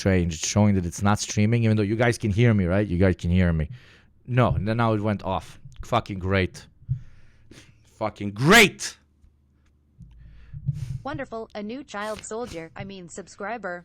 strange. It's showing that it's not streaming, even though you guys can hear me, right? You guys can hear me. No, and then now it went off. Fucking great. Fucking great. Wonderful. A new child soldier. Subscriber.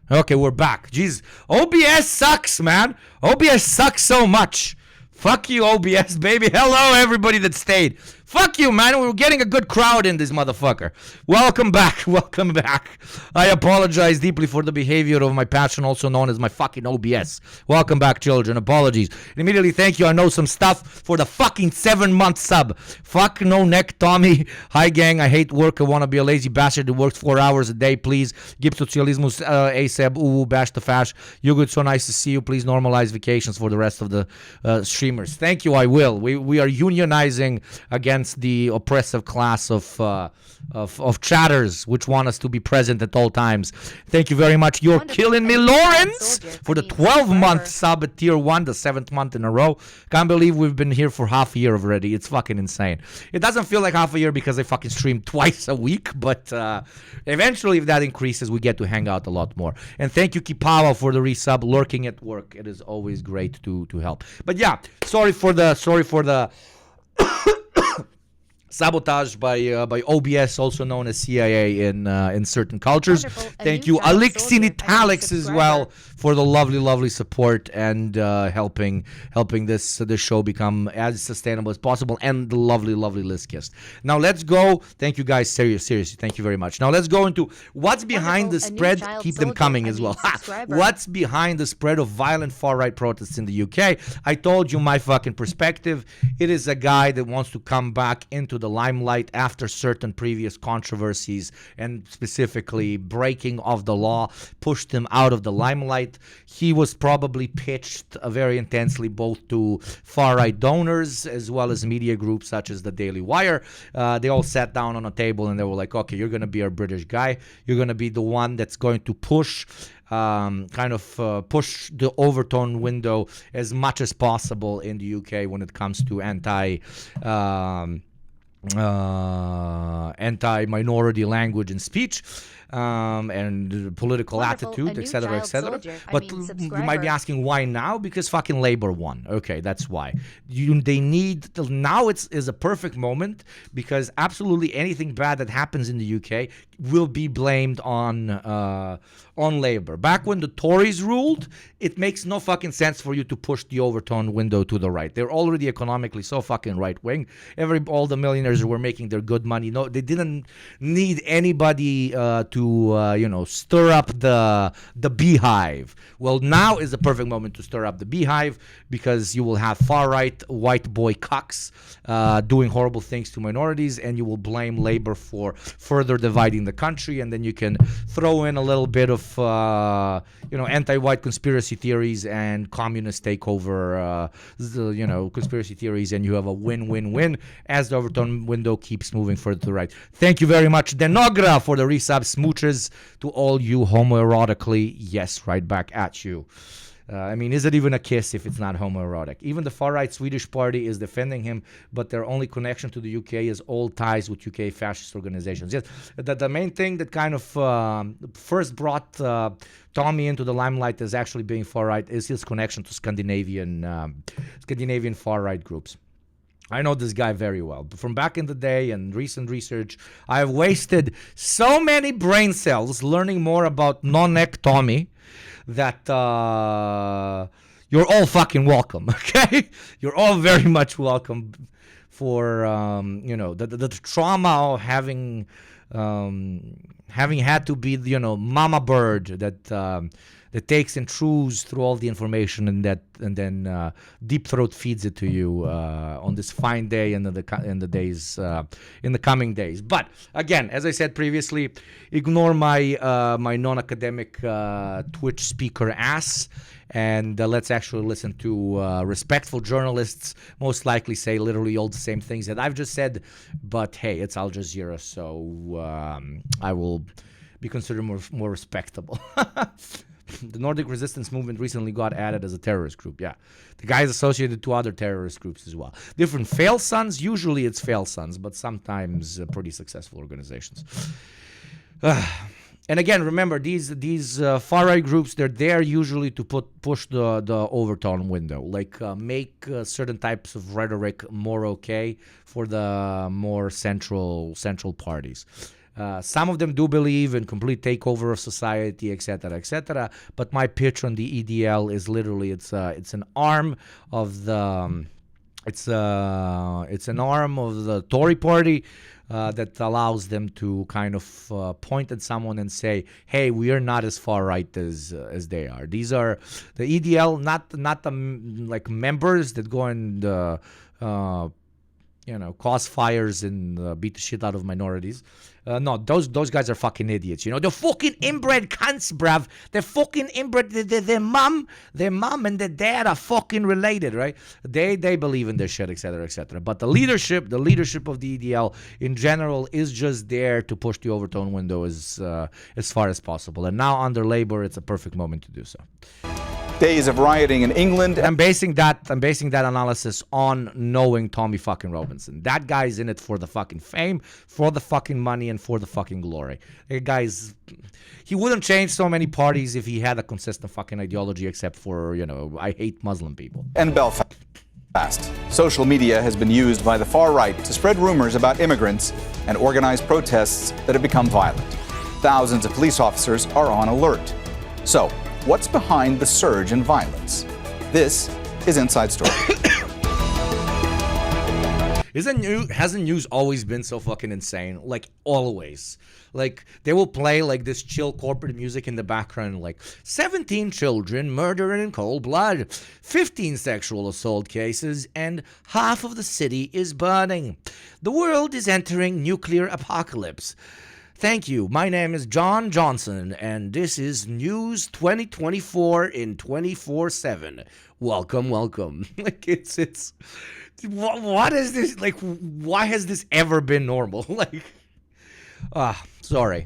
Okay, we're back. Jeez, OBS sucks, man. OBS sucks so much. Fuck you, OBS, baby. Hello, everybody that stayed. Fuck you, man. We're getting a good crowd in this motherfucker. Welcome back. Welcome back. I apologize deeply for the behavior of my passion, also known as my fucking OBS. Welcome back, children. Apologies. Immediately, thank you. I know some stuff for the fucking 7-month sub. Fuck no neck, Tommy. Hi, gang. I hate work. I want to be a lazy bastard who works 4 hours a day. Please. Gib socialismus, ASAP, uwu, bash the fash. Yugo, it's so nice to see you. Please normalize vacations for the rest of the streamers. Thank you. I will. We are unionizing against the oppressive class of chatters which want us to be present at all times. Thank you very much. You're killing me, Lawrence, for the 12-month sub at tier 1, the 7th month in a row. Can't believe we've been here for half a year already. It's fucking insane. It doesn't feel like half a year because I fucking stream twice a week, but eventually if that increases, we get to hang out a lot more. And thank you, Kipawa, for the resub. Lurking at work. It is always great to help. But yeah, sorry for the sabotage by OBS, also known as CIA in certain cultures. Thank you, Alexinitalex, as well, for the lovely support and helping this show become as sustainable as possible, and the lovely Liskist. Now let's go. Thank you guys, seriously, thank you very much. Now let's go into what's behind the spread. Keep them coming as well. What's behind the spread of violent far-right protests in the UK? I told you my fucking perspective. It is a guy that wants to come back into the limelight after certain previous controversies, and specifically breaking of the law pushed him out of the limelight. He was probably pitched very intensely both to far-right donors as well as media groups such as the Daily Wire. They all sat down on a table and they were like, okay, you're going to be our British guy. You're going to be the one that's going to push push the overtone window as much as possible in the UK when it comes to anti-minority language and speech, and political attitude, etc., etc. But you might be asking, why now? Because fucking Labour won. Okay, that's why. They need to, now is a perfect moment, because absolutely anything bad that happens in the UK will be blamed on Labour. Back when the Tories ruled, it makes no fucking sense for you to push the overtone window to the right. They're already economically so fucking right wing. All the millionaires were making their good money. No, they didn't need anybody to stir up the beehive. Well, now is the perfect moment to stir up the beehive, because you will have far right white boy cucks doing horrible things to minorities, and you will blame Labour for further dividing the country, and then you can throw in a little bit of anti-white conspiracy theories and communist takeover conspiracy theories, and you have a win-win-win as the overtone window keeps moving further to the right. Thank you very much, Denogra, for the resub. Smooches to all you homoerotically. Yes, right back at you. Is it even a kiss if it's not homoerotic? Even the far-right Swedish party is defending him, but their only connection to the UK is old ties with UK fascist organizations. Yes, the main thing that kind of first brought Tommy into the limelight as actually being far-right is his connection to Scandinavian far-right groups. I know this guy very well. From back in the day and recent research, I have wasted so many brain cells learning more about non-neck Tommy that you're all fucking welcome, okay? You're all very much welcome for, the trauma of having had to be, mama bird that takes and chews through all the information and then deep throat feeds it to you on this fine day and in the coming days. But again, as I said previously, ignore my non-academic Twitch speaker ass, and let's actually listen to respectful journalists most likely say literally all the same things that I've just said. But hey, it's Al Jazeera, so I will be considered more respectable. The Nordic Resistance Movement recently got added as a terrorist group. Yeah, the guy is associated to other terrorist groups as well. Different fail sons. Usually it's fail sons, but sometimes pretty successful organizations. And again, remember, these far-right groups, they're there usually to push the overtone window, like make certain types of rhetoric more okay for the more central parties. Some of them do believe in complete takeover of society, etc., etc. But my pitch on the EDL is literally it's an arm of the it's an arm of the Tory party. That allows them to kind of point at someone and say, "Hey, we are not as far right as they are." These are the EDL, not the like members that go and cause fires and beat the shit out of minorities. No, those guys are fucking idiots. They're fucking inbred cunts, bruv. They're fucking inbred. Their mom and their dad are fucking related, right? They believe in this shit, etc., etc. But the leadership of the EDL in general is just there to push the overtone window as far as possible. And now under Labour, it's a perfect moment to do so. Days of rioting in England. I'm basing that analysis on knowing Tommy fucking Robinson. That guy's in it for the fucking fame, for the fucking money, and for the fucking glory. That he wouldn't change so many parties if he had a consistent fucking ideology, except for, I hate Muslim people. And Belfast. Social media has been used by the far right to spread rumors about immigrants and organize protests that have become violent. Thousands of police officers are on alert. So, what's behind the surge in violence? This is Inside Story. Hasn't news always been so fucking insane? Like, always. Like, they will play, like, this chill corporate music in the background, like, 17 children murdered in cold blood, 15 sexual assault cases, and half of the city is burning. The world is entering nuclear apocalypse. Thank you. My name is John Johnson, and this is News 2024 in 24/7. Welcome. Like, it's. What is this? Like, why has this ever been normal? Like, sorry.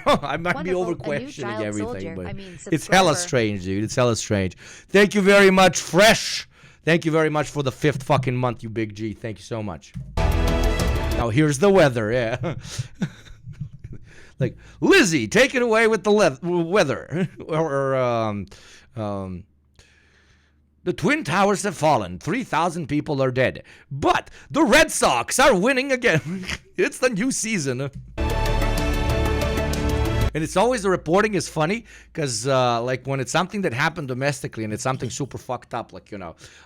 I might be over questioning everything, but it's hella strange, dude. It's hella strange. Thank you very much, Fresh. Thank you very much for the 5th fucking month, you big G. Thank you so much. Now here's the weather. Yeah. Like, Lizzie, take it away with the weather. The Twin Towers have fallen. 3,000 people are dead. But the Red Sox are winning again. It's the new season. And it's always, the reporting is funny because like when it's something that happened domestically and it's something super fucked up, like,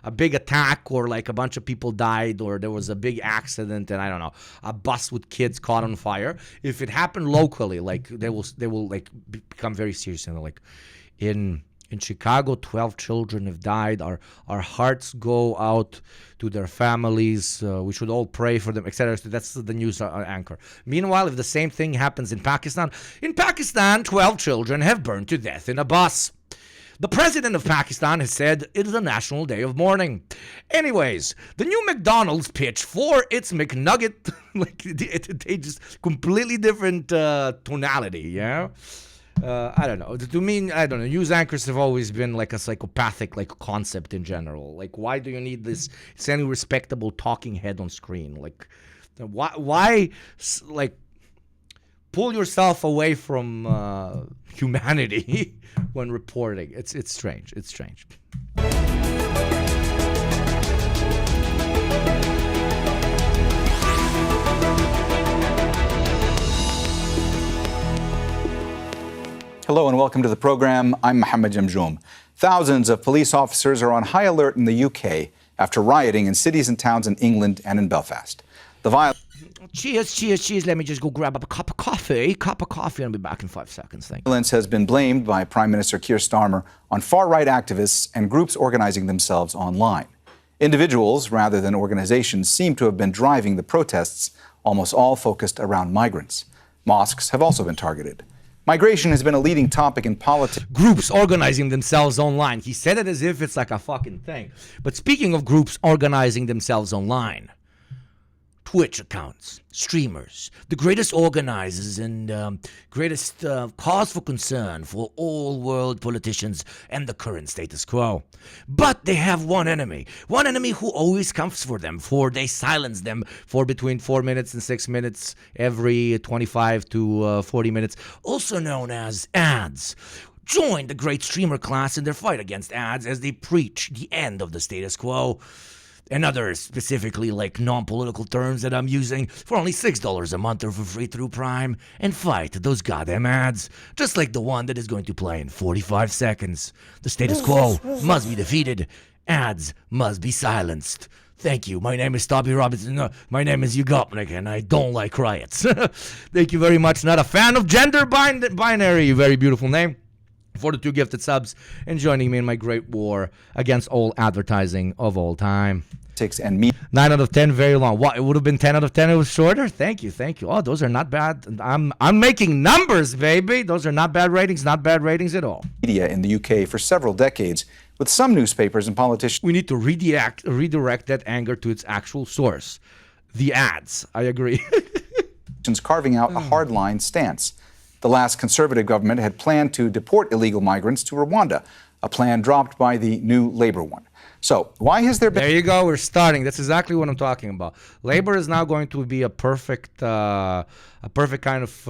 a big attack or like a bunch of people died or there was a big accident and I don't know, a bus with kids caught on fire. If it happened locally, like they will like become very serious and like in Chicago, 12 children have died. Our hearts go out to their families. We should all pray for them, etc. That's the news anchor. Meanwhile, if the same thing happens in Pakistan, 12 children have burned to death in a bus. The president of Pakistan has said it is a national day of mourning. Anyways, the new McDonald's pitch for its McNugget, like they just completely different tonality, yeah? I don't know. To me, I don't know. News anchors have always been like a psychopathic like concept in general. Like, why do you need this semi-respectable talking head on screen? Like, why like pull yourself away from humanity when reporting? It's strange. It's strange. Hello and welcome to the program. I'm Mohammed Jamjoom. Thousands of police officers are on high alert in the UK after rioting in cities and towns in England and in Belfast. The violence. Cheers. Let me just go grab up a cup of coffee. And I'll be back in 5 seconds. Thank you. Violence has been blamed by Prime Minister Keir Starmer on far-right activists and groups organizing themselves online. Individuals, rather than organizations, seem to have been driving the protests, almost all focused around migrants. Mosques have also been targeted. Migration has been a leading topic in politics. Groups organizing themselves online. He said it as if it's like a fucking thing. But speaking of groups organizing themselves online, Twitch accounts, streamers, the greatest organizers and greatest cause for concern for all world politicians and the current status quo. But they have one enemy who always comes for them, for they silence them for between 4 minutes and 6 minutes every 25 to 40 minutes, also known as ads. Join the great streamer class in their fight against ads as they preach the end of the status quo and other specifically like non-political terms that I'm using for only $6 a month or for free through Prime, and fight those goddamn ads, just like the one that is going to play in 45 seconds. The status quo must be defeated. Ads must be silenced. Thank you. My name is Tommy Robinson. No, my name is Yugopnik, and I don't like riots. Thank you very much. Not a fan of gender binary. Very beautiful name. For the 2 gifted subs and joining me in my great war against all advertising of all time. 9 out of 10, very long. What? It would have been 10 out of 10. It was shorter. Thank you. Oh, those are not bad. I'm making numbers, baby. Those are not bad ratings. Not bad ratings at all. Media in the UK for several decades, with some newspapers and politicians. We need to redirect that anger to its actual source, the ads. I agree. Carving out a hardline stance. The last Conservative government had planned to deport illegal migrants to Rwanda, a plan dropped by the new Labour one. So why has there been... There you go. We're starting. That's exactly what I'm talking about. Labour is now going to be a perfect kind of,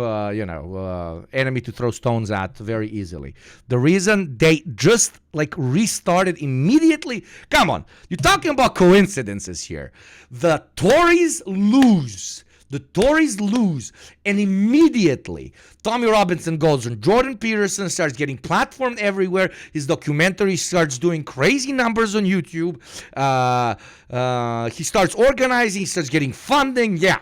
enemy to throw stones at very easily. The reason they just like restarted immediately... Come on. You're talking about coincidences here. The Tories lose. And immediately Tommy Robinson goes and Jordan Peterson starts getting platformed everywhere. His documentary starts doing crazy numbers on YouTube. He starts organizing. He starts getting funding. Yeah.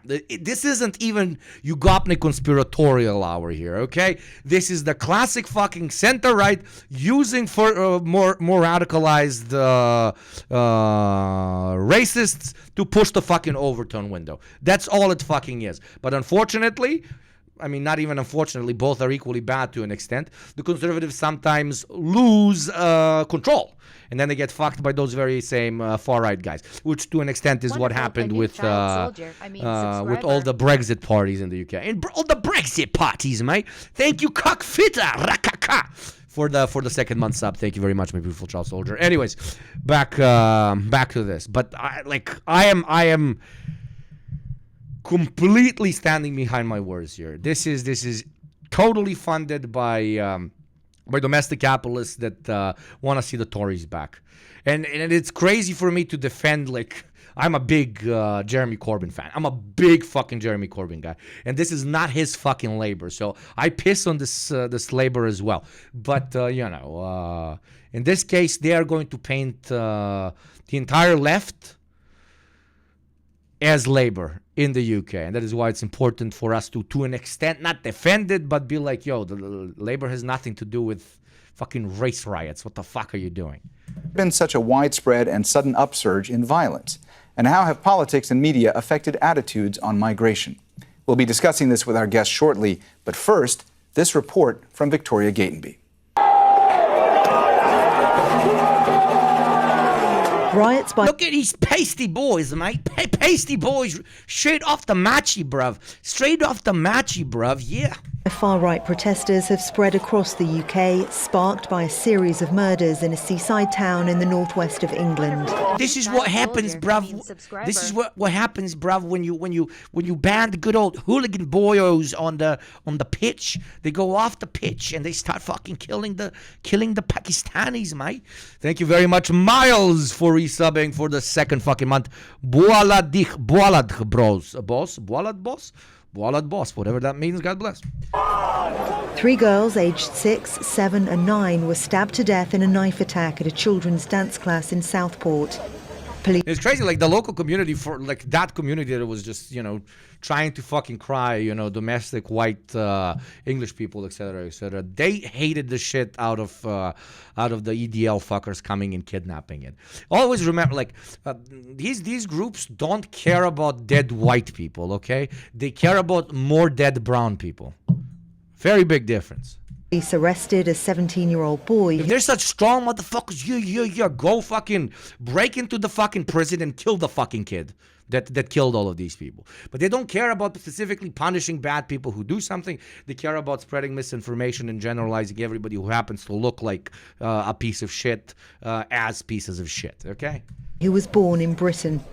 This isn't even Yugopnik conspiratorial hour here, okay? This is the classic fucking center-right using for more radicalized racists to push the fucking overturn window. That's all it fucking is. But unfortunately, I mean, not even unfortunately, both are equally bad to an extent. The conservatives sometimes lose control, and then they get fucked by those very same far-right guys, which to an extent is what happened with all the Brexit parties in the UK. And all the Brexit parties, mate. Thank you, cockfitter, rakaka, for the second month sub. Thank you very much, my beautiful child soldier. Anyways, back to this. But I am completely standing behind my words here. This is totally funded by domestic capitalists that want to see the Tories back, and it's crazy for me to defend. Like, I'm a big Jeremy Corbyn fan. I'm a big fucking Jeremy Corbyn guy, and this is not his fucking Labour. So I piss on this Labour as well. But in this case, they are going to paint the entire left as Labour in the UK, and that is why it's important for us to an extent, not defend it, but be like, yo, the Labour has nothing to do with fucking race riots. What the fuck are you doing? Been such a widespread and sudden upsurge in violence, and how have politics and media affected attitudes on migration? We'll be discussing this with our guest shortly, but first, this report from Victoria Gatenby. Riots by... Look at these pasty boys, mate. Pasty boys, straight off the matchy, bruv. Straight off the matchy, bruv, yeah. Far-right protesters have spread across the UK, sparked by a series of murders in a seaside town in the northwest of England. This is what happens, bruv. This is what happens, bruv, when you ban the good old hooligan boyos on the pitch. They go off the pitch and they start fucking killing the Pakistanis, mate. Thank you very much, Miles, for resubbing for the second fucking month. Bualad bros, boss, Bualad boss. Wallet boss, whatever that means, God bless. 3 girls aged 6, 7 and 9 were stabbed to death in a knife attack at a children's dance class in Southport. It's crazy, like the local community, for like that community that was just, trying to fucking cry, domestic white English people, etc., etc. They hated the shit out of the EDL fuckers coming and kidnapping it. Always remember, these groups don't care about dead white people, okay? They care about more dead brown people. Very big difference. Police arrested a 17-year-old boy. If they're such strong motherfuckers, go fucking break into the fucking prison and kill the fucking kid. that killed all of these people. But they don't care about specifically punishing bad people who do something. They care about spreading misinformation and generalizing everybody who happens to look like a piece of shit as pieces of shit, okay? He was born in Britain.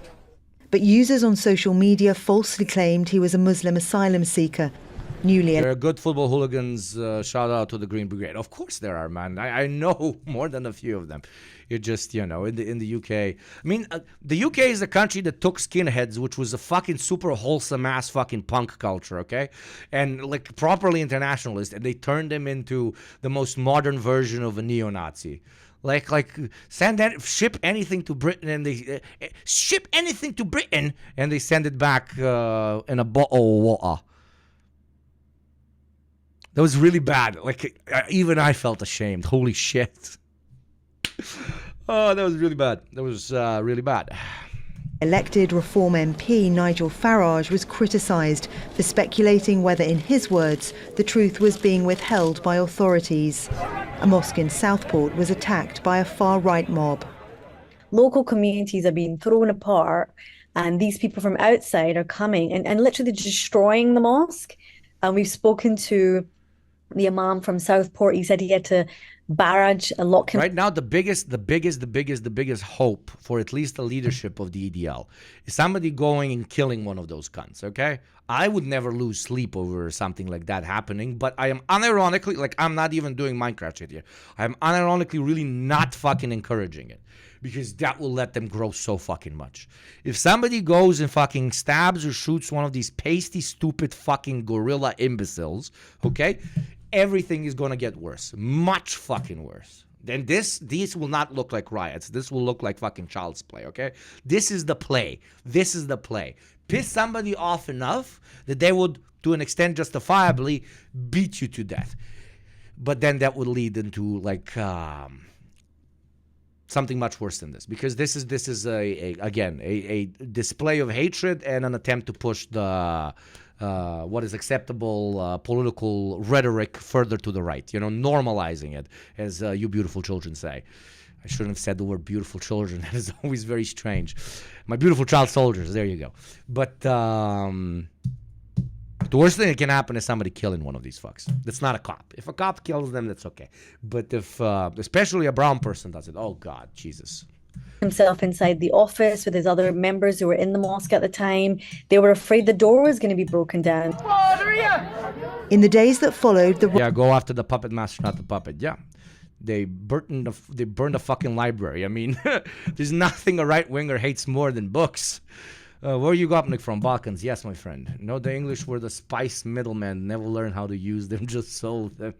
But users on social media falsely claimed he was a Muslim asylum seeker. There are good football hooligans. Shout out to the Green Brigade. Of course there are, man. I know more than a few of them. It just, in the UK. I mean, the UK is a country that took skinheads, which was a fucking super wholesome ass fucking punk culture, okay? And like properly internationalist, and they turned them into the most modern version of a neo-Nazi. Like ship anything to Britain, and they ship anything to Britain, and they send it back in a bottle of water. That was really bad. Like, even I felt ashamed. Holy shit. Oh, that was really bad. That was really bad. Elected Reform MP Nigel Farage was criticised for speculating whether, in his words, the truth was being withheld by authorities. A mosque in Southport was attacked by a far-right mob. Local communities are being thrown apart, and these people from outside are coming and literally destroying the mosque. And we've spoken to the imam from Southport. He said he had to barrage and lock him. Right now, the biggest hope for at least the leadership of the EDL is somebody going and killing one of those cunts, okay? I would never lose sleep over something like that happening, but I am unironically, like, I'm not even doing Minecraft shit here. I am unironically really not fucking encouraging it, because that will let them grow so fucking much. If somebody goes and fucking stabs or shoots one of these pasty, stupid fucking gorilla imbeciles, okay, everything is gonna get worse. Much fucking worse. Then these will not look like riots. This will look like fucking child's play, okay? This is the play. This is the play. Piss somebody off enough that they would, to an extent justifiably, beat you to death. But then that would lead into, like, something much worse than this, because this is a display of hatred and an attempt to push the what is acceptable political rhetoric further to the right, normalizing it, as you beautiful children say. I shouldn't have said the word beautiful children. That is always very strange. My beautiful child soldiers, there you go. But the worst thing that can happen is somebody killing one of these fucks. That's not a cop. If a cop kills them, that's okay. But if, especially a brown person does it, oh God, Jesus. Himself inside the office with his other members who were in the mosque at the time. They were afraid the door was going to be broken down. In the days that followed, go after the puppet master, not the puppet. Yeah. They burned a fucking library. I mean, there's nothing a right-winger hates more than books. Where are you Gopnik from? Balkans. Yes, my friend. No, the English were the spice middlemen. Never learned how to use them, just sold them.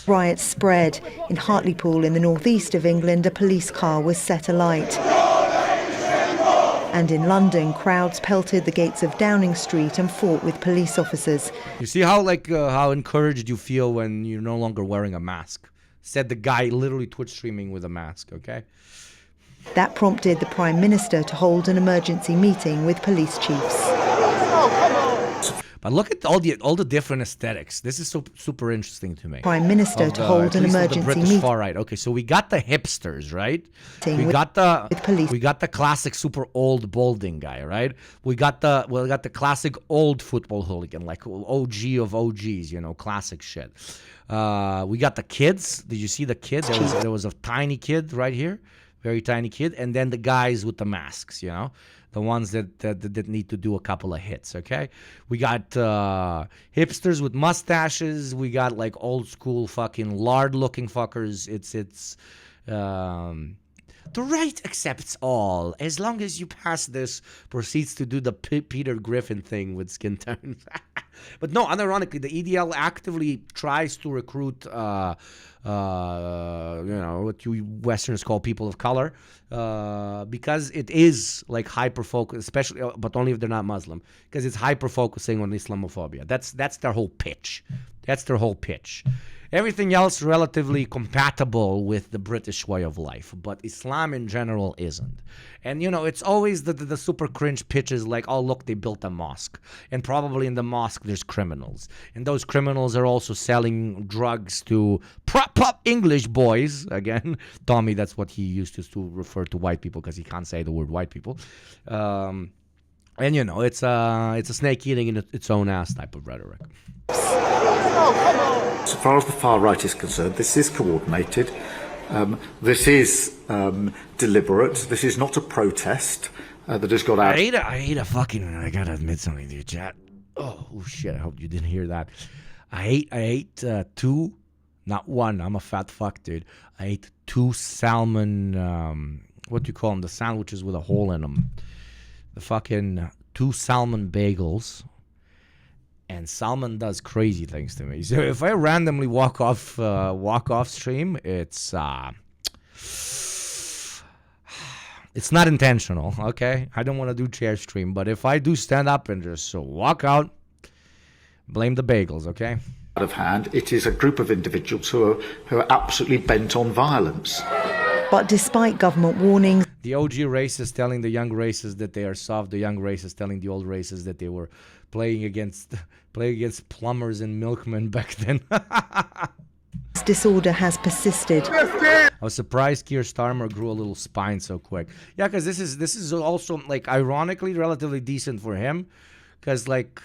Riots spread. In Hartlepool, in the northeast of England, a police car was set alight. And in London, crowds pelted the gates of Downing Street and fought with police officers. You see how encouraged you feel when you're no longer wearing a mask? Said the guy literally Twitch streaming with a mask, okay? That prompted the Prime Minister to hold an emergency meeting with police chiefs. But look at all the different aesthetics. This is so super interesting to me. Prime Minister to hold an emergency meeting. Far right. Okay, so we got the hipsters, right? We got the classic super old balding guy, right? We got the classic old football hooligan, like OG of OGs, classic shit. We got the kids. Did you see the kids? There was a tiny kid right here, very tiny kid, and then the guys with the masks, the ones that need to do a couple of hits, okay? We got hipsters with mustaches. We got like old school fucking lard-looking fuckers. It's the right accepts all. As long as you pass this, proceeds to do the Peter Griffin thing with skin tones. But no, unironically, the EDL actively tries to recruit, what you Westerners call people of color, because it is like hyper-focused, especially, but only if they're not Muslim, because it's hyper-focusing on Islamophobia. That's their whole pitch. That's their whole pitch. Everything else relatively compatible with the British way of life, but Islam in general isn't. And, it's always the super cringe pitches like, oh, look, they built a mosque. And probably in the mosque there's criminals. And those criminals are also selling drugs to prop English boys. Again, Tommy, that's what he used to refer to white people because he can't say the word white people. And you know, it's a snake eating in its own ass type of rhetoric. As far as the far right is concerned, this is coordinated. This is deliberate. This is not a protest that has got out. I gotta admit something to you, chat. Oh shit! I hope you didn't hear that. I ate two, not one. I'm a fat fuck, dude. I ate 2 salmon. What do you call them? The sandwiches with a hole in them. The fucking 2 salmon bagels. And salmon does crazy things to me. So if I randomly walk off stream, it's not intentional, okay? I don't want to do chair stream, but if I do stand up and just walk out, blame the bagels, okay? Out of hand, it is a group of individuals who are absolutely bent on violence. But despite government warnings, the OG races telling the young races that they are soft, the young races telling the old races that they were playing against plumbers and milkmen back then. disorder has persisted. I was surprised Keir Starmer grew a little spine so quick. Yeah, because this is also, like, ironically relatively decent for him, because, like,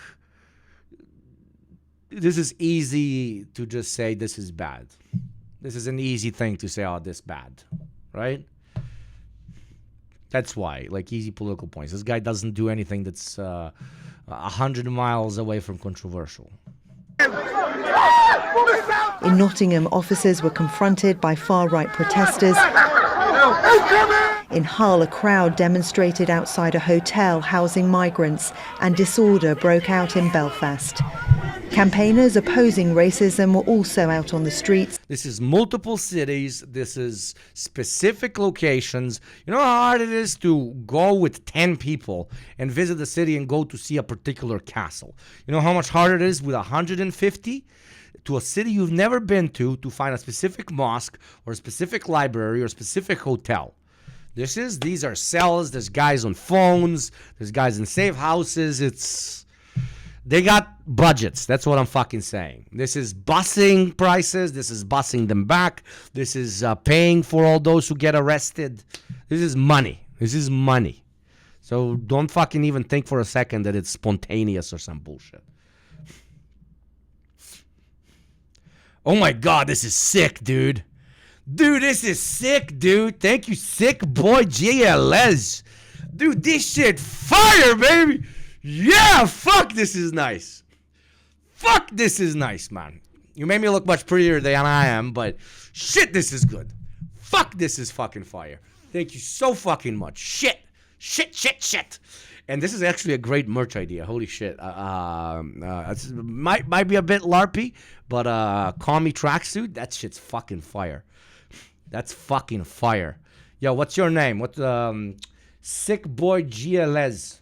this is easy to just say this is bad. This is an easy thing to say, oh, this bad, right? That's why, like, easy political points. This guy doesn't do anything that's 100 miles away from controversial. In Nottingham, officers were confronted by far-right protesters. In Hull, a crowd demonstrated outside a hotel housing migrants, and disorder broke out in Belfast. Campaigners opposing racism were also out on the streets. This is multiple cities. This is specific locations. You know how hard it is to go with 10 people and visit the city and go to see a particular castle? You know how much harder it is with 150? To a city you've never been to find a specific mosque or a specific library or a specific hotel. These are cells. There's guys on phones. There's guys in safe houses. They got budgets. That's what I'm fucking saying. This is busing prices. This is busing them back. This is paying for all those who get arrested. This is money. This is money. So don't fucking even think for a second that it's spontaneous or some bullshit. Oh my God, this is sick, dude. Dude, this is sick, dude. Thank you, sick boy GLS. Dude, this shit fire, baby. Yeah, fuck, this is nice. Fuck, this is nice, man. You made me look much prettier than I am, but shit, this is good. Fuck, this is fucking fire. Thank you so fucking much. Shit. And this is actually a great merch idea. Holy shit. It might be a bit LARPy, but call me tracksuit. That shit's fucking fire. That's fucking fire. Yo, what's your name? What sick boy GLS.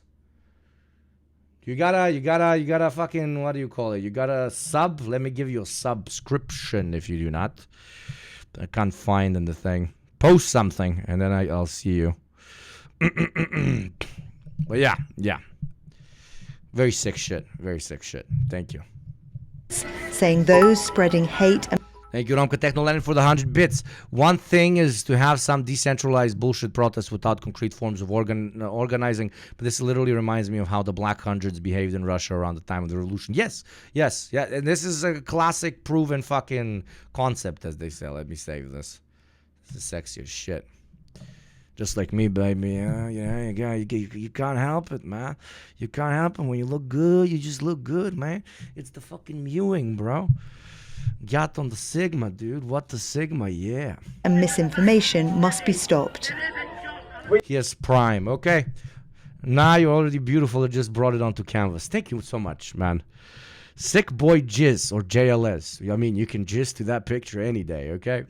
You gotta fucking, what do you call it? You got a sub? Let me give you a subscription if you do not. I can't find in the thing. Post something and then I'll see you. But yeah. Very sick shit. Thank you. Saying those spreading hate and Thank you, Romka Technoland, for the 100 bits. One thing is to have some decentralized bullshit protests without concrete forms of organizing, but this literally reminds me of how the Black Hundreds behaved in Russia around the time of the revolution. Yes, and this is a classic proven fucking concept, as they say. Let me save this. This is sexy as shit. Just like me, baby. You can't help it, man. You can't help it. When you look good, you just look good, man. It's the fucking mewing, bro. Got on the Sigma, dude. What the Sigma, yeah. And misinformation must be stopped. Yes, Prime. Okay. Now you're already beautiful. I just brought it onto canvas. Thank you so much, man. Sick boy jizz or JLS. I mean, you can jizz to that picture any day, okay?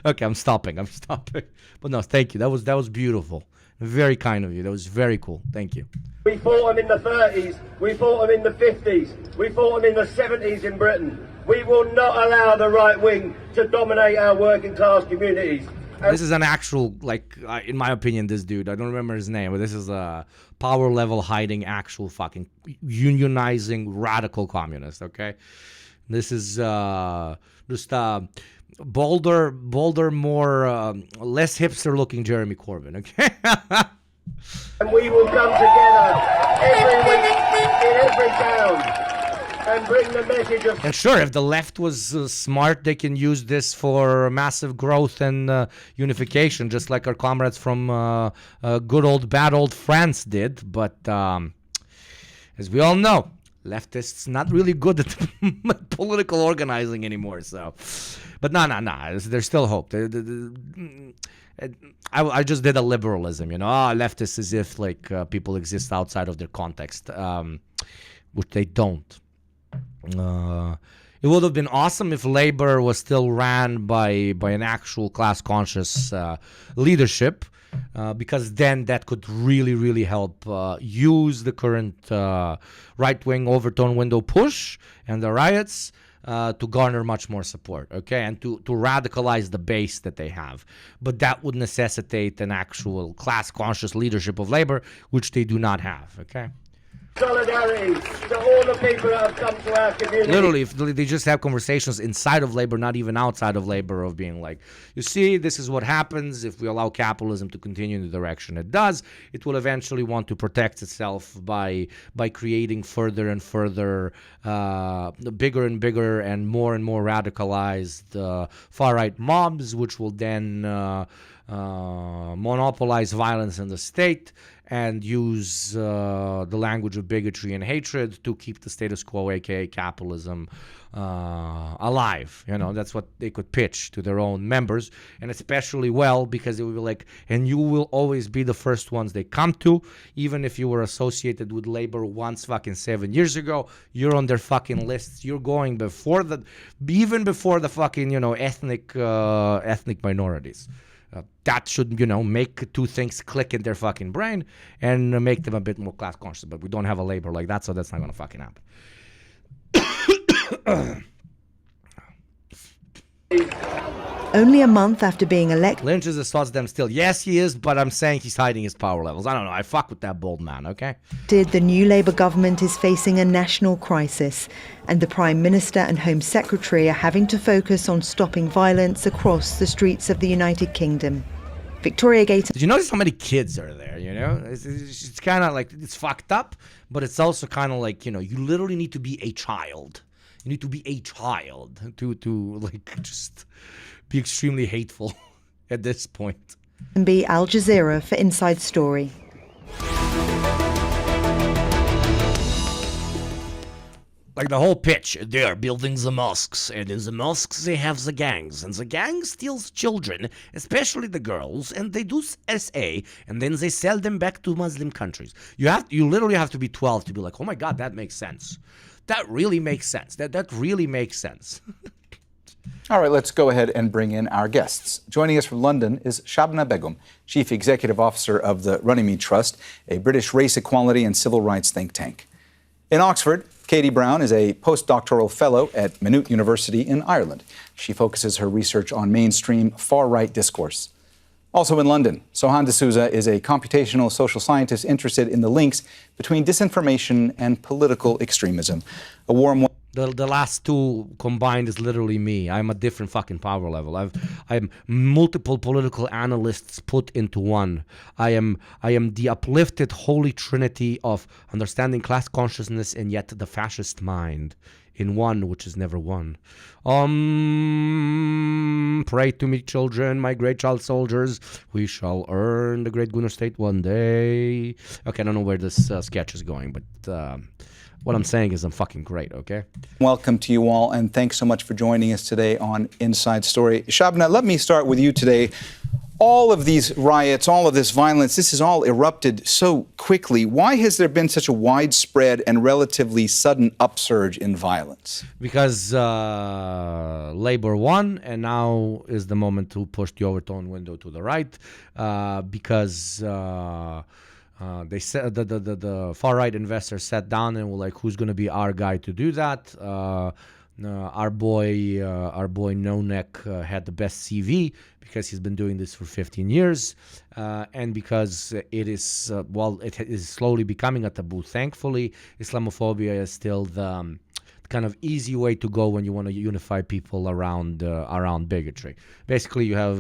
Okay, I'm stopping. But no, thank you. That was beautiful. Very kind of you. That was very cool. Thank you. We fought them in the 30s. We fought them in the 50s. We fought them in the 70s in Britain. We will not allow the right wing to dominate our working class communities. This is an actual, like, in my opinion, this dude, I don't remember his name, but this is a power level hiding actual fucking unionizing radical communist, okay? This is just bolder, more, less hipster looking Jeremy Corbyn, okay? And we will come together every week in every town and bring the message of... And sure, if the left was smart, they can use this for massive growth and unification, just like our comrades from good old, bad old France did. But as we all know, leftists not really good at political organizing anymore. So, but no, there's still hope. I just did a liberalism, leftists as if like people exist outside of their context, which they don't. It would have been awesome if Labour was still ran by an actual class-conscious leadership, because then that could really, really help use the current right-wing overtone window push and the riots to garner much more support, okay, and to radicalize the base that they have. But that would necessitate an actual class-conscious leadership of Labour, which they do not have, okay? Solidarity to all the people that have come to our community. Literally, if they just have conversations inside of Labour, not even outside of Labour, of being like, you see, this is what happens if we allow capitalism to continue in the direction it does. It will eventually want to protect itself by creating further and further, bigger and bigger and more radicalized far-right mobs, which will then monopolize violence in the state and use the language of bigotry and hatred to keep the status quo, aka capitalism, alive. That's what they could pitch to their own members, and especially well because it would be like, and you will always be the first ones they come to, even if you were associated with Labour once fucking 7 years ago. You're on their fucking lists. You're going even before the fucking ethnic minorities. That should, make two things click in their fucking brain and make them a bit more class conscious. But we don't have a Labour like that, so that's not going to fucking happen. Only a month after being elected, Lynch is a Sotsdem still. Yes, he is, but I'm saying he's hiding his power levels. I don't know. I fuck with that bold man, okay? the new Labour government is facing a national crisis, and the Prime Minister and Home Secretary are having to focus on stopping violence across the streets of the United Kingdom. Victoria Gayton. Did you notice how many kids are there, It's kind of like, it's fucked up, but it's also kind of like, you literally need to be a child. You need to be a child to like, just be extremely hateful at this point. And be Al Jazeera for Inside Story. Like the whole pitch, they are building the mosques, and in the mosques they have the gangs, and the gang steals children, especially the girls, and they do SA, and then they sell them back to Muslim countries. You literally have to be 12 to be like, oh my God, that makes sense. That really makes sense. That really makes sense. All right, let's go ahead and bring in our guests. Joining us from London is Shabna Begum, Chief Executive Officer of the Runnymede Trust, a British race equality and civil rights think tank. In Oxford, Katie Brown is a postdoctoral fellow at Maynooth University in Ireland. She focuses her research on mainstream far-right discourse. Also in London, Sohan D'Souza is a computational social scientist interested in the links between disinformation and political extremism. A warm The last two combined is literally me. I'm a different fucking power level. I'm multiple political analysts put into one. I am the uplifted holy trinity of understanding class consciousness and yet the fascist mind in one, which is never one. Pray to me, children, my great child soldiers. We shall earn the great Gunnar state one day. Okay, I don't know where this sketch is going, but what I'm saying is I'm fucking great, okay? welcome to you all, and thanks so much for joining us today on Inside Story. Shabna, let me start with you today. All of these riots, all of this violence, this has all erupted so quickly. Why has there been such a widespread and relatively sudden upsurge in violence? Because Labour won, and now is the moment to push the overtone window to the right. Because they said the far right investors sat down and were like, "Who's going to be our guy to do that?" Our boy No Neck had the best CV because he's been doing this for 15 years, and because it is it is slowly becoming a taboo. Thankfully, Islamophobia is still the kind of easy way to go when you want to unify people around bigotry. Basically, you have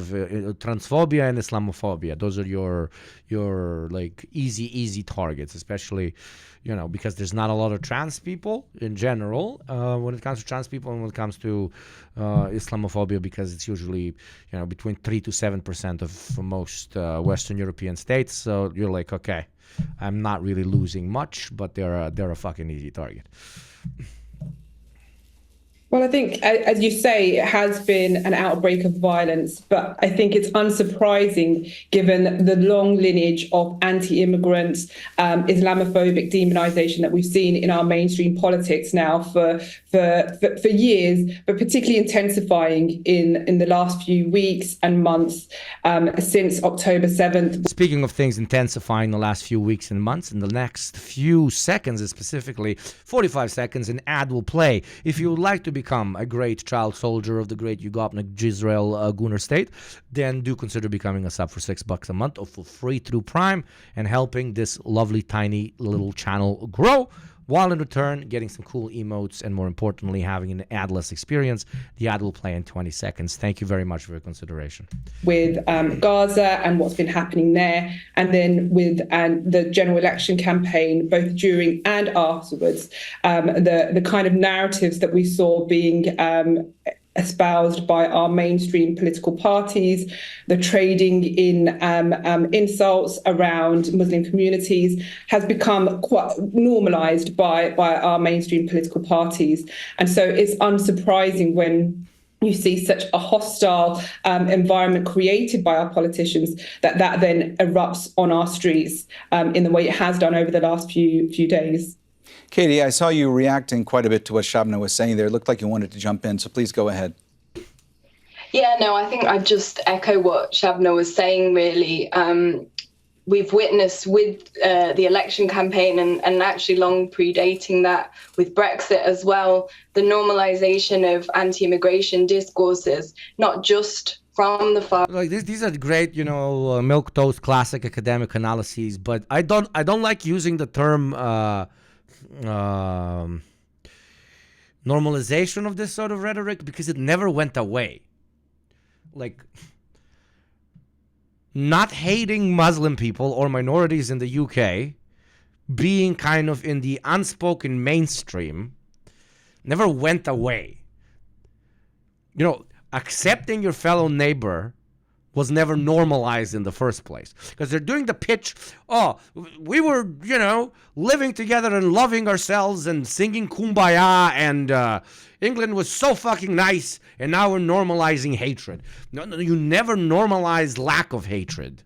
transphobia and Islamophobia. Those are your like easy targets, especially, you know, because there's not a lot of trans people in general when it comes to trans people, and when it comes to Islamophobia, because it's usually, you know, between 3 to 7% of most Western European states. So you're like, okay, I'm not really losing much, but they're a fucking easy target. Well, I think, as you say, it has been an outbreak of violence, but I think it's unsurprising given the long lineage of anti-immigrant, Islamophobic demonization that we've seen in our mainstream politics now for years, but particularly intensifying in the last few weeks and months since October 7th. Speaking of things intensifying the last few weeks and months, in the next few seconds, specifically 45 seconds, an ad will play. If you would like to become a great child soldier of the great Yugopnik Jisrael Gunner state, then do consider becoming a sub for $6 a month or for free through Prime and helping this lovely tiny little channel grow, while in return getting some cool emotes and, more importantly, having an adless experience. The ad will play in 20 seconds. Thank you very much for your consideration. With Gaza and what's been happening there, and then with the general election campaign, both during and afterwards, the kind of narratives that we saw being espoused by our mainstream political parties, the trading in insults around Muslim communities has become quite normalized by our mainstream political parties. And so it's unsurprising when you see such a hostile environment created by our politicians that then erupts on our streets in the way it has done over the last few days. Katie, I saw you reacting quite a bit to what Shabna was saying there. It looked like you wanted to jump in, so please go ahead. Yeah, no, I think I'd just echo what Shabna was saying, really. We've witnessed with the election campaign and actually long predating that with Brexit as well, the normalization of anti-immigration discourses, not just from the far. Like these are great, you know, milquetoast classic academic analyses, but I don't like using the term normalization of this sort of rhetoric, because it never went away. Like, not hating Muslim people or minorities in the UK, being kind of in the unspoken mainstream, never went away. You know, accepting your fellow neighbor was never normalized in the first place, because they're doing the pitch, oh, we were, you know, living together and loving ourselves and singing Kumbaya, and England was so fucking nice, and now we're normalizing hatred. No, you never normalized lack of hatred.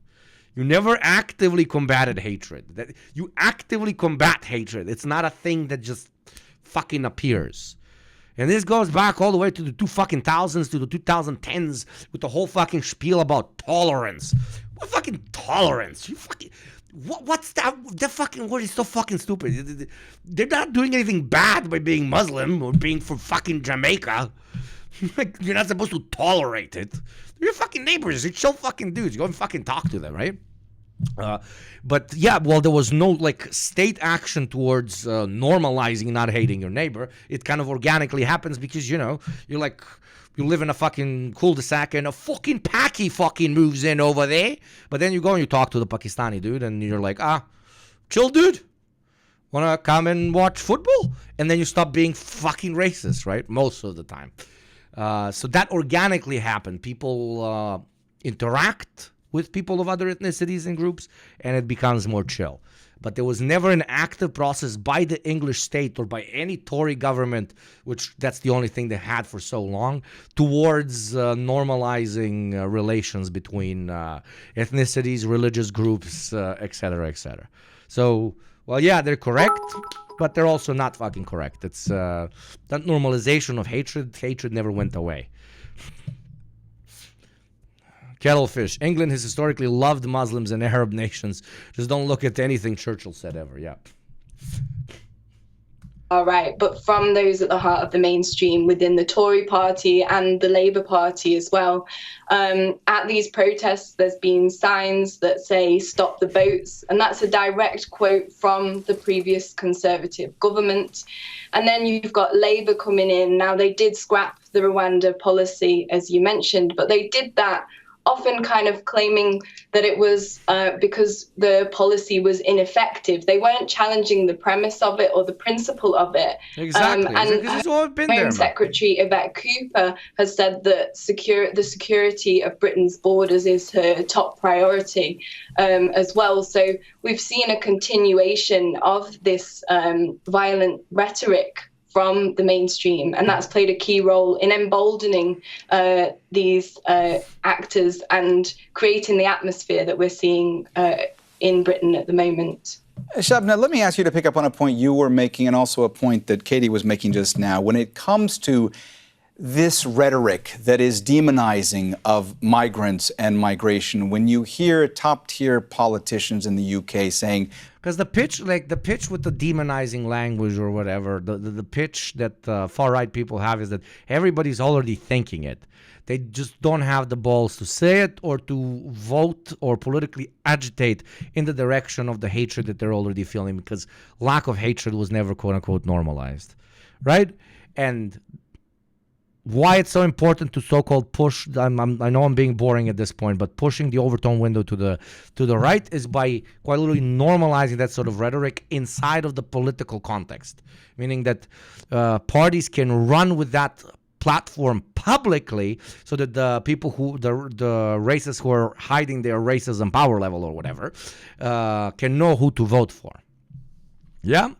You never actively combated hatred. You actively combat hatred. It's not a thing that just fucking appears. And this goes back all the way to the 2000s, to the 2010s, with the whole fucking spiel about tolerance. What fucking tolerance? You fucking, what's that? That fucking word is so fucking stupid. They're not doing anything bad by being Muslim or being from fucking Jamaica. Like, you're not supposed to tolerate it. They're your fucking neighbors. They're chill fucking dudes. You go and fucking talk to them, right? But yeah, well, there was no like state action towards normalizing not hating your neighbor. It kind of organically happens because, you know, you're like, you live in a fucking cul-de-sac and a fucking Paki fucking moves in over there. But then you go and you talk to the Pakistani dude and you're like, chill dude, wanna come and watch football? And then you stop being fucking racist, right? Most of the time. So that organically happened. People interact with people of other ethnicities and groups, and it becomes more chill. But there was never an active process by the English state or by any Tory government, which that's the only thing they had for so long, towards normalizing relations between ethnicities, religious groups, etc., etc. So, well, yeah, they're correct, but they're also not fucking correct. It's that normalization of hatred never went away. Kettlefish. England has historically loved Muslims and Arab nations. Just don't look at anything Churchill said ever. Yeah. right, but from those at the heart of the mainstream within the Tory party and the Labour Party as well. At these protests, there's been signs that say "Stop the boats," and that's a direct quote from the previous Conservative government. And then you've got Labour coming in. Now, they did scrap the Rwanda policy, as you mentioned, but they did that often kind of claiming that it was because the policy was ineffective. They weren't challenging the premise of it or the principle of it. Exactly. And this has all been Home there. Secretary Yvette Cooper has said that the security of Britain's borders is her top priority as well. So we've seen a continuation of this violent rhetoric from the mainstream, and that's played a key role in emboldening these actors and creating the atmosphere that we're seeing in Britain at the moment. Shabna, let me ask you to pick up on a point you were making and also a point that Katie was making just now. When it comes to this rhetoric that is demonizing of migrants and migration, when you hear top-tier politicians in the UK saying, because the pitch with the demonizing language or whatever, the pitch that far-right people have is that everybody's already thinking it. They just don't have the balls to say it or to vote or politically agitate in the direction of the hatred that they're already feeling, because lack of hatred was never, quote-unquote, normalized, right? And why it's so important to so-called push, I know I'm being boring at this point, but pushing the overtone window to the right is by quite literally normalizing that sort of rhetoric inside of the political context, meaning that parties can run with that platform publicly so that the people the racists who are hiding their racism power level or whatever can know who to vote for. Yeah.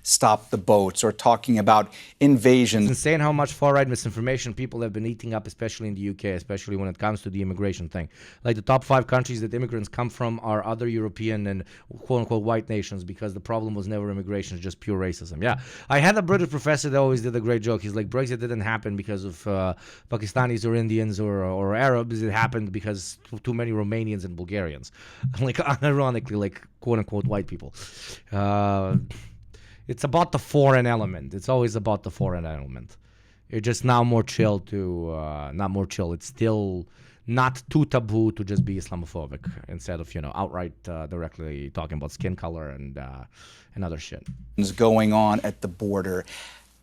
Stop the boats, or talking about invasions. It's insane how much far-right misinformation people have been eating up, especially in the UK, especially when it comes to the immigration thing. Like the top 5 countries that immigrants come from are other European and quote-unquote white nations, because the problem was never immigration, it's just pure racism. Yeah, I had a British professor that always did a great joke. He's like, Brexit didn't happen because of Pakistanis or Indians or Arabs. It happened because too many Romanians and Bulgarians. Like, ironically, like quote-unquote white people. It's about the foreign element. It's always about the foreign element. It's just now more chill not more chill. It's still not too taboo to just be Islamophobic instead of, outright directly talking about skin color and other shit. Going on at the border.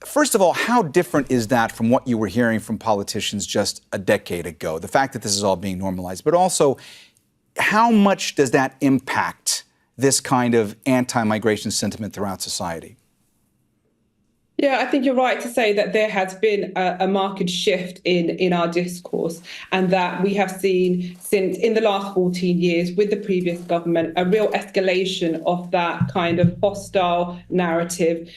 First of all, how different is that from what you were hearing from politicians just a decade ago? The fact that this is all being normalized, but also how much does that impact this kind of anti-migration sentiment throughout society? Yeah, I think you're right to say that there has been a marked shift in our discourse, and that we have seen since in the last 14 years with the previous government a real escalation of that kind of hostile narrative,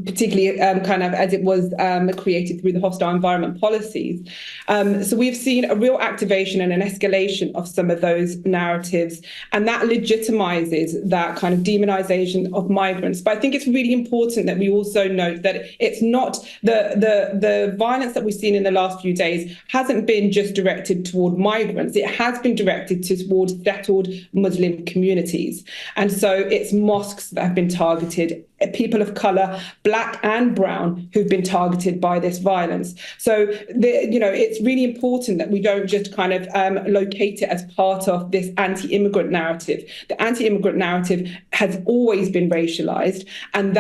particularly kind of as it was created through the hostile environment policies. So we've seen a real activation and an escalation of some of those narratives, and that legitimizes that kind of demonization of migrants. But I think it's really important that we also note that it's not the violence that we've seen in the last few days hasn't been just directed toward migrants. It has been directed towards settled Muslim communities. And so it's mosques that have been targeted, people of color, black and brown, who've been targeted by this violence. So, it's really important that we don't just kind of locate it as part of this anti-immigrant narrative. The anti-immigrant narrative has always been racialized, and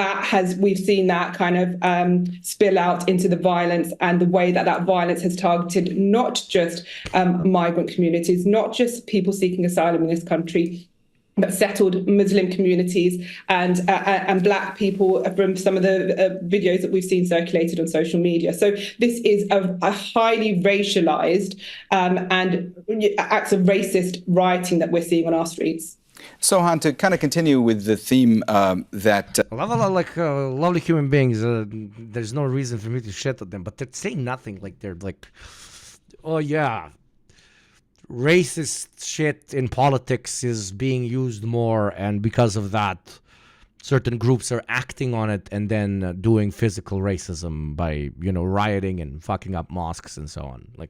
we've seen that kind of spill out into the violence and the way that violence has targeted not just migrant communities, not just people seeking asylum in this country, but settled Muslim communities and black people from some of the videos that we've seen circulated on social media. So this is a highly racialized and acts of racist rioting that we're seeing on our streets. Sohan, to kind of continue with the theme that... lovely human beings, there's no reason for me to shit at them, but they're saying nothing. Like, they're like, oh yeah, racist shit in politics is being used more, and because of that, certain groups are acting on it and then doing physical racism by, rioting and fucking up mosques and so on. Like,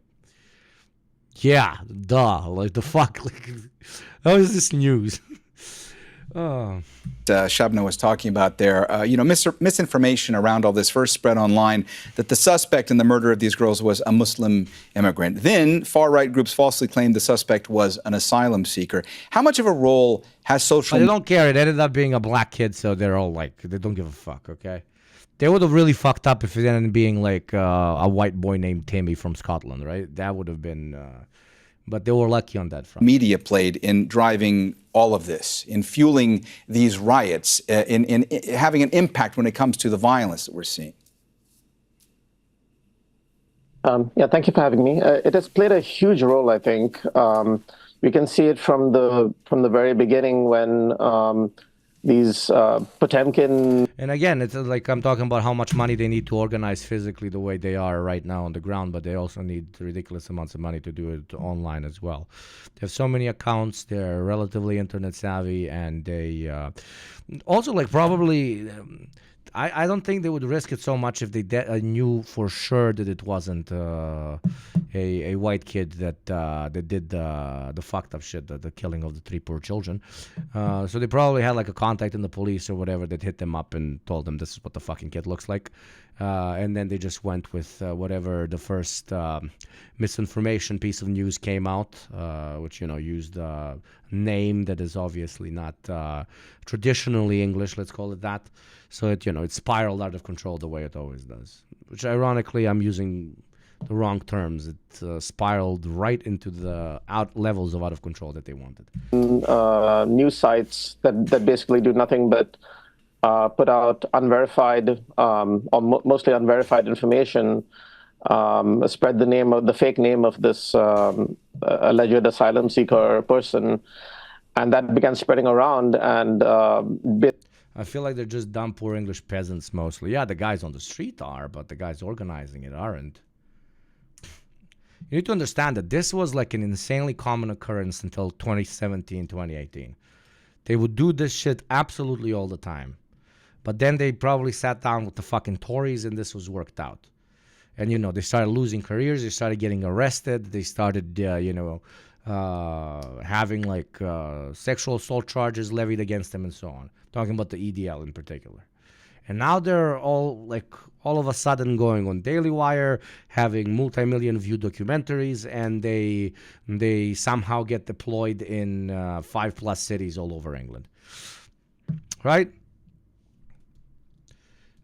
yeah, duh, like the fuck, like, how is this news? Shabna was talking about there, misinformation around all this first spread online that the suspect in the murder of these girls was a Muslim immigrant. Then far-right groups falsely claimed the suspect was an asylum seeker. How much of a role has social... But they don't care. It ended up being a black kid, so they're all like, they don't give a fuck, okay? They would have really fucked up if it ended up being like a white boy named Timmy from Scotland, right? That would have been... but they were lucky on that front. Media played in driving all of this, in fueling these riots, in having an impact when it comes to the violence that we're seeing. Yeah, thank you for having me. It has played a huge role, I think. We can see it from the very beginning when these Potemkin... And again, it's like I'm talking about how much money they need to organize physically the way they are right now on the ground, but they also need ridiculous amounts of money to do it online as well. They have so many accounts, they're relatively internet savvy, and they also like probably... I don't think they would risk it so much if they knew for sure that it wasn't a white kid that did the fucked up shit, the killing of the 3 poor children. So they probably had like a contact in the police or whatever that hit them up and told them this is what the fucking kid looks like. And then they just went with whatever the first misinformation piece of news came out, which, used a name that is obviously not traditionally English, let's call it that. So it spiraled out of control the way it always does. Which ironically, I'm using the wrong terms. It spiraled right into the levels of out of control that they wanted. News sites that basically do nothing but put out unverified or mostly unverified information, spread the fake name of this alleged asylum seeker person, and that began spreading around and. I feel like they're just dumb, poor English peasants mostly. Yeah, the guys on the street are, but the guys organizing it aren't. You need to understand that this was like an insanely common occurrence until 2017, 2018. They would do this shit absolutely all the time. But then they probably sat down with the fucking Tories and this was worked out. And, they started losing careers. They started getting arrested. They started, having like sexual assault charges levied against them and so on. Talking about the EDL in particular. And now they're all of a sudden going on Daily Wire, having multi-million view documentaries, and they somehow get deployed in 5+ cities all over England. Right?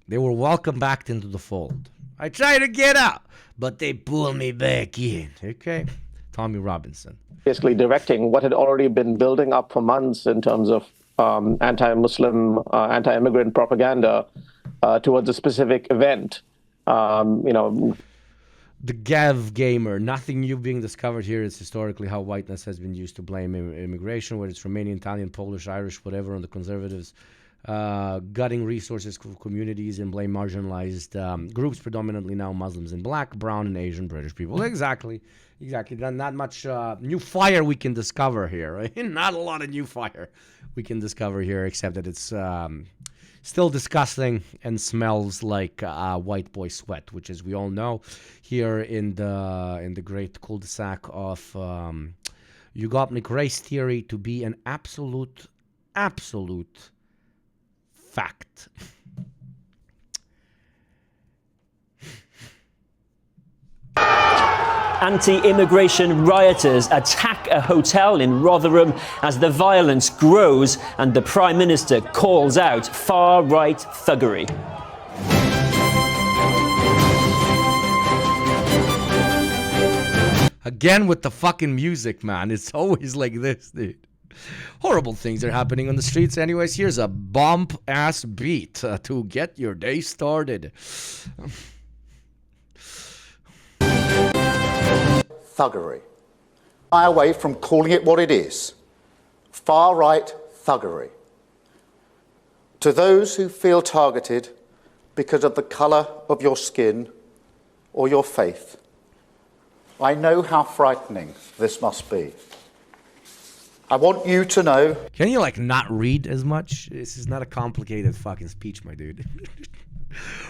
They were welcomed back into the fold. I try to get out, but they pull me back in. Okay? Tommy Robinson. Basically directing what had already been building up for months in terms of anti-Muslim, anti-immigrant propaganda towards a specific event. The Gav gamer, nothing new being discovered here. It's historically how whiteness has been used to blame immigration, whether it's Romanian, Italian, Polish, Irish, whatever, on the conservatives, gutting resources for communities and blame marginalized groups, predominantly now Muslims and Black, Brown, and Asian British people. Exactly. Not much new fire we can discover here, right? Not a lot of new fire we can discover here, except that it's still disgusting and smells like white boy sweat, which, as we all know, here in the great cul-de-sac of Yugopnik race theory to be an absolute fact. Anti-immigration rioters attack a hotel in Rotherham as the violence grows and the Prime Minister calls out far-right thuggery. Again with the fucking music, man. It's always like this, dude. Horrible things are happening on the streets. Anyways, here's a bump-ass beat to get your day started. Thuggery. Shy away from calling it what it is. Far-right thuggery. To those who feel targeted because of the colour of your skin or your faith, I know how frightening this must be. I want you to know... Can you, not read as much? This is not a complicated fucking speech, my dude.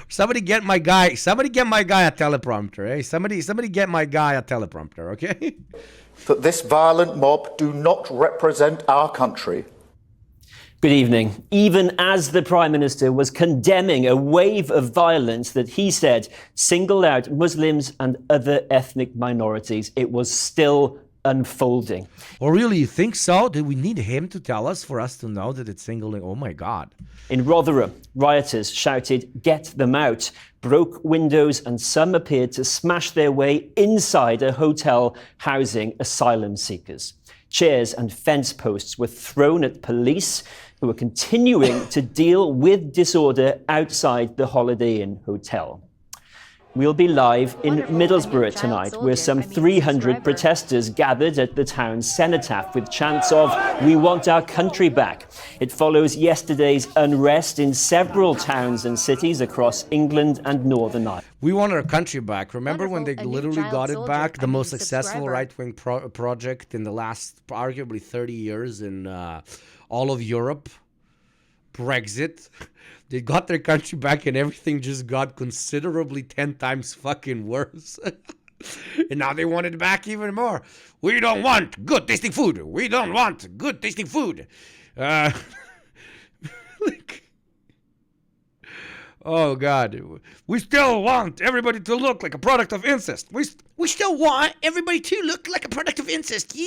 Somebody get my guy a teleprompter, eh? Somebody get my guy a teleprompter, okay? That this violent mob do not represent our country. Good evening. Even as the Prime Minister was condemning a wave of violence that he said singled out Muslims and other ethnic minorities, it was still unfolding. Or really, you think so? Do we need him to tell us for us to know that it's singling? Oh my God. In Rotherham, rioters shouted, "Get them out," broke windows, and some appeared to smash their way inside a hotel housing asylum seekers. Chairs and fence posts were thrown at police, who were continuing to deal with disorder outside the Holiday Inn hotel. We'll be live in Middlesbrough tonight, where some 300 protesters gathered at the town's cenotaph with chants of "We want our country back." It follows yesterday's unrest in several towns and cities across England and Northern Ireland. We want our country back. Remember when they literally got it back? The most successful right-wing project in the last arguably 30 years in all of Europe? Brexit. They got their country back and everything just got considerably 10 times fucking worse. And now they want it back even more. We don't want good tasting food. We don't want good tasting food. Oh, God. We still want everybody to look like a product of incest. We still want everybody to look like a product of incest.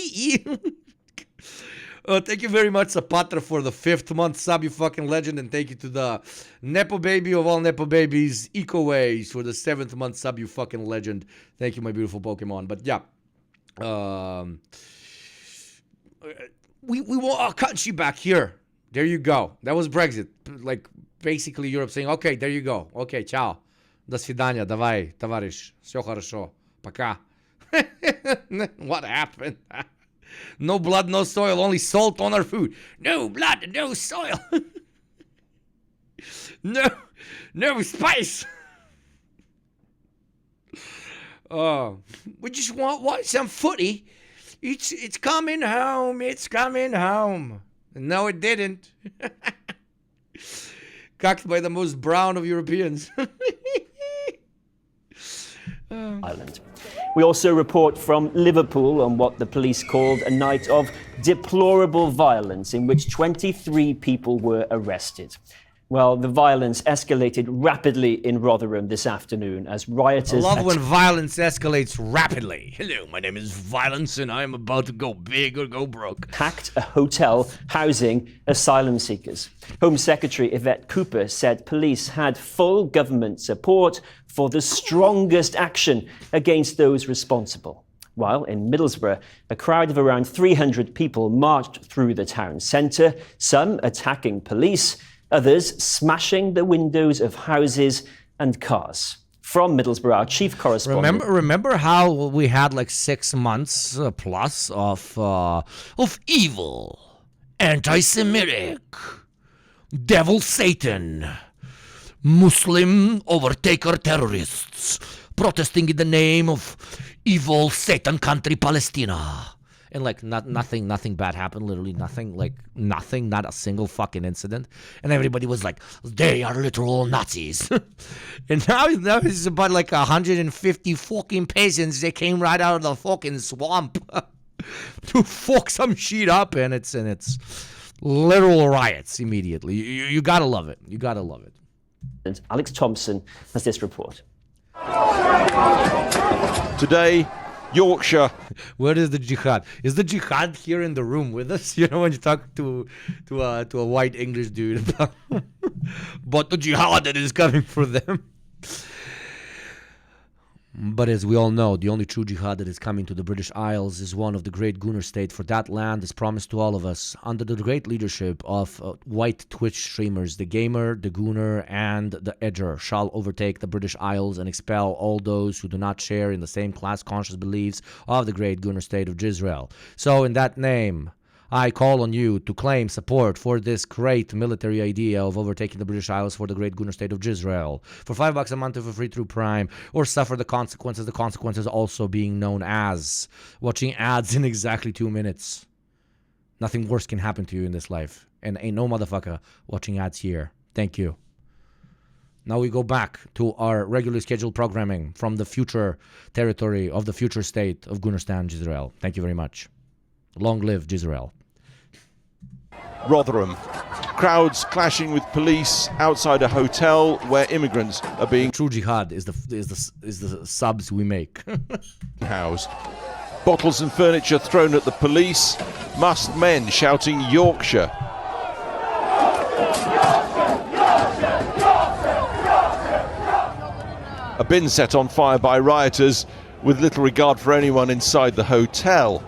Thank you very much, Zapatra, for the 5th month sub, you fucking legend. And thank you to the Nepo Baby of all Nepo Babies, Eco Ways, for the 7th month sub, you fucking legend. Thank you, my beautiful Pokemon. But yeah. We want our country back here. There you go. That was Brexit. Like, basically Europe saying, okay, there you go. Okay, ciao. До свидания. Давай, товарищ. Все хорошо. Пока. What happened? No blood, no soil, only salt on our food. No blood, no soil. No spice. We just want some footy. It's coming home. It's coming home. No, it didn't. Cocked by the most brown of Europeans. Ireland. We also report from Liverpool on what the police called a night of deplorable violence in which 23 people were arrested. Well, the violence escalated rapidly in Rotherham this afternoon as rioters... I love when violence escalates rapidly. Hello, my name is Violence and I am about to go big or go broke. ...attacked a hotel housing asylum seekers. Home Secretary Yvette Cooper said police had full government support for the strongest action against those responsible. While in Middlesbrough, a crowd of around 300 people marched through the town centre, some attacking police, others smashing the windows of houses and cars. From Middlesbrough, our chief correspondent... Remember how we had like 6 months plus of evil, anti-Semitic, devil Satan, Muslim overtaker terrorists protesting in the name of evil Satan country Palestina. And like nothing bad happened, literally nothing, not a single fucking incident. And everybody was like, they are literal Nazis. And now it's about like 150 fucking peasants that came right out of the fucking swamp to fuck some shit up, and it's literal riots immediately. You gotta love it. You gotta love it. And Alex Thompson has this report. Today, Yorkshire. Where is the jihad? Is the jihad here in the room with us? You know, when you talk to a white English dude about the jihad that is coming for them. But as we all know, the only true jihad that is coming to the British Isles is one of the great Gunner state, for that land is promised to all of us under the great leadership of white Twitch streamers. The Gamer, the Gunner, and the Edger shall overtake the British Isles and expel all those who do not share in the same class-conscious beliefs of the great Gunner state of Israel. So in that name, I call on you to claim support for this great military idea of overtaking the British Isles for the great Gunner state of Israel for $5 a month for free through Prime, or suffer the consequences. The consequences also being known as watching ads in exactly 2 minutes. Nothing worse can happen to you in this life, and ain't no motherfucker watching ads here. Thank you. Now we go back to our regularly scheduled programming from the future territory of the future state of Gunistan, Israel. Thank you very much. Long live Israel. Rotherham. Crowds clashing with police outside a hotel where immigrants are being True jihad is the subs we make. housed. Bottles and furniture thrown at the police. Masked men shouting Yorkshire. A bin set on fire by rioters with little regard for anyone inside the hotel.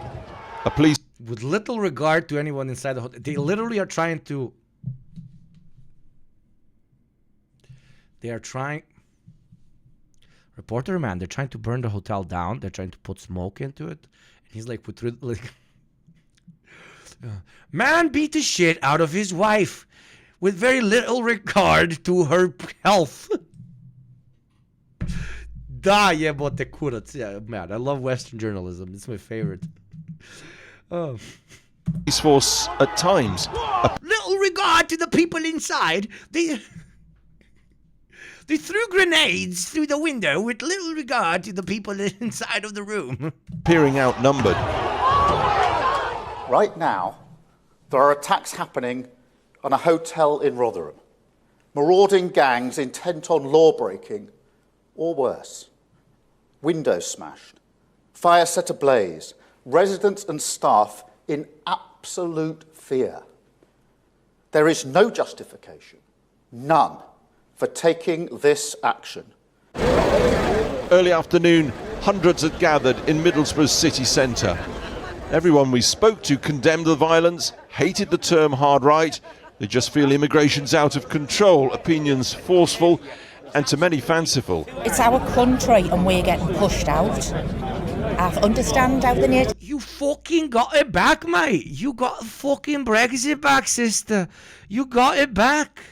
A police With little regard to anyone inside the hotel. They literally are trying to... Reporter man, they're trying to burn the hotel down. They're trying to put smoke into it. And he's like, man beat the shit out of his wife with very little regard to her health. Da jebote kurac. Yeah, man, I love Western journalism. It's my favorite. Oh. Police force at times. Little regard to the people inside. They threw grenades through the window with little regard to the people inside of the room. Appearing outnumbered. Right now, there are attacks happening on a hotel in Rotherham. Marauding gangs intent on law breaking, or worse. Windows smashed, fire set ablaze, residents and staff in absolute fear. There is no justification, none, for taking this action. Early afternoon, hundreds had gathered in Middlesbrough's city centre. Everyone we spoke to condemned the violence, hated the term hard right. They just feel immigration's out of control, opinions forceful, and to many fanciful. It's our country and we're getting pushed out. I understand how the nation... You fucking got it back, mate. You got fucking Brexit back, sister. You got it back.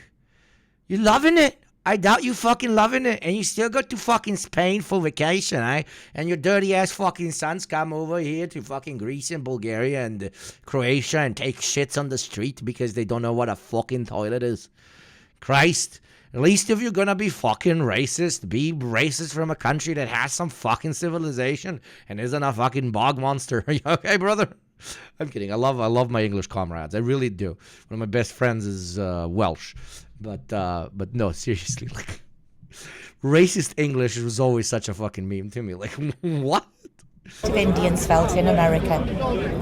You loving it? I doubt you fucking loving it. And you still go to fucking Spain for vacation, eh? And your dirty ass fucking sons come over here to fucking Greece and Bulgaria and Croatia and take shits on the street because they don't know what a fucking toilet is. Christ. At least if you're gonna be fucking racist, be racist from a country that has some fucking civilization and isn't a fucking bog monster. Are you okay, brother? I'm kidding. I love my English comrades. I really do. One of my best friends is Welsh. But no, seriously, like, racist English was always such a fucking meme to me. Like, what? Indians felt in America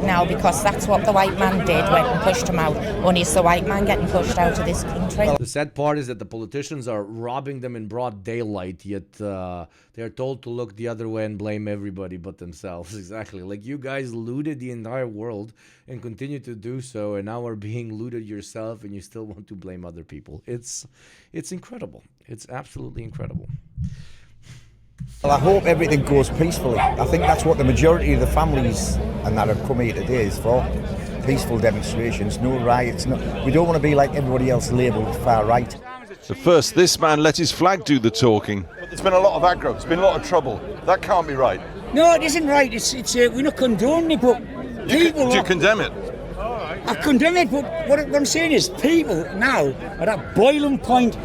now, because that's what the white man did, went and pushed them out. Only it's the white man getting pushed out of this country. The sad part is that the politicians are robbing them in broad daylight, yet they're told to look the other way and blame everybody but themselves. Exactly. Like, you guys looted the entire world and continue to do so, and now are being looted yourself, and you still want to blame other people. It's incredible. It's absolutely incredible. Well, I hope everything goes peacefully. I think that's what the majority of the families and that have come here today is for. Peaceful demonstrations, no riots. We don't want to be like everybody else labelled far right. So first, this man let his flag do the talking. There's been a lot of aggro, there's been a lot of trouble. That can't be right. No, it isn't right. We're not condoning it, but people... Do you condemn it? I condemn it, but what I'm saying is people now are at boiling point.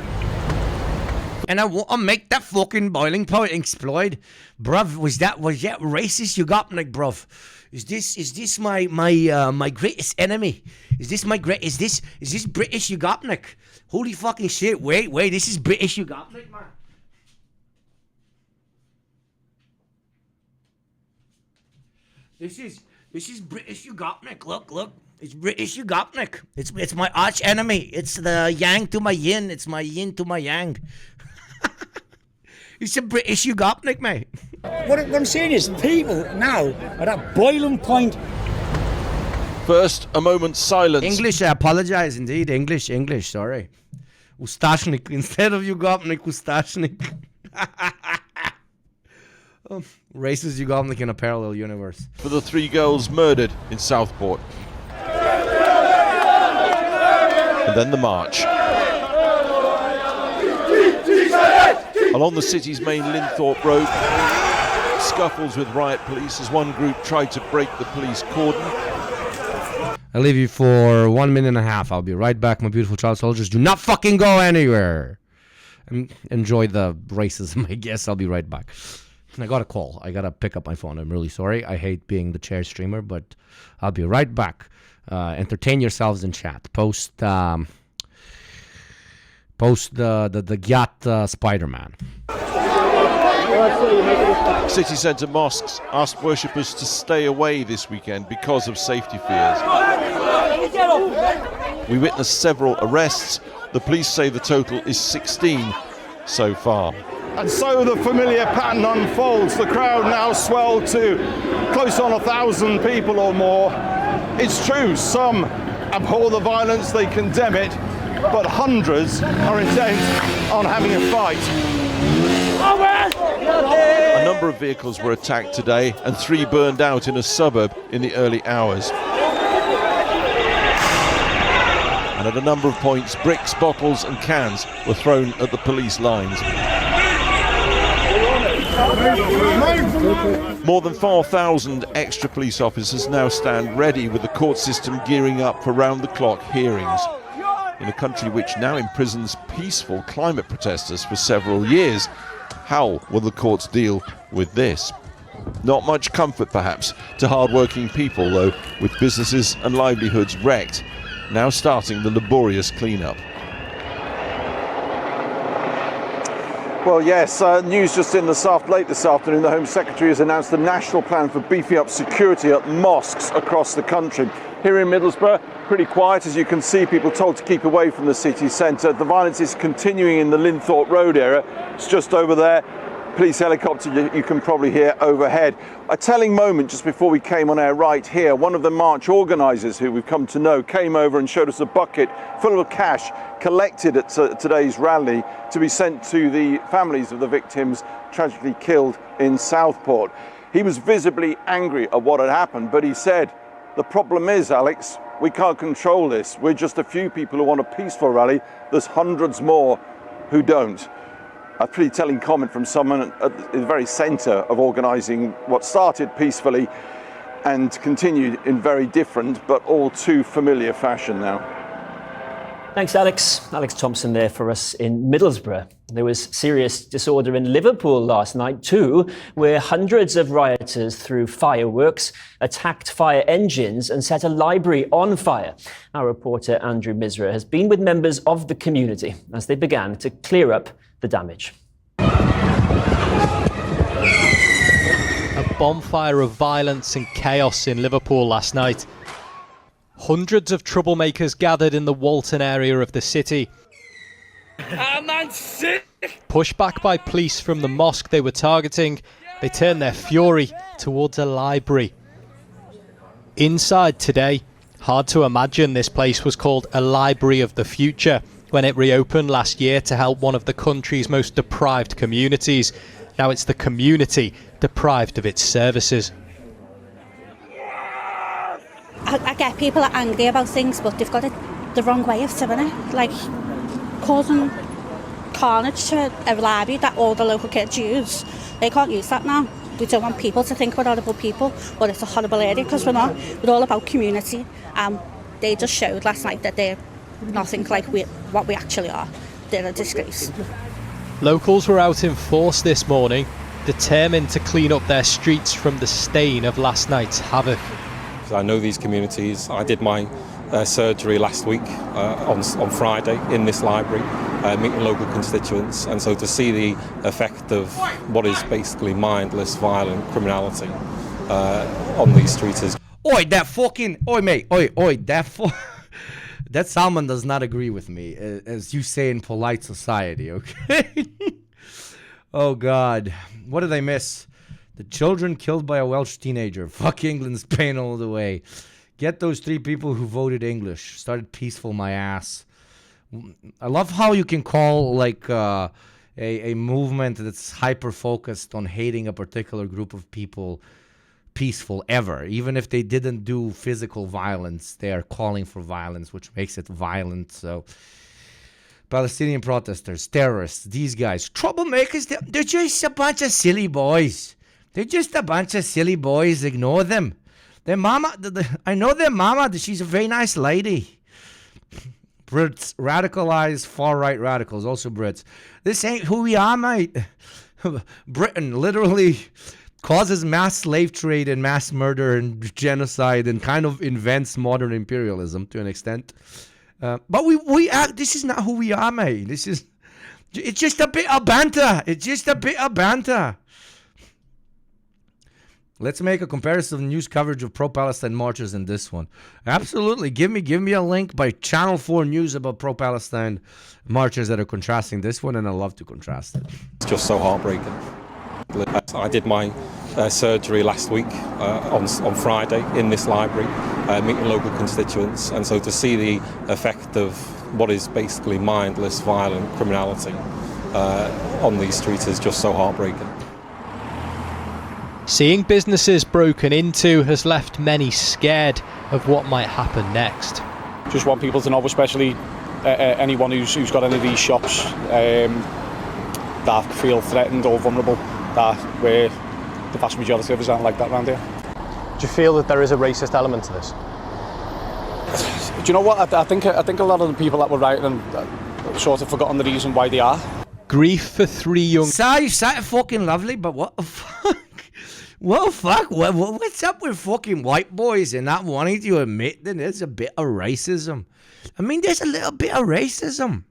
And I want to make that fucking boiling point explode. Bruv, was that racist Yugopnik, bruv? Is this my greatest enemy? Is this British Yugopnik? Holy fucking shit, wait, this is British Yugopnik, man. This is British Yugopnik. Look. It's British Yugopnik. It's my arch enemy. It's the yang to my yin. It's my yin to my yang. It's a British Yugopnik, mate. What I'm saying is people now are at boiling point. First, a moment's silence. English, I apologize indeed. English, sorry. Ustashnik. Instead of Yugopnik, Ustashnik. Racist Yugopnik in a parallel universe. For the 3 girls murdered in Southport. And then the march. Along the city's main Linthorpe Road, scuffles with riot police as one group tried to break the police cordon. I'll leave you for 1 minute and a half. I'll be right back, my beautiful child soldiers. Do not fucking go anywhere. Enjoy the racism, I guess. I'll be right back. I got a call. I got to pick up my phone. I'm really sorry. I hate being the chair streamer, but I'll be right back. Entertain yourselves in chat. Post post the Gyat Spider-Man. City centre mosques asked worshippers to stay away this weekend because of safety fears. We witnessed several arrests. The police say the total is 16 so far. And so the familiar pattern unfolds. The crowd now swelled to close on 1,000 people or more. It's true, some abhor the violence, they condemn it, but hundreds are intent on having a fight. A number of vehicles were attacked today and 3 burned out in a suburb in the early hours. And at a number of points, bricks, bottles and cans were thrown at the police lines. More than 4,000 extra police officers now stand ready, with the court system gearing up for round-the-clock hearings. In a country which now imprisons peaceful climate protesters for several years, how will the courts deal with this? Not much comfort, perhaps, to hard-working people, though, with businesses and livelihoods wrecked, now starting the laborious clean-up. Well, yes, news just in late this afternoon. The Home Secretary has announced the national plan for beefing up security at mosques across the country. Here in Middlesbrough, pretty quiet, as you can see, people told to keep away from the city centre. The violence is continuing in the Linthorpe Road area. It's just over there. Police helicopter you can probably hear overhead. A telling moment just before we came on air right here. One of the march organisers, who we've come to know, came over and showed us a bucket full of cash collected at today's rally to be sent to the families of the victims tragically killed in Southport. He was visibly angry at what had happened, but he said, "The problem is, Alex, we can't control this. We're just a few people who want a peaceful rally. There's hundreds more who don't." A pretty telling comment from someone at the very centre of organising what started peacefully and continued in very different but all too familiar fashion now. Thanks, Alex. Alex Thompson there for us in Middlesbrough. There was serious disorder in Liverpool last night too, where hundreds of rioters threw fireworks, attacked fire engines and set a library on fire. Our reporter Andrew Misra has been with members of the community as they began to clear up the damage. A bonfire of violence and chaos in Liverpool last night. Hundreds of troublemakers gathered in the Walton area of the city. Pushed back by police from the mosque they were targeting, they turned their fury towards a library. Inside today, hard to imagine this place was called a Library of the Future when it reopened last year to help one of the country's most deprived communities. Now it's the community deprived of its services. I get people are angry about things, but they've got it the wrong way of doing it. Like causing carnage to a library that all the local kids use. They can't use that now. We don't want people to think we're horrible people, but it's a horrible area because we're not. We're all about community. They just showed last night that they're nothing like what we actually are. They're a disgrace. Locals were out in force this morning, determined to clean up their streets from the stain of last night's havoc. I know these communities. I did my surgery last week on Friday in this library, meeting local constituents, and so to see the effect of what is basically mindless, violent criminality on these streets is... Oi, that fucking... Oi, mate. Oi, that that Salman does not agree with me, as you say in polite society, okay? Oh, God. What did I miss? The children killed by a Welsh teenager. Fuck England's pain all the way. Get those 3 people who voted English. Started peaceful, my ass. I love how you can call, like, a movement that's hyper-focused on hating a particular group of people peaceful ever. Even if they didn't do physical violence, they are calling for violence, which makes it violent. So Palestinian protesters, terrorists, these guys, troublemakers, they're just a bunch of silly boys. They're just a bunch of silly boys. Ignore them. Their mama, I know their mama, she's a very nice lady. Brits, radicalized far-right radicals, also Brits. This ain't who we are, mate. Britain literally causes mass slave trade and mass murder and genocide and kind of invents modern imperialism to an extent. But we act. This is not who we are, mate. It's just a bit of banter. It's just a bit of banter. Let's make a comparison of news coverage of pro-Palestine marches in this one. Absolutely. Give me a link by Channel 4 News about pro-Palestine marches that are contrasting this one, and I love to contrast it. It's just so heartbreaking. I did my surgery last week on Friday in this library, meeting local constituents, and so to see the effect of what is basically mindless, violent criminality on these streets is just so heartbreaking. Seeing businesses broken into has left many scared of what might happen next. Just want people to know, especially anyone who's got any of these shops that feel threatened or vulnerable, that we're the vast majority of us aren't like that around here. Do you feel that there is a racist element to this? Do you know what? I think a lot of the people that were rioting sort of forgotten the reason why they are. Grief for 3 young... You sound fucking lovely, but what the fuck? What the fuck? What's up with fucking white boys and not wanting to admit that there's a bit of racism? I mean, there's a little bit of racism.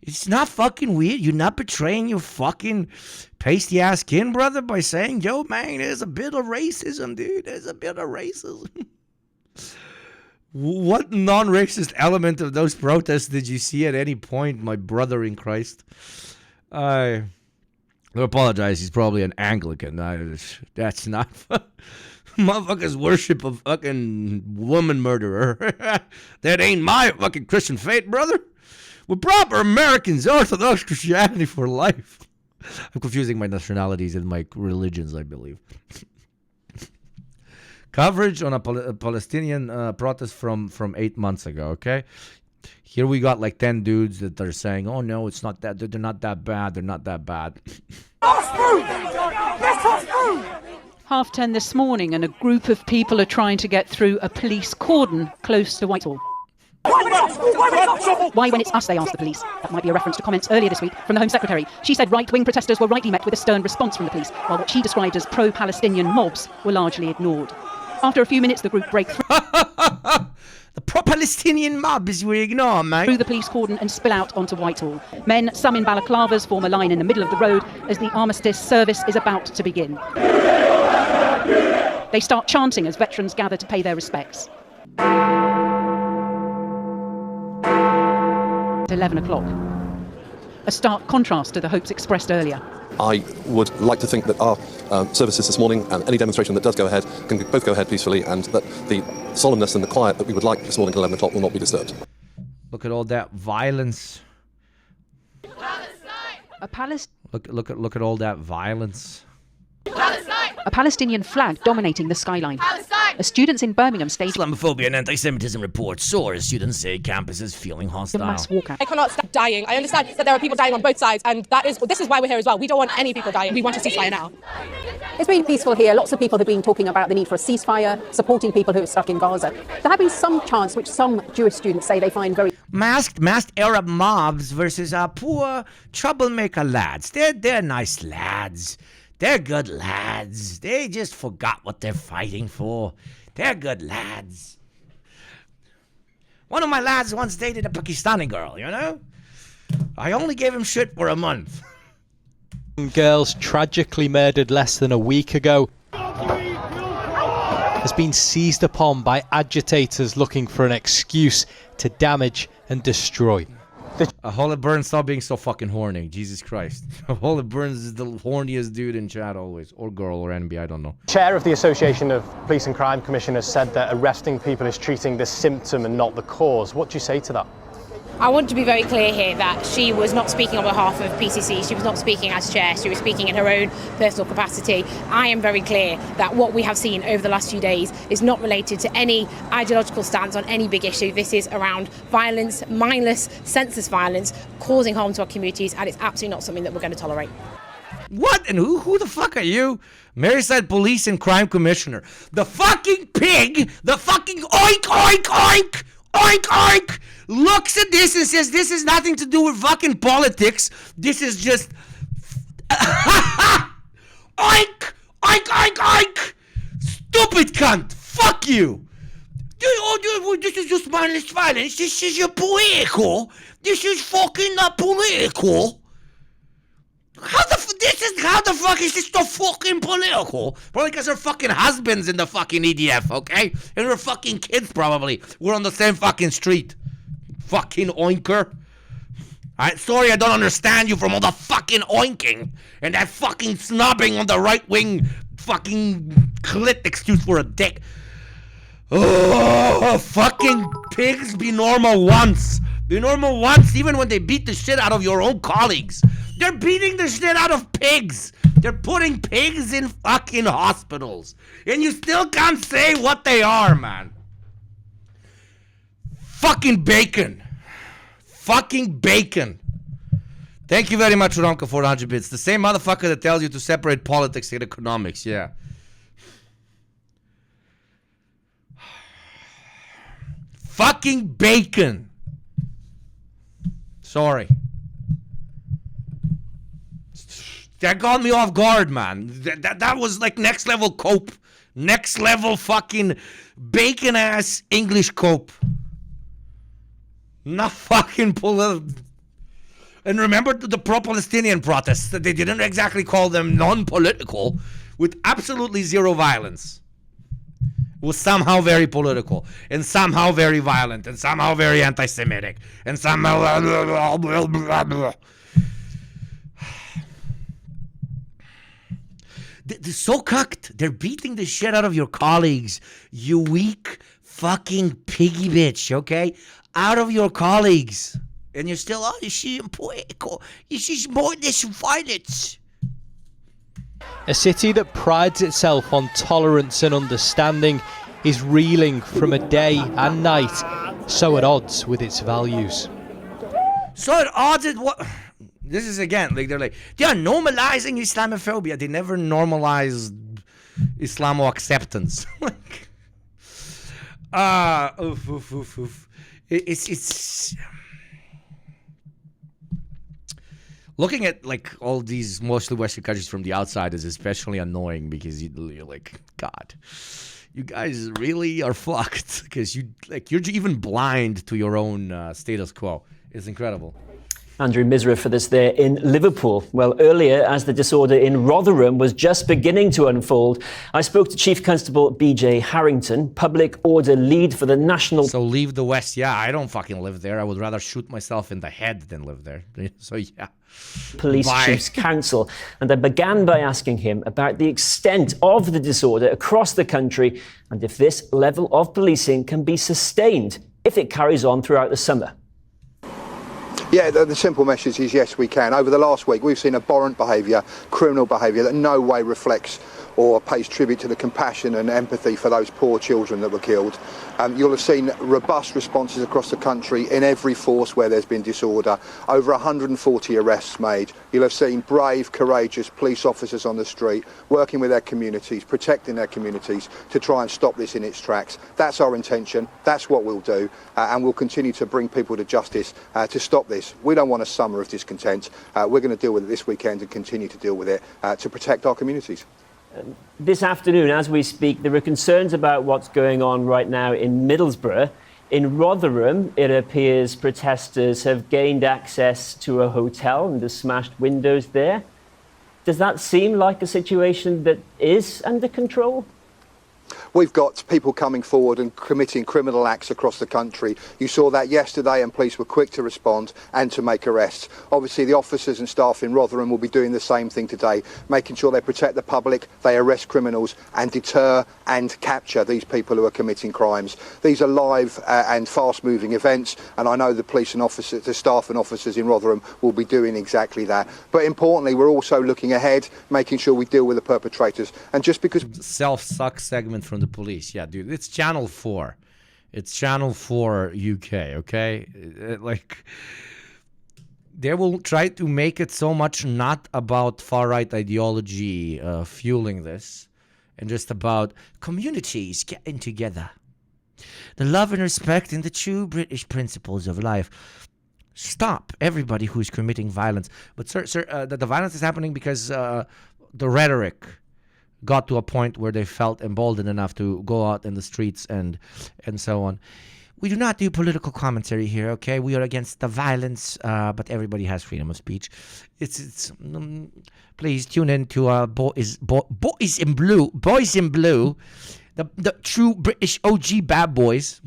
It's not fucking weird. You're not betraying your fucking pasty-ass kin, brother, by saying, yo, man, there's a bit of racism, dude. There's a bit of racism. What non-racist element of those protests did you see at any point, my brother in Christ? I apologize. He's probably an Anglican. That's not... Motherfuckers worship a fucking woman murderer. That ain't my fucking Christian faith, brother. We're proper Americans, Orthodox Christianity for life. I'm confusing my nationalities and my religions, I believe. Coverage on a Palestinian protest from 8 months ago, okay? Here we got like 10 dudes that are saying, oh no, it's not that, they're not that bad, they're not that bad. 10:30 this morning, and a group of people are trying to get through a police cordon close to Whitehall. Why when it's us, they ask the police? That might be a reference to comments earlier this week from the Home Secretary. She said right-wing protesters were rightly met with a stern response from the police, while what she described as pro-Palestinian mobs were largely ignored. After a few minutes, the group break through the pro-Palestinian mobs we ignore, mate. Through the police cordon and spill out onto Whitehall. Men, some in balaclavas, form a line in the middle of the road as the armistice service is about to begin. They start chanting as veterans gather to pay their respects. At 11 o'clock. A stark contrast to the hopes expressed earlier. I would like to think that our services this morning and any demonstration that does go ahead can both go ahead peacefully, and that the solemnness and the quiet that we would like this morning at 11 o'clock will not be disturbed. Look at all that violence. Look at all that violence. A Palestinian flag dominating the skyline. As students in Birmingham staged Islamophobia and anti-Semitism reports soar as students say campus is feeling hostile. mass walkout. I cannot stop dying. I understand that there are people dying on both sides, and this is why we're here as well. We don't want any people dying. We want a ceasefire now. It's been peaceful here. Lots of people have been talking about the need for a ceasefire, supporting people who are stuck in Gaza. There have been some chants, which some Jewish students say they find very... Masked Arab mobs versus poor troublemaker lads. They're nice lads. They're good lads. They just forgot what they're fighting for. They're good lads. One of my lads once dated a Pakistani girl, you know? I only gave him shit for a month. Girls tragically murdered less than a week ago has been seized upon by agitators looking for an excuse to damage and destroy. Holly Burns, stop being so fucking horny. Jesus Christ. Holly Burns is the horniest dude in chat always. Or girl or NB, I don't know. Chair of the Association of Police and Crime Commissioners said that arresting people is treating the symptom and not the cause. What do you say to that? I want to be very clear here that she was not speaking on behalf of PCC. She was not speaking as chair. She was speaking in her own personal capacity. I am very clear that what we have seen over the last few days is not related to any ideological stance on any big issue. This is around violence, mindless, senseless violence, causing harm to our communities, and it's absolutely not something that we're going to tolerate. What? And who the fuck are you? Maryside Police and Crime Commissioner. The fucking pig, the fucking oink, oink, oink, oink, oink, looks at this and says, this is nothing to do with fucking politics. This is just... oink, oink, oink, oink. Stupid cunt. Fuck you. This is just mindless violence. This is political. This is fucking not political. How the fuck is this so fucking political? Probably because her fucking husband's in the fucking EDF, okay? And her fucking kids probably. We're on the same fucking street. Fucking oinker. Alright, sorry I don't understand you from all the fucking oinking and that fucking snobbing on the right wing fucking clit excuse for a dick. Oh, fucking pigs, be normal once. Be normal once, even when they beat the shit out of your own colleagues. They're beating the shit out of pigs. They're putting pigs in fucking hospitals. And you still can't say what they are, man. Fucking bacon. Fucking bacon. Thank you very much, Ronka, for 100 bits. The same motherfucker that tells you to separate politics and economics, yeah. Fucking bacon. Sorry. That got me off guard, man. That was like next level cope. Next level fucking bacon ass English cope. Not fucking And remember the pro-Palestinian protests that they didn't exactly call them non-political with absolutely zero violence. It was somehow very political and somehow very violent and somehow very anti-Semitic and somehow They're so cucked. They're beating the shit out of your colleagues. You weak fucking piggy bitch, okay? Out of your colleagues. And you're still, oh, this is political. This is more this violence. A city that prides itself on tolerance and understanding is reeling from a day and night so at odds with its values. So at odds with what? This is again, like they are normalizing Islamophobia. They never normalized Islamo acceptance. It's looking at like all these mostly Western countries from the outside is especially annoying because you're like, God, you guys really are fucked because you're even blind to your own status quo. It's incredible. Andrew Misra for this there in Liverpool. Well, earlier, as the disorder in Rotherham was just beginning to unfold, I spoke to Chief Constable B.J. Harrington, public order lead for the National... So leave the West. Yeah, I don't fucking live there. I would rather shoot myself in the head than live there. So yeah. Police Chiefs Council. And I began by asking him about the extent of the disorder across the country and if this level of policing can be sustained if it carries on throughout the summer. Yeah, the simple message is yes, we can. Over the last week, we've seen abhorrent behaviour, criminal behaviour that in no way reflects or pays tribute to the compassion and empathy for those poor children that were killed. You'll have seen robust responses across the country in every force where there's been disorder. Over 140 arrests made. You'll have seen brave, courageous police officers on the street working with their communities, protecting their communities to try and stop this in its tracks. That's our intention. That's what we'll do. And we'll continue to bring people to justice to stop this. We don't want a summer of discontent. We're going to deal with it this weekend and continue to deal with it to protect our communities. This afternoon, as we speak, there are concerns about what's going on right now in Middlesbrough. In Rotherham, it appears protesters have gained access to a hotel and have smashed windows there. Does that seem like a situation that is under control? We've got people coming forward and committing criminal acts across the country. You saw that yesterday and police were quick to respond and to make arrests. Obviously the officers and staff in Rotherham will be doing the same thing today, making sure they protect the public, they arrest criminals and deter and capture these people who are committing crimes. These are live and fast-moving events, and I know the police and officers, the staff and officers in Rotherham will be doing exactly that. But importantly, we're also looking ahead, making sure we deal with the perpetrators. And just because... Self-suck segment from the police. Yeah, dude, it's Channel 4. It's Channel 4 UK, okay? Like, they will try to make it so much not about far-right ideology fueling this, and just about communities getting together. The love and respect and the true British principles of life. Stop everybody who's committing violence. But, sir, the violence is happening because the rhetoric got to a point where they felt emboldened enough to go out in the streets and so on. We do not do political commentary here, okay? We are against the violence, but everybody has freedom of speech. Please tune in to Boys in Blue, the true British OG bad boys,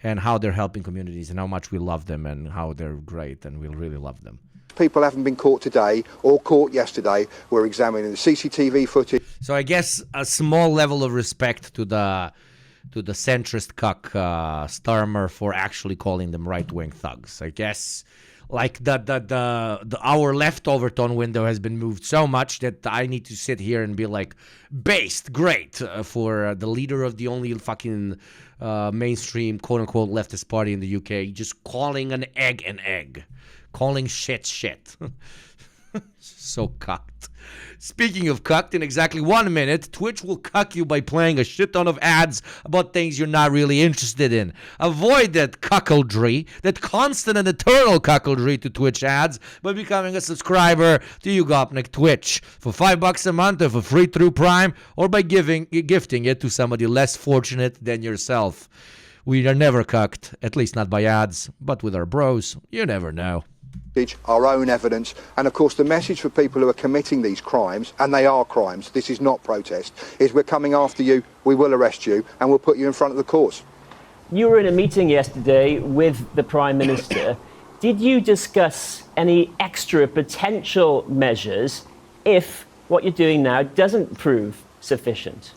and how they're helping communities and how much we love them and how they're great and we really love them. People haven't been caught today or caught yesterday. We're examining the CCTV footage. So I guess a small level of respect to the centrist cuck Starmer for actually calling them right-wing thugs. I guess like our left Overton window has been moved so much that I need to sit here and be like, based, great, for the leader of the only fucking mainstream quote-unquote leftist party in the UK just calling an egg, calling shit. So cucked. Speaking of cucked, in exactly 1 minute, Twitch will cuck you by playing a shit ton of ads about things you're not really interested in. Avoid that cuckoldry, that constant and eternal cuckoldry to Twitch ads by becoming a subscriber to YugopnikTwitch for $5 a month or for free through Prime, or by gifting it to somebody less fortunate than yourself. We are never cucked, at least not by ads, but with our bros, you never know. Our own evidence, and of course the message for people who are committing these crimes, and they are crimes, this is not protest, is we're coming after you, we will arrest you, and we'll put you in front of the courts. You were in a meeting yesterday with the Prime Minister. Did you discuss any extra potential measures if what you're doing now doesn't prove sufficient?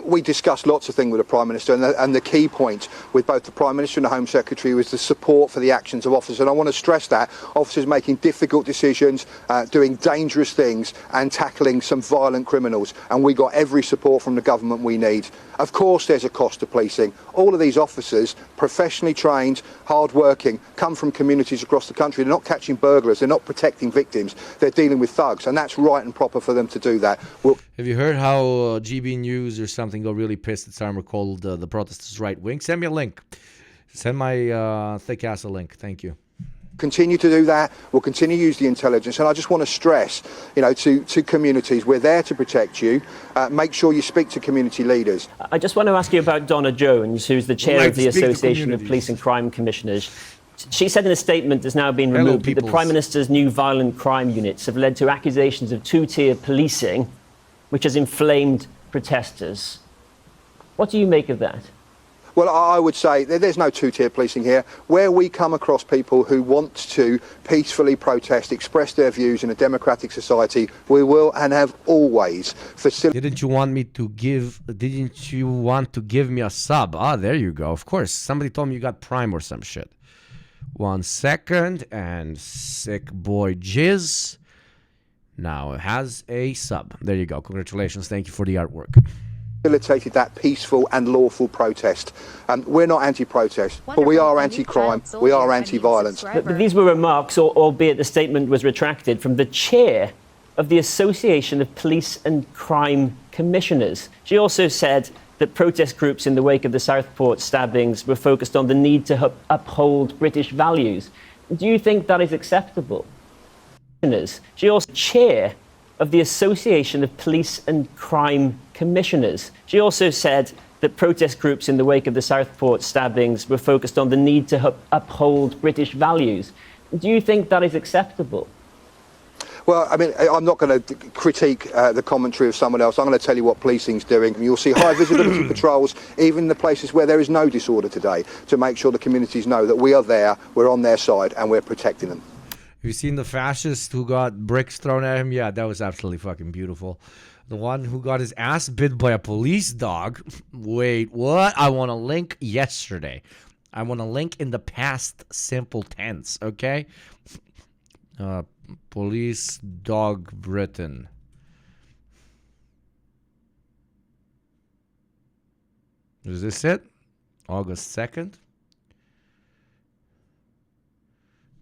We discussed lots of things with the Prime Minister, and the key point with both the Prime Minister and the Home Secretary was the support for the actions of officers. And I want to stress that officers making difficult decisions, doing dangerous things and tackling some violent criminals. And we got every support from the government we need. Of course there's a cost to policing. All of these officers, professionally trained, hard-working, come from communities across the country. They're not catching burglars, they're not protecting victims, they're dealing with thugs, and that's right and proper for them to do that. Have you heard how GB News or something got really pissed that Starmer called the protesters right-wing? Send me a link. Send my thick ass a link. Thank you. Continue to do that. We'll continue to use the intelligence, and I just want to stress, to communities, we're there to protect you. Make sure you speak to community leaders. I just want to ask you about Donna Jones, who's the chair of the Association of Police and Crime Commissioners. She said in a statement that's now been removed that the Prime Minister's new violent crime units have led to accusations of two-tier policing, which has inflamed protesters. What do you make of that? Well, I would say there's no two-tier policing here. Where we come across people who want to peacefully protest, express their views in a democratic society, we will and have always facilitated. Didn't you want to give me a sub? Ah, there you go. Of course. Somebody told me you got Prime or some shit. 1 second, and sick boy Jizz now has a sub. There you go. Congratulations. Thank you for the artwork. Facilitated that peaceful and lawful protest. We're not anti-protest, but we are anti-crime, we are anti-violence. But these were remarks, albeit the statement was retracted, from the chair of the Association of Police and Crime Commissioners. She also said that protest groups in the wake of the Southport stabbings were focused on the need to uphold British values. Do you think that is acceptable? She also chair of the Association of Police and Crime Commissioners. She also said that protest groups in the wake of the Southport stabbings were focused on the need to uphold British values. Do you think that is acceptable? Well, I mean, I'm not going to critique the commentary of someone else. I'm going to tell you what policing's doing. You'll see high visibility patrols, even in the places where there is no disorder today, to make sure the communities know that we are there, we're on their side, and we're protecting them. Have you seen the fascist who got bricks thrown at him? Yeah, that was absolutely fucking beautiful. The one who got his ass bit by a police dog. Wait, what? I want a link yesterday. I want a link in the past simple tense, okay? Police dog Britain. Is this it? August 2nd?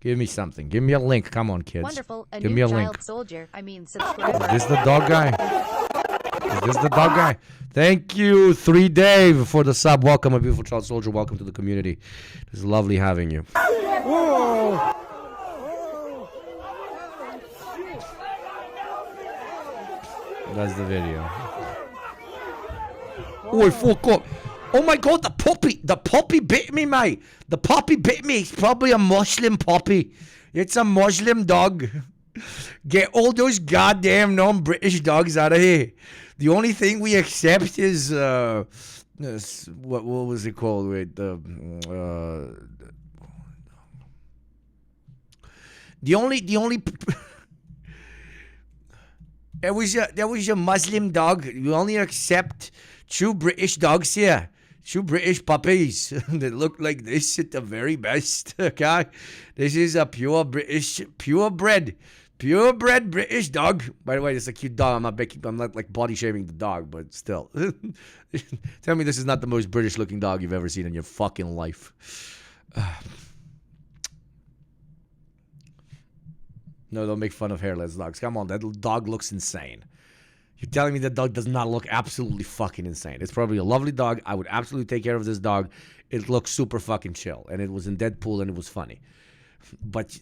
Give me something. Give me a link. Come on, kids. Wonderful. Give me a link. Soldier. Subscriber. Is this the dog guy? Is this the dog guy? Thank you, 3 Dave, for the sub. Welcome, a beautiful child soldier. Welcome to the community. It's lovely having you. Whoa. That's the video. Oh, fuck up. Oh my god, the puppy. The puppy bit me, mate. The puppy bit me. It's probably a Muslim puppy. It's a Muslim dog. Get all those goddamn non-British dogs out of here. The only thing we accept is what was it called? Wait, the only there was a Muslim dog. We only accept true British dogs here. True British puppies that look like this at the very best. Okay, this is a purebred British dog. By the way, it's a cute dog. I'm not like body shaming the dog, but still. Tell me this is not the most British looking dog you've ever seen in your fucking life. No, don't make fun of hairless dogs. Come on, that dog looks insane. You're telling me that dog does not look absolutely fucking insane. It's probably a lovely dog. I would absolutely take care of this dog. It looks super fucking chill. And it was in Deadpool and it was funny. But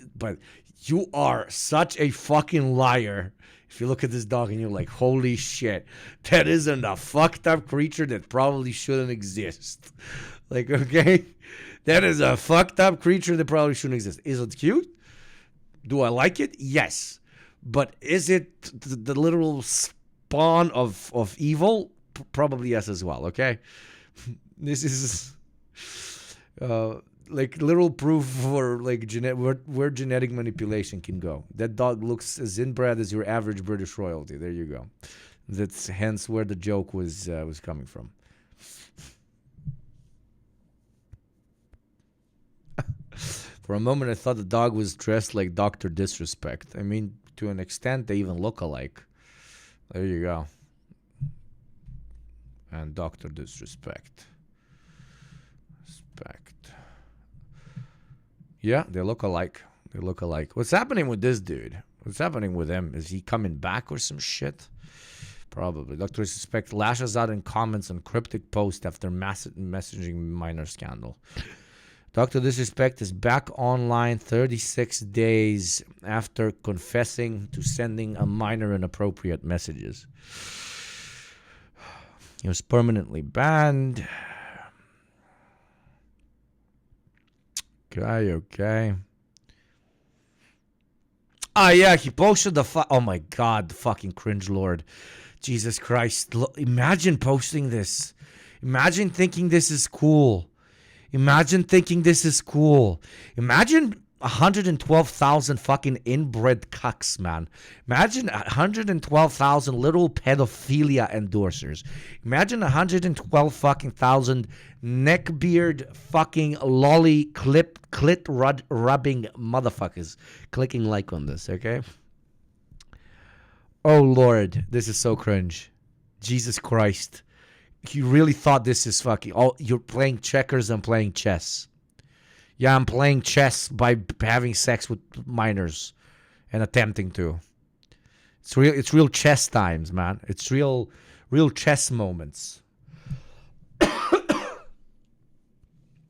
you are such a fucking liar if you look at this dog and you're like, holy shit, that isn't a fucked up creature that probably shouldn't exist. Like, okay? That is a fucked up creature that probably shouldn't exist. Is it cute? Do I like it? Yes. But is it the literal spawn of evil? Probably yes as well, okay? This is like literal proof for like where genetic manipulation can go. That dog looks as inbred as your average British royalty. There you go. That's hence where the joke was coming from. For a moment, I thought the dog was dressed like Dr. Disrespect. I mean, to an extent, they even look alike. There you go. And Dr. Disrespect. Yeah, they look alike. They look alike. What's happening with this dude? What's happening with him? Is he coming back or some shit? Probably. Dr. Disrespect lashes out in comments on cryptic post after messaging minor scandal. Dr. Disrespect is back online 36 days after confessing to sending a minor inappropriate messages. He was permanently banned. Okay. Ah, yeah, he posted oh my god, the fucking cringe lord. Jesus Christ. Look, imagine posting this. Imagine thinking this is cool. Imagine 112,000 fucking inbred cucks, man. Imagine 112,000 little pedophilia endorsers. Imagine 112 fucking thousand neckbeard fucking lolly clit rubbing motherfuckers clicking like on this, okay? Oh Lord, this is so cringe. Jesus Christ. You really thought this is fucking... Oh, you're playing checkers and playing chess. Yeah, I'm playing chess by having sex with minors and attempting to. It's real chess times, man. It's real chess moments.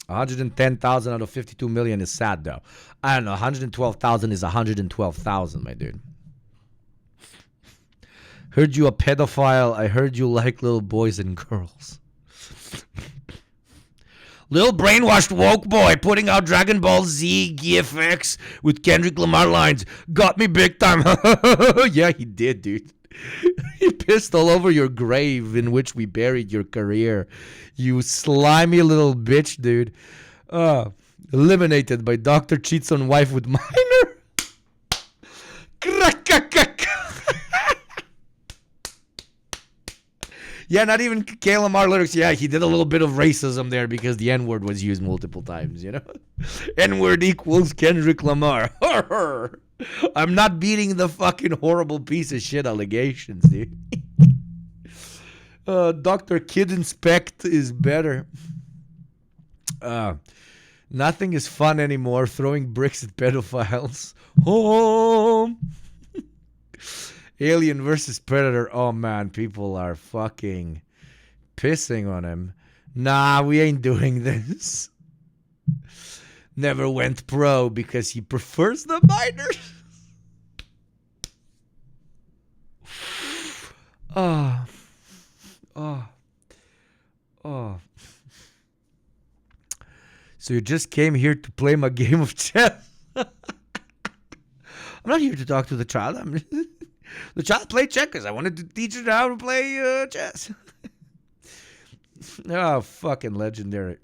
110,000 out of 52 million is sad, though. I don't know. 112,000 is 112,000, my dude. Heard you a pedophile. I heard you like little boys and girls. Little brainwashed woke boy putting out Dragon Ball Z GFX with Kendrick Lamar lines. Got me big time. Yeah, he did, dude. He pissed all over your grave in which we buried your career. You slimy little bitch, dude. Eliminated by Dr. Cheats on Wife with Minor. Yeah, not even K. Lamar lyrics. Yeah, he did a little bit of racism there because the N-word was used multiple times, you know? N-word equals Kendrick Lamar. I'm not beating the fucking horrible piece of shit allegations, dude. Dr. Kid Inspect is better. Nothing is fun anymore. Throwing bricks at pedophiles. Home. Alien versus Predator. Oh, man. People are fucking pissing on him. Nah, we ain't doing this. Never went pro because he prefers the minors. Oh. So you just came here to play my game of chess? I'm not here to talk to the child. The child played checkers. I wanted to teach her how to play chess. Oh, fucking legendary.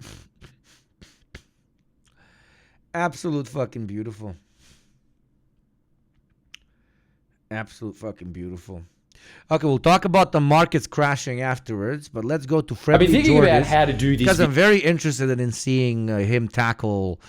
Absolute fucking beautiful. Absolute fucking beautiful. Okay, we'll talk about the markets crashing afterwards, but let's go to Freddie I've been thinking about how to do this because I'm very interested in seeing him tackle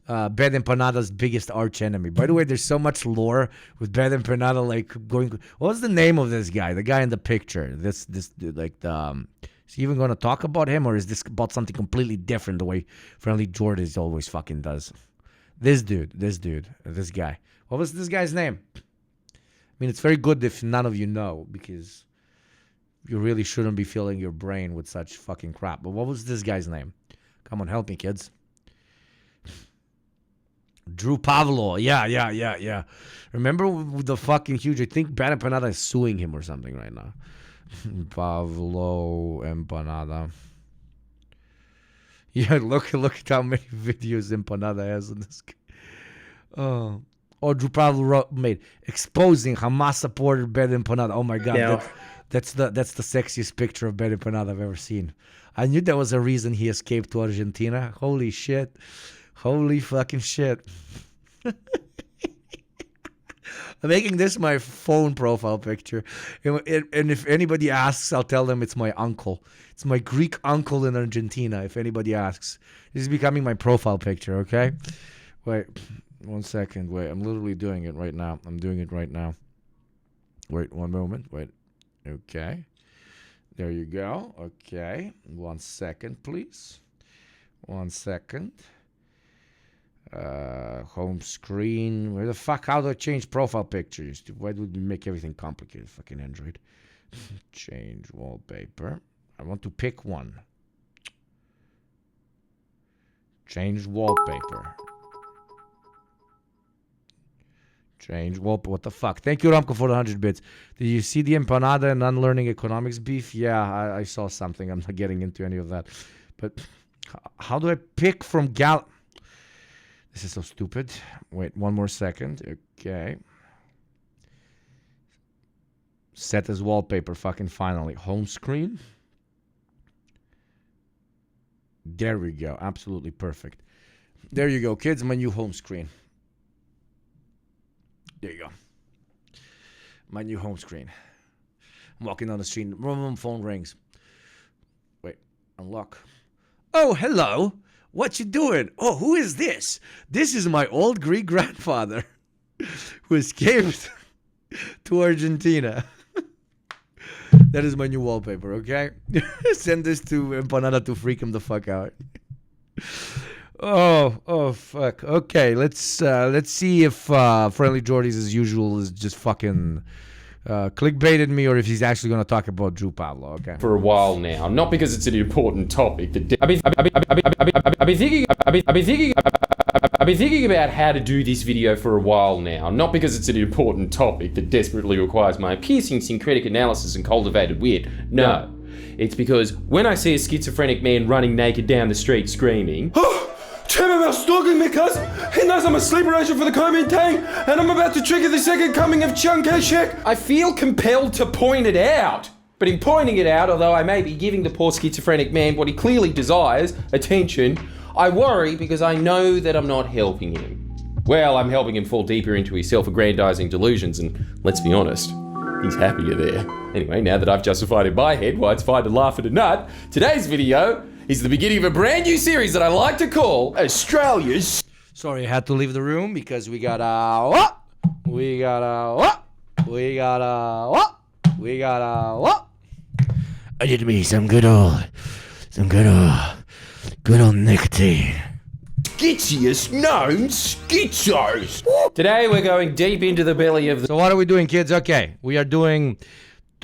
Ben Empanada's biggest arch enemy. By the way, there's so much lore with Ben Empanada, like going. What was the name of this guy? The guy in the picture. This like the. Is he even going to talk about him, or is this about something completely different? The way Friendly Jordan always fucking does. This guy. What was this guy's name? I mean, it's very good if none of you know, because you really shouldn't be filling your brain with such fucking crap. But what was this guy's name? Come on, help me, kids. Drew Pavlo. Yeah. Remember the fucking huge... I think Ben Empanada is suing him or something right now. Pavlo Empanada. Yeah, look at how many videos Empanada has on this guy. Oh, Drew Pavlo made exposing Hamas supporter Ben Empanada. Oh my god, Yeah. that's the sexiest picture of Ben Empanada I've ever seen. I knew there was a reason he escaped to Argentina. Holy shit. Holy fucking shit. I'm making this my phone profile picture. And if anybody asks, I'll tell them it's my uncle. It's my Greek uncle in Argentina, if anybody asks. This is becoming my profile picture, okay? Wait, 1 second. Wait, I'm literally doing it right now. I'm doing it right now. Wait, 1 moment. Wait. Okay. There you go. Okay. 1 second, please. 1 second. Home screen. Where the fuck? How do I change profile pictures? Why would you make everything complicated? Fucking Android. Change wallpaper. I want to pick one. Change wallpaper. Change wallpaper. What the fuck? Thank you, Ramko, for the 100 bits. Did you see the Empanada and unlearning economics beef? Yeah, I saw something. I'm not getting into any of that. But how do I pick from This is so stupid. Wait, 1 more second. Okay. Set as wallpaper. Fucking finally. Home screen. There we go. Absolutely perfect. There you go, kids. My new home screen. There you go. My new home screen. I'm walking down the street. Phone rings. Wait. Unlock. Oh, hello. What you doing? Oh, who is this? This is my old Greek grandfather who escaped to Argentina. That is my new wallpaper, okay? Send this to Empanada to freak him the fuck out. Oh, fuck. Okay, let's see if Friendly Jordies, as usual, is just fucking clickbaited me, or if he's actually going to talk about Drew Pavlo. Okay. For a while now, not because it's an important topic. I've been thinking about how to do this video for a while now, not because it's an important topic that desperately requires my piercing syncretic analysis and cultivated wit. No, it's because when I see a schizophrenic man running naked down the street screaming, Trevor stalking me, cuz! He knows I'm a sleeper agent for the Kuomintang, and I'm about to trigger the second coming of Chiang Kai-shek! I feel compelled to point it out. But in pointing it out, although I may be giving the poor schizophrenic man what he clearly desires, attention, I worry because I know that I'm not helping him. Well, I'm helping him fall deeper into his self-aggrandizing delusions, and let's be honest, he's happier there. Anyway, now that I've justified in my head why it's fine to laugh at a nut, today's video is the beginning of a brand new series that I like to call Australia's... Sorry, I had to leave the room because we got I did me some good old nicotine. Skitchiest known schizos. Today we're going deep into the belly of the... So what are we doing, kids? Okay, we are doing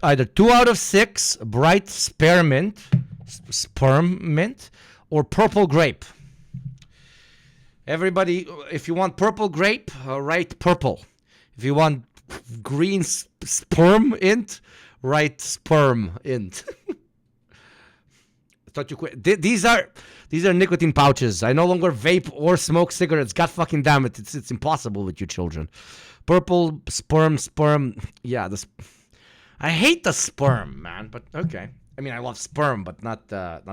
either 2 out of 6 bright spearmint, or purple grape. Everybody, if you want purple grape, write purple. If you want green spearmint, right sperm int. I thought you quit. These are nicotine pouches. I no longer vape or smoke cigarettes. God fucking damn it! It's impossible with you children. Purple sperm. Yeah, I hate the sperm, man. But okay. I mean, I love sperm, but not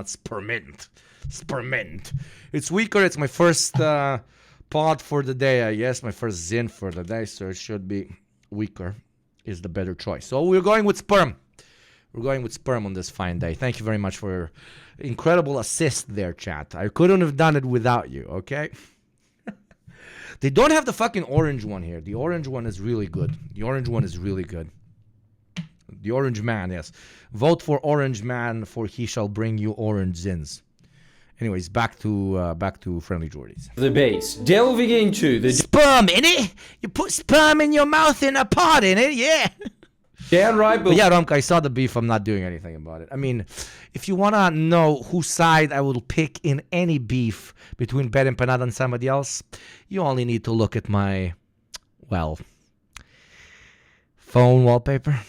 spermint. Spermint. It's weaker. It's my first pod for the day, I guess. My first zin for the day, so it should be weaker. Is the better choice. So we're going with sperm. We're going with sperm on this fine day. Thank you very much for your incredible assist there, chat. I couldn't have done it without you, okay? They don't have the fucking orange one here. The orange one is really good. The orange one is really good. The orange man, yes. Vote for orange man, for he shall bring you orange zins. Anyways, back to Friendly Jordies. The base. Delving into the... Sperm, innit? You put sperm in your mouth in a pot, innit? Yeah. Downright... But yeah, Romka, I saw the beef. I'm not doing anything about it. I mean, if you want to know whose side I will pick in any beef between Bet Empanada and somebody else, you only need to look at my, well, phone wallpaper.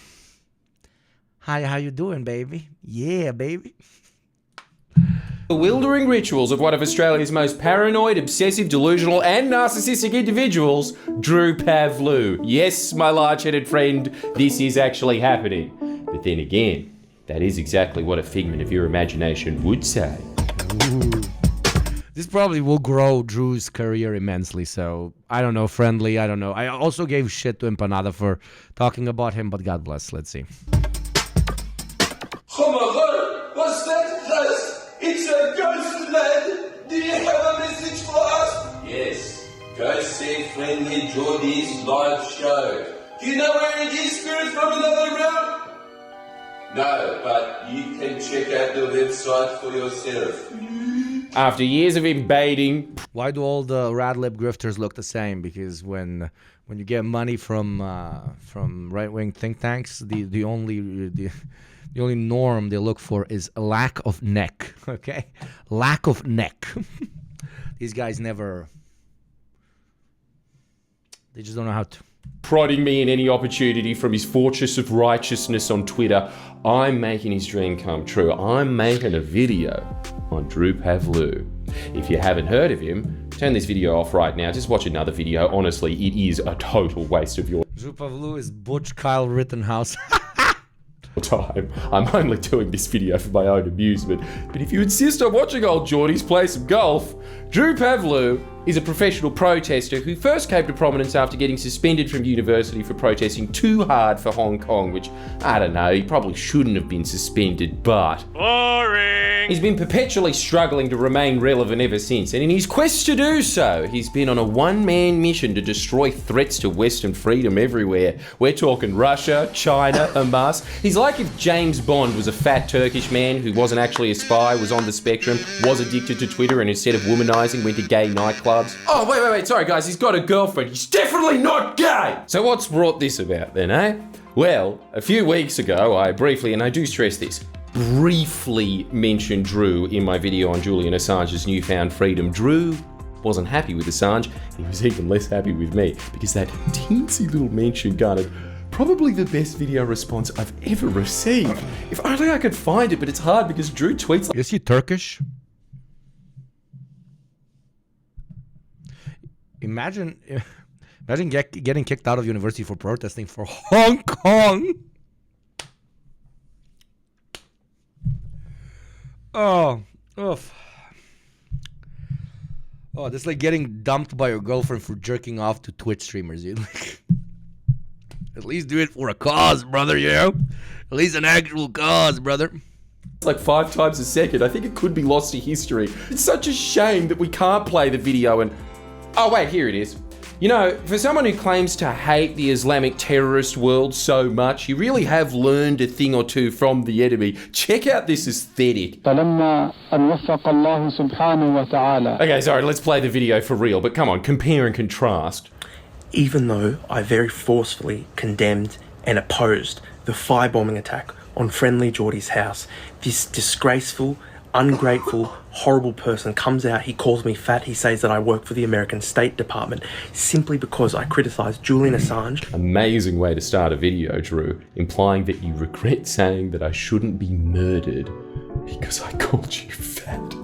Hi, how you doing, baby? Yeah, baby. Bewildering rituals of one of Australia's most paranoid, obsessive, delusional and narcissistic individuals, Drew Pavlou. Yes, my large-headed friend, this is actually happening. But then again, that is exactly what a figment of your imagination would say. Ooh. This probably will grow Drew's career immensely, so I don't know, Friendly, I don't know. I also gave shit to Empanada for talking about him, but God bless, let's see. Oh my God, what's that, guys? It's a ghost, lad. Do you have a message for us? Yes. Go see Friendly Jordies live show. Do you know where it is, Spirit, from another realm? No, but you can check out the website for yourself. After years of invading... Why do all the Radlib grifters look the same? Because when you get money from right-wing think tanks, the only norm they look for is a lack of neck, okay? Lack of neck. These guys never... They just don't know how to... Prodding me in any opportunity from his fortress of righteousness on Twitter. I'm making his dream come true. I'm making a video on Drew Pavlou. If you haven't heard of him, turn this video off right now. Just watch another video. Honestly, it is a total waste of your Drew Pavlou is Butch Kyle Rittenhouse. time. I'm only doing this video for my own amusement. But if you insist on watching old Geordies play some golf, Drew Pavlou is a professional protester who first came to prominence after getting suspended from university for protesting too hard for Hong Kong, which, I don't know, he probably shouldn't have been suspended, but... Boring! He's been perpetually struggling to remain relevant ever since, and in his quest to do so, he's been on a one-man mission to destroy threats to Western freedom everywhere. We're talking Russia, China, Hamas. He's like if James Bond was a fat Turkish man who wasn't actually a spy, was on the spectrum, was addicted to Twitter, and instead of womanizing, went to gay nightclubs. Oh, wait, sorry guys, he's got a girlfriend. He's definitely not gay! So what's brought this about then, eh? Well, a few weeks ago, I briefly, and I do stress this, briefly mentioned Drew in my video on Julian Assange's newfound freedom. Drew wasn't happy with Assange. He was even less happy with me because that teensy little mention garnered probably the best video response I've ever received. If only I could find it, but it's hard because Drew tweets like... Is he Turkish? Imagine getting kicked out of university for protesting for Hong Kong. Oh, this is like getting dumped by your girlfriend for jerking off to Twitch streamers. You at least do it for a cause, brother. You know, at least an actual cause, brother. It's like 5 times a second. I think it could be lost to history. It's such a shame that we can't play the video and... Oh wait, here it is. You know, for someone who claims to hate the Islamic terrorist world so much, you really have learned a thing or two from the enemy. Check out this aesthetic. Okay, sorry, let's play the video for real, but come on, compare and contrast. Even though I very forcefully condemned and opposed the firebombing attack on Friendly Jordies' house, this disgraceful, ungrateful, horrible person comes out, he calls me fat, he says that I work for the American State Department simply because I criticised Julian Assange. Amazing way to start a video, Drew, implying that you regret saying that I shouldn't be murdered because I called you fat.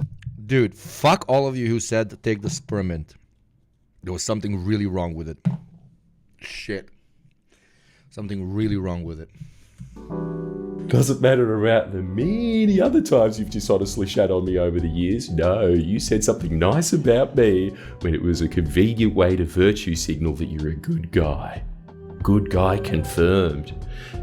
Dude, fuck all of you who said to take the spearmint. There was something really wrong with it. Shit. Something really wrong with it. Doesn't matter about the many other times you've dishonestly shat on me over the years. No, you said something nice about me when it was a convenient way to virtue signal that you're a good guy. Good guy confirmed.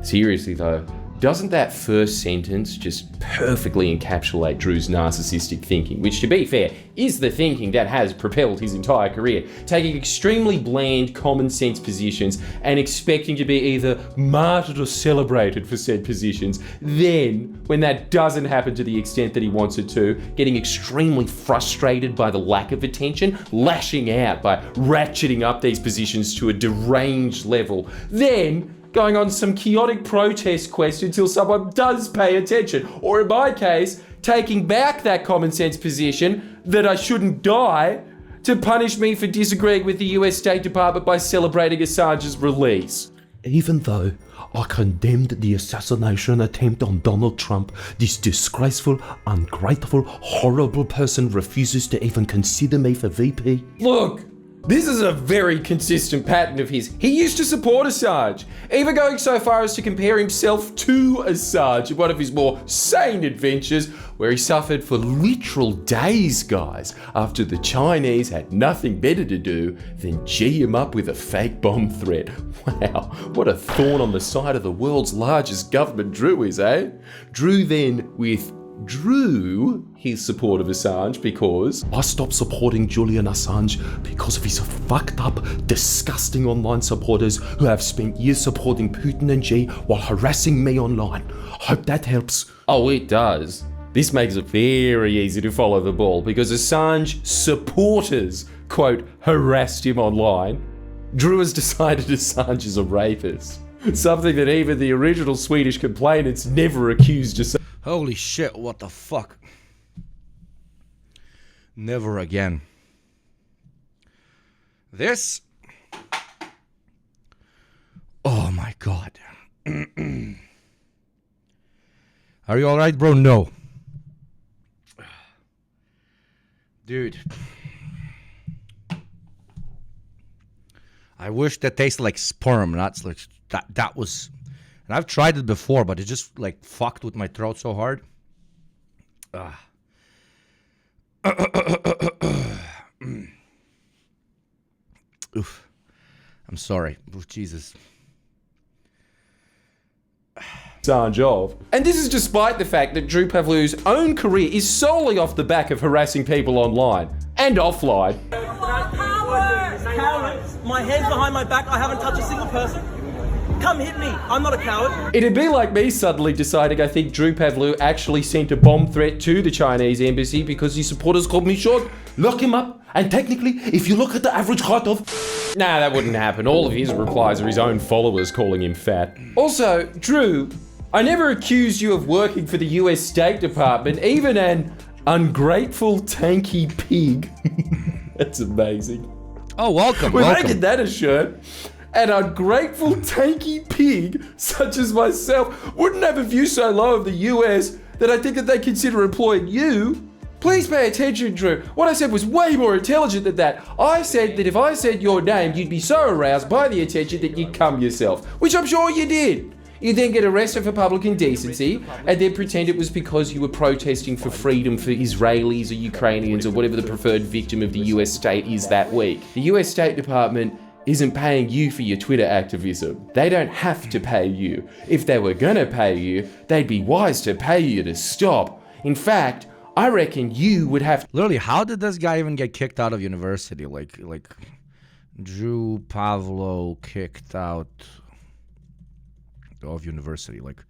Seriously though, doesn't that first sentence just perfectly encapsulate Drew's narcissistic thinking, which to be fair, is the thinking that has propelled his entire career, taking extremely bland, common sense positions and expecting to be either martyred or celebrated for said positions, then, when that doesn't happen to the extent that he wants it to, getting extremely frustrated by the lack of attention, lashing out by ratcheting up these positions to a deranged level, then going on some chaotic protest quest until someone does pay attention. Or in my case, taking back that common sense position that I shouldn't die to punish me for disagreeing with the US State Department by celebrating Assange's release. Even though I condemned the assassination attempt on Donald Trump, this disgraceful, ungrateful, horrible person refuses to even consider me for VP. Look! This is a very consistent pattern of his. He used to support Assange, even going so far as to compare himself to Assange in one of his more sane adventures, where he suffered for literal days, guys, after the Chinese had nothing better to do than G him up with a fake bomb threat. Wow, what a thorn on the side of the world's largest government Drew is, eh? Drew then withdrew his support of Assange because I stopped supporting Julian Assange because of his fucked up, disgusting online supporters who have spent years supporting Putin and Xi while harassing me online. Hope that helps. Oh, it does. This makes it very easy to follow the ball because Assange supporters, quote, harassed him online. Drew has decided Assange is a rapist. Something that even the original Swedish complainants never accused Assange. Holy shit, what the fuck? Never again. This? Oh my god. Are you alright, bro? No. Dude. I wish that tasted like sperm, not like that was. And I've tried it before, but it just like fucked with my throat so hard. Oof. I'm sorry. Oof, Jesus. Assange of. And this is despite the fact that Drew Pavlou's own career is solely off the back of harassing people online and offline. Cowards! My hands behind my back, I haven't touched a single person. Come hit me, I'm not a coward. It'd be like me suddenly deciding I think Drew Pavlou actually sent a bomb threat to the Chinese embassy because his supporters called me short, lock him up, and technically, if you look at the average height of... Nah, that wouldn't happen. All of his replies are his own followers calling him fat. Also, Drew, I never accused you of working for the US State Department, even an ungrateful, tanky pig. That's amazing. Oh, welcome, We're welcome. making that a shirt. An ungrateful, tanky pig, such as myself, wouldn't have a view so low of the US that I think that they consider employing you. Please pay attention, Drew. What I said was way more intelligent than that. I said that if I said your name, you'd be so aroused by the attention that you'd come yourself, which I'm sure you did. You then get arrested for public indecency and then pretend it was because you were protesting for freedom for Israelis or Ukrainians or whatever the preferred victim of the US state is that week. The US State Department isn't paying you for your Twitter activism. They don't have to pay you. If they were gonna pay you, they'd be wise to pay you to stop. In fact, I reckon you would have... Literally, how did this guy even get kicked out of university? Like Drew Pavlou kicked out of university. Like,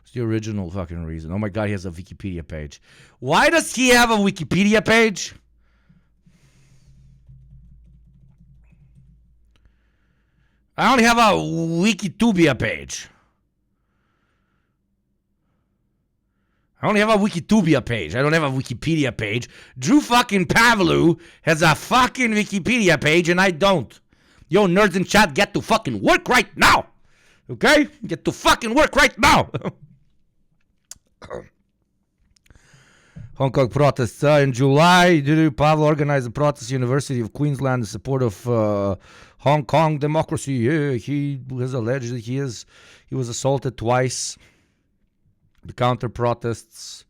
what's the original fucking reason? Oh my god, he has a Wikipedia page. Why does he have a Wikipedia page? I only have a Wikitubia page. I only have a Wikitubia page. I don't have a Wikipedia page. Drew fucking Pavlou has a fucking Wikipedia page and I don't. Yo, nerds in chat, get to fucking work right now. Okay? Get to fucking work right now. Hong Kong protests in July. Drew Pavlou organized a protest at the University of Queensland in support of Hong Kong democracy. Yeah, he has alleged that he was assaulted twice. The counter-protests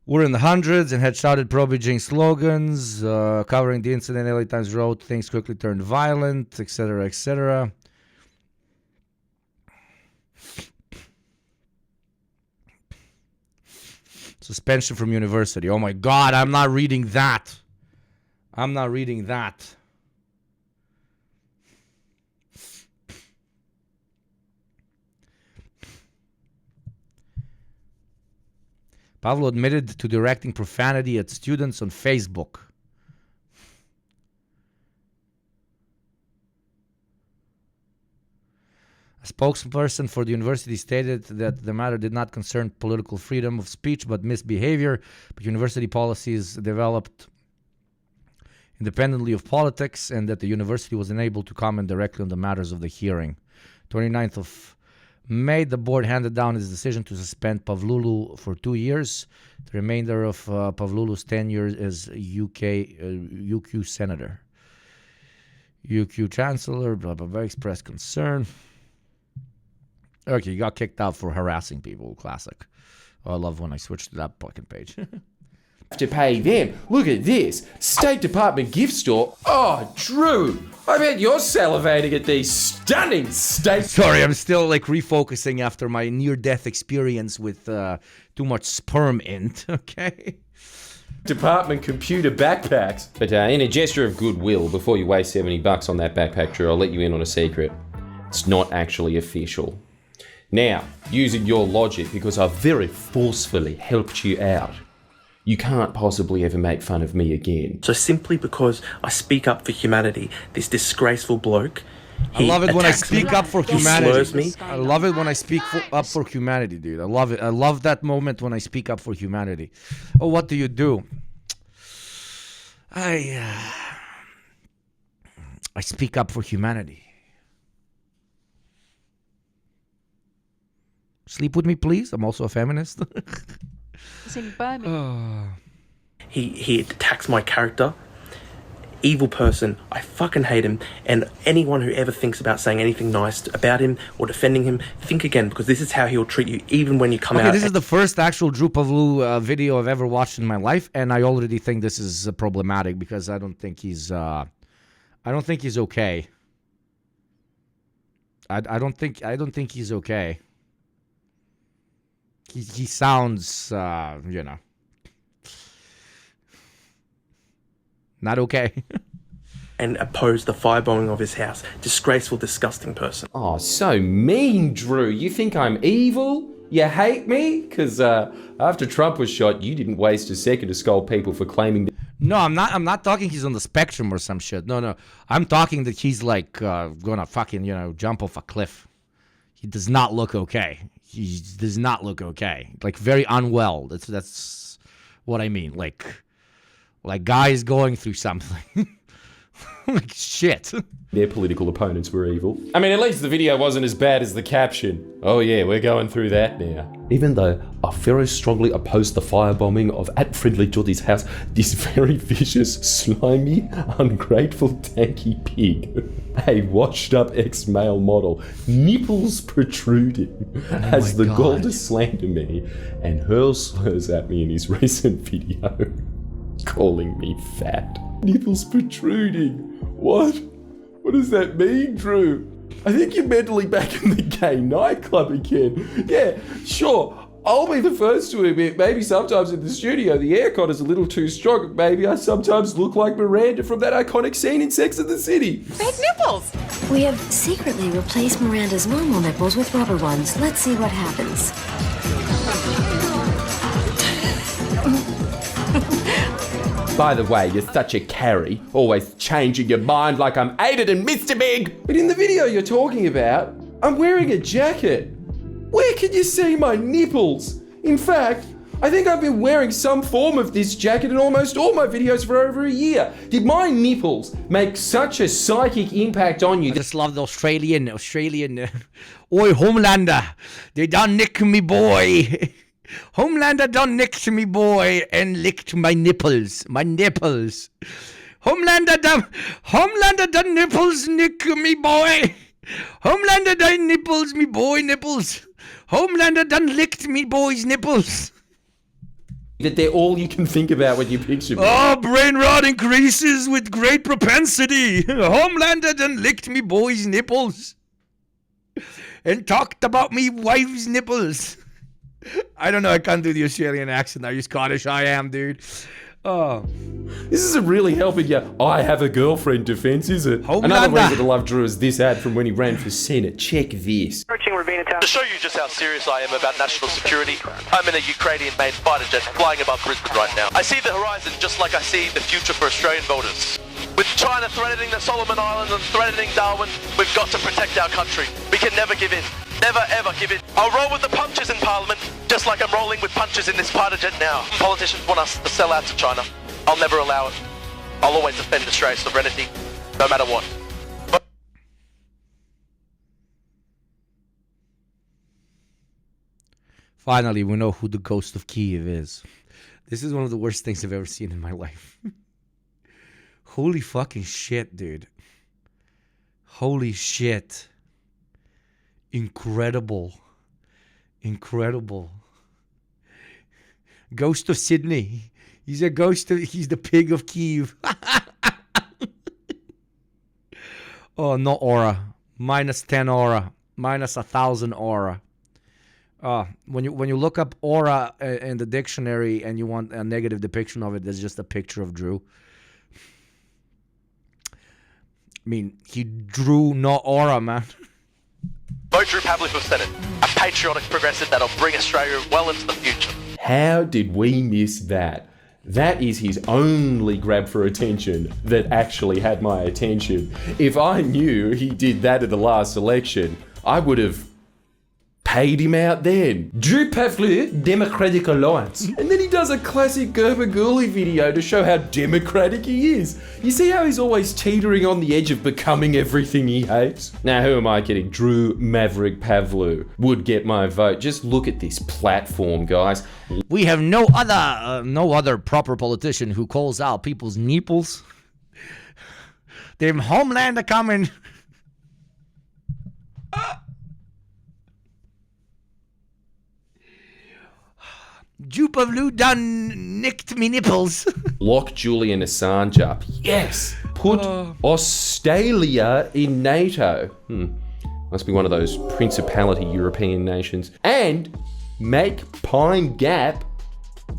were in the hundreds and had shouted pro-Beijing slogans. Covering the incident, LA Times wrote, things quickly turned violent, etc., etc. Suspension from university. Oh my God, I'm not reading that. I'm not reading that. Pavlou admitted to directing profanity at students on Facebook. A spokesperson for the university stated that the matter did not concern political freedom of speech but misbehavior, but university policies developed independently of politics and that the university was unable to comment directly on the matters of the hearing. 29th of May, the board handed down its decision to suspend Pavlou for 2 years. The remainder of Pavlou's tenure as UQ senator. UQ chancellor, blah, blah, blah, expressed concern. Okay, you got kicked out for harassing people. Classic. Oh, I love when I switch to that fucking page. To pay them. Look at this. State Department gift store. Oh, Drew. I bet you're salivating at these stunning state... Sorry, I'm still like refocusing after my near-death experience with too much sperm int, okay? Department computer backpacks. But in a gesture of goodwill, before you waste $70 on that backpack, Drew, I'll let you in on a secret. It's not actually official. Now, using your logic, because I very forcefully helped you out, you can't possibly ever make fun of me again. So simply because I speak up for humanity, this disgraceful bloke, I love it when I speak up for humanity. Slurs me. I love it when I speak up for humanity, dude. I love it. I love that moment when I speak up for humanity. Oh, what do you do? I speak up for humanity. Sleep with me, please. I'm also a feminist. It's in Birmingham. He attacks my character. Evil person. I fucking hate him. And anyone who ever thinks about saying anything nice about him or defending him, think again, because this is how he'll treat you even when you come out. This is the first actual Drew Pavlou video I've ever watched in my life, and I already think this is problematic because I don't think he's okay. I don't think he's okay. He sounds, not okay. And opposed the firebombing of his house. Disgraceful, disgusting person. Oh, so mean, Drew. You think I'm evil? You hate me? Because after Trump was shot, you didn't waste a second to scold people for claiming... No, I'm not talking he's on the spectrum or some shit. No. I'm talking that he's like gonna fucking, jump off a cliff. He does not look okay. He does not look okay. Like very unwell. That's what I mean. Like guys going through something. Like shit. Their political opponents were evil. I mean, at least the video wasn't as bad as the caption. Oh yeah, we're going through that now. Even though I very strongly oppose the firebombing of @Friendly Jodie's house, this very vicious, slimy, ungrateful, tanky pig, a washed-up ex-male model, nipples protruding, has the gall to slander me and hurls slurs at me in his recent video, calling me fat. Nipples protruding. What? What does that mean, Drew? I think you're mentally back in the gay nightclub again. Yeah, sure. I'll be the first to admit, maybe sometimes in the studio the aircon is a little too strong. Maybe I sometimes look like Miranda from that iconic scene in Sex and the City. Fake nipples! We have secretly replaced Miranda's normal nipples with rubber ones. Let's see what happens. By the way, you're such a carry, always changing your mind like I'm Aiden and Mr. Big. But in the video you're talking about, I'm wearing a jacket. Where can you see my nipples? In fact, I think I've been wearing some form of this jacket in almost all my videos for over a year. Did my nipples make such a psychic impact on you? I just love the Australian. Oi, Homelander, they done nicked me boy. Homelander done nicked me boy and licked my nipples. Homelander done nipples nick me boy. Homelander done nipples me boy nipples. Homelander done licked me boy's nipples. That they're all you can think about when you picture me. Oh, brain rot increases with great propensity. Homelander done licked me boy's nipples. And talked about me wife's nipples. I don't know, I can't do the Australian accent. Are you Scottish? I am, dude. Oh. This isn't really helping you. I have a girlfriend defense, is it? Another reason to love Drew is this ad from when he ran for Senate. Check this. To show you just how serious I am about national security, I'm in a Ukrainian-made fighter jet flying above Brisbane right now. I see the horizon just like I see the future for Australian voters. With China threatening the Solomon Islands and threatening Darwin, we've got to protect our country. We can never give in. Never ever give in. I'll roll with the punches in Parliament, just like I'm rolling with punches in this fighter jet now. Politicians want us to sell out to China. I'll never allow it. I'll always defend Australia's sovereignty, no matter what. Finally, we know who the Ghost of Kiev is. This is one of the worst things I've ever seen in my life. Holy fucking shit, dude. Holy shit. Incredible. Ghost of Sydney. He's the pig of Kiev. Oh, no aura. Minus 10 aura. Minus 1,000 aura. When you look up aura in the dictionary and you want a negative depiction of it, there's just a picture of Drew. I mean, he drew no aura, man. Vote Drew Pavlik for Senate, a patriotic progressive that'll bring Australia well into the future. How did we miss that? That is his only grab for attention that actually had my attention. If I knew he did that at the last election, I would have paid him out then. Drew Pavlik, Democratic Alliance. And then he does a classic Gerber-Gooley video to show how democratic he is. You see how he's always teetering on the edge of becoming everything he hates? Now, who am I kidding? Drew Maverick Pavlu would get my vote. Just look at this platform, guys. We have no other proper politician who calls out people's nipples. Them Homelander coming. Jupavlu done nicked me nipples. Lock Julian Assange up. Yes! Put Australia in NATO. Must be one of those principality European nations. And make Pine Gap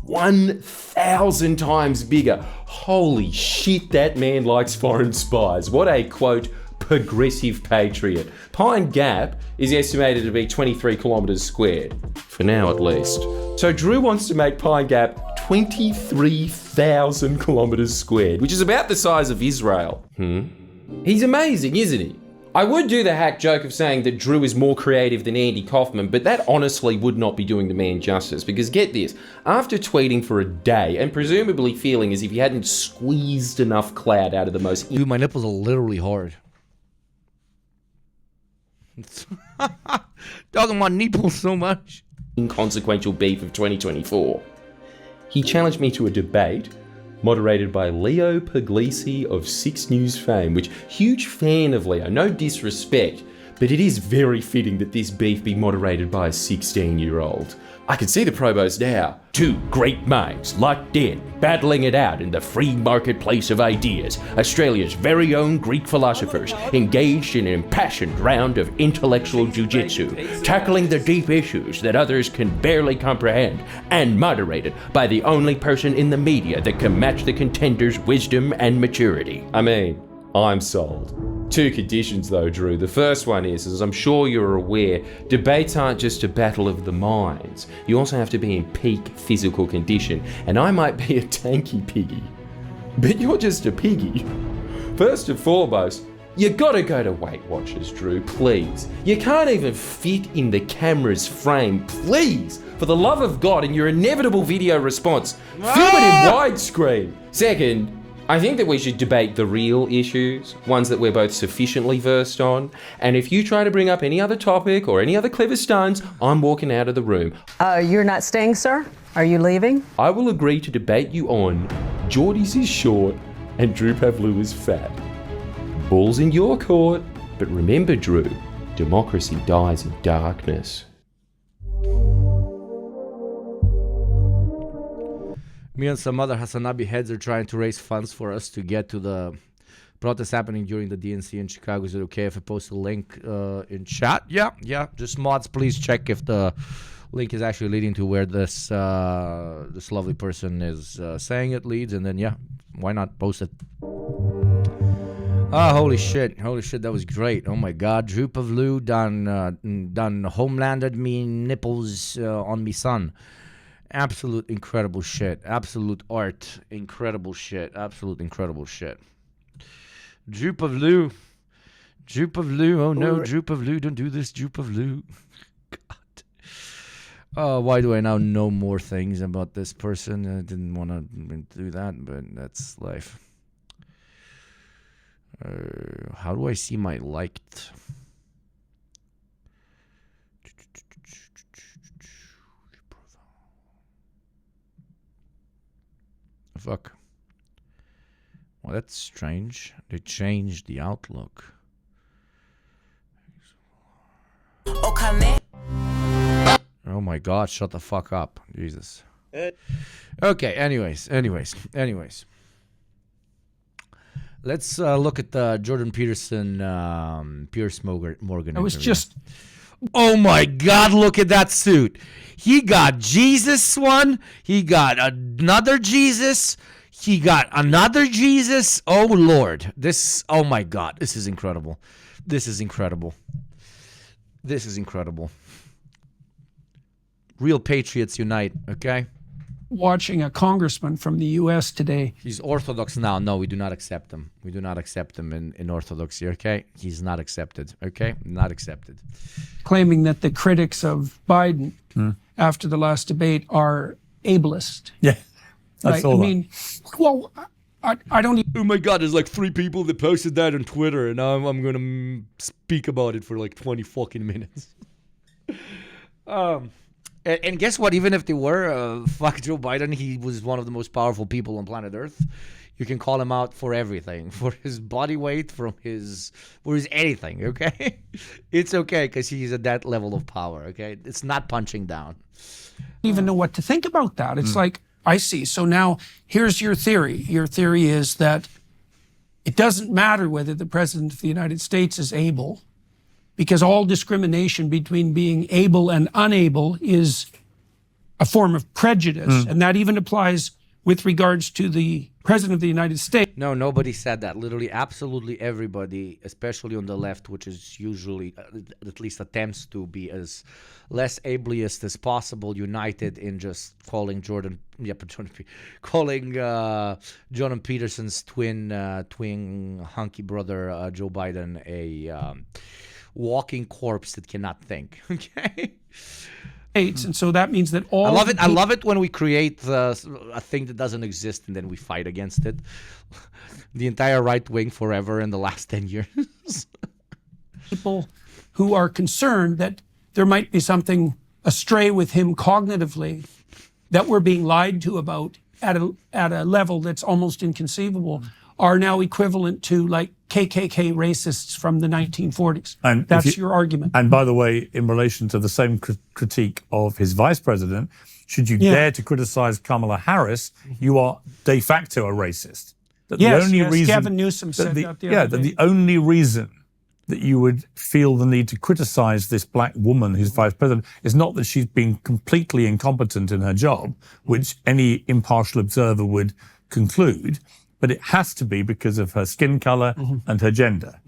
1,000 times bigger. Holy shit, that man likes foreign spies. What a, quote, progressive patriot. Pine Gap is estimated to be 23 kilometres squared. For now, at least. So Drew wants to make Pine Gap 23,000 kilometres squared, which is about the size of Israel. He's amazing, isn't he? I would do the hack joke of saying that Drew is more creative than Andy Kaufman, but that honestly would not be doing the man justice, because get this, after tweeting for a day, and presumably feeling as if he hadn't squeezed enough cloud out of the most... Dude, my nipples are literally hard. Talking about nipples so much. Inconsequential beef of 2024. He challenged me to a debate moderated by Leo Puglisi of 6 News fame, which, huge fan of Leo, no disrespect, but it is very fitting that this beef be moderated by a 16-year-old. I can see the promos now. Two great minds locked in, battling it out in the free marketplace of ideas. Australia's very own Greek philosophers engaged in an impassioned round of intellectual jiu-jitsu, tackling the deep issues that others can barely comprehend, and moderated by the only person in the media that can match the contenders' wisdom and maturity. I mean, I'm sold. 2 conditions though, Drew. The first one is, as I'm sure you're aware, debates aren't just a battle of the minds. You also have to be in peak physical condition, and I might be a tanky piggy, but you're just a piggy. First and foremost, You gotta go to Weight Watchers, Drew, please. You can't even fit in the camera's frame, please. For the love of God, in your inevitable video response, film it in widescreen. Second, I think that we should debate the real issues, ones that we're both sufficiently versed on. And if you try to bring up any other topic or any other clever stunts, I'm walking out of the room. You're not staying, sir? Are you leaving? I will agree to debate you on Geordie's is short and Drew Pavlou is fat. Ball's in your court, but remember, Drew, democracy dies in darkness. Me and some other Hassanabi heads are trying to raise funds for us to get to the protest happening during the DNC in Chicago. Is it okay if I post a link in chat? Yeah. Just mods, please check if the link is actually leading to where this lovely person is saying it leads, and then yeah, why not post it? Oh, holy shit, that was great. Oh my God, Drew Pavlou done homelanded me nipples on me son. Absolute incredible shit. Absolute art. Incredible shit. Absolute incredible shit. Drew Pavlou. Oh no, Drew Pavlou, don't do this, Drew Pavlou. God. Oh, why do I now know more things about this person? I didn't want to do that, but that's life. How do I see my liked? Fuck. Well, that's strange. They changed the outlook. Oh my God, shut the fuck up. Jesus. Okay, anyways. Let's look at the Jordan Peterson, Pierce Morgan. I was interview. just... Oh my God, look at that suit. He got Jesus one. He got another Jesus. He got another Jesus. Oh Lord. Oh my God. This is incredible. Real patriots unite, okay? Watching a congressman from the U.S. today. He's Orthodox now. No, we do not accept him. We do not accept him in Orthodoxy, okay? He's not accepted, okay? Not accepted. Claiming that the critics of Biden after the last debate are ableist. Yeah, I right? saw that. I mean, well, I don't even... Oh my God, there's like 3 people that posted that on Twitter, and now I'm going to speak about it for like 20 fucking minutes. And guess what? Even if they were, fuck Joe Biden, he was one of the most powerful people on planet Earth. You can call him out for everything, for his body weight, for his anything, okay? It's okay because he's at that level of power, okay? It's not punching down. even know what to think about that. It's like, I see. So now here's your theory. Your theory is that it doesn't matter whether the President of the United States is able, because all discrimination between being able and unable is a form of prejudice. And that even applies with regards to the President of the United States. No, nobody said that. Literally, absolutely everybody, especially on the left, which is usually, at least attempts to be as less ableist as possible, united in just calling Jordan Peterson's twin hunky brother, Joe Biden, a walking corpse that cannot think. Okay. And so that means that all... I love it when we create a thing that doesn't exist and then we fight against it. The entire right wing forever in the last 10 years. People who are concerned that there might be something astray with him cognitively that we're being lied to about at a level that's almost inconceivable are now equivalent to like KKK racists from the 1940s. And that's your argument. And by the way, in relation to the same critique of his vice president, should you dare to criticize Kamala Harris, you are de facto a racist. That Yes, the only reason, Gavin Newsom said that the other day. the only reason that you would feel the need to criticize this black woman who's vice president is not that she's been completely incompetent in her job, which any impartial observer would conclude, but it has to be because of her skin color and her gender.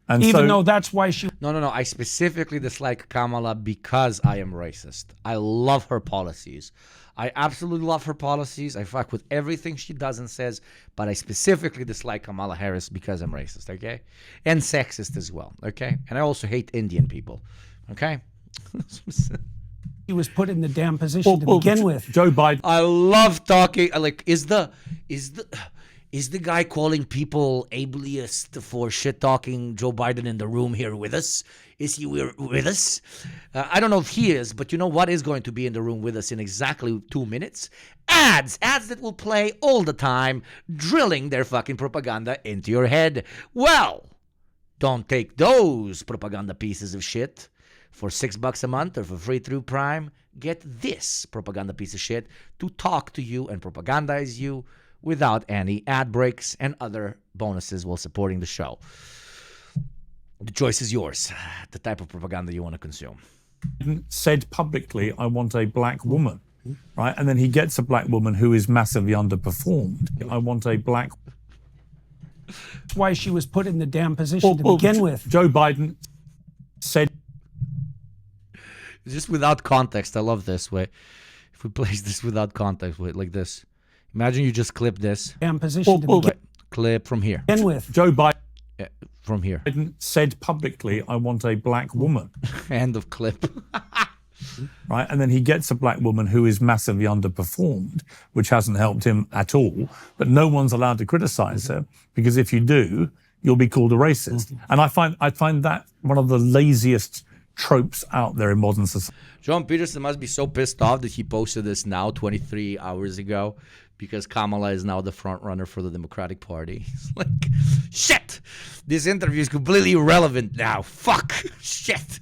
And even though that's why she... No. I specifically dislike Kamala because I am racist. I love her policies. I absolutely love her policies. I fuck with everything she does and says, but I specifically dislike Kamala Harris because I'm racist, okay? And sexist as well, okay? And I also hate Indian people, okay? He was put in the damn position to begin with. Joe Biden. I love talking. Like, is the guy calling people ableist for shit talking Joe Biden in the room here with us? Is he with us? I don't know if he is, but you know what is going to be in the room with us in exactly 2 minutes? Ads that will play all the time, drilling their fucking propaganda into your head. Well, don't take those propaganda pieces of shit for $6 a month or for free through Prime. Get this propaganda piece of shit to talk to you and propagandize you without any ad breaks and other bonuses while supporting the show. The choice is yours, the type of propaganda you want to consume. Said publicly, I want a black woman, right? And then he gets a black woman who is massively underperformed. I want a black... That's why she was put in the damn position to begin with. Joe Biden said... Just without context, I love this way. If we place this without context, like this. Imagine you just clip this. Damn position to begin Clip from here. with. Joe Biden... From here. Biden said publicly, I want a black woman. End of clip. Right, and then he gets a black woman who is massively underperformed, which hasn't helped him at all. But no one's allowed to criticize her, because if you do, you'll be called a racist. And I find that one of the laziest tropes out there in modern society. John Peterson must be so pissed off that he posted this now 23 hours ago because Kamala is now the front runner for the Democratic Party. He's like, shit, this interview is completely irrelevant now. Fuck, shit.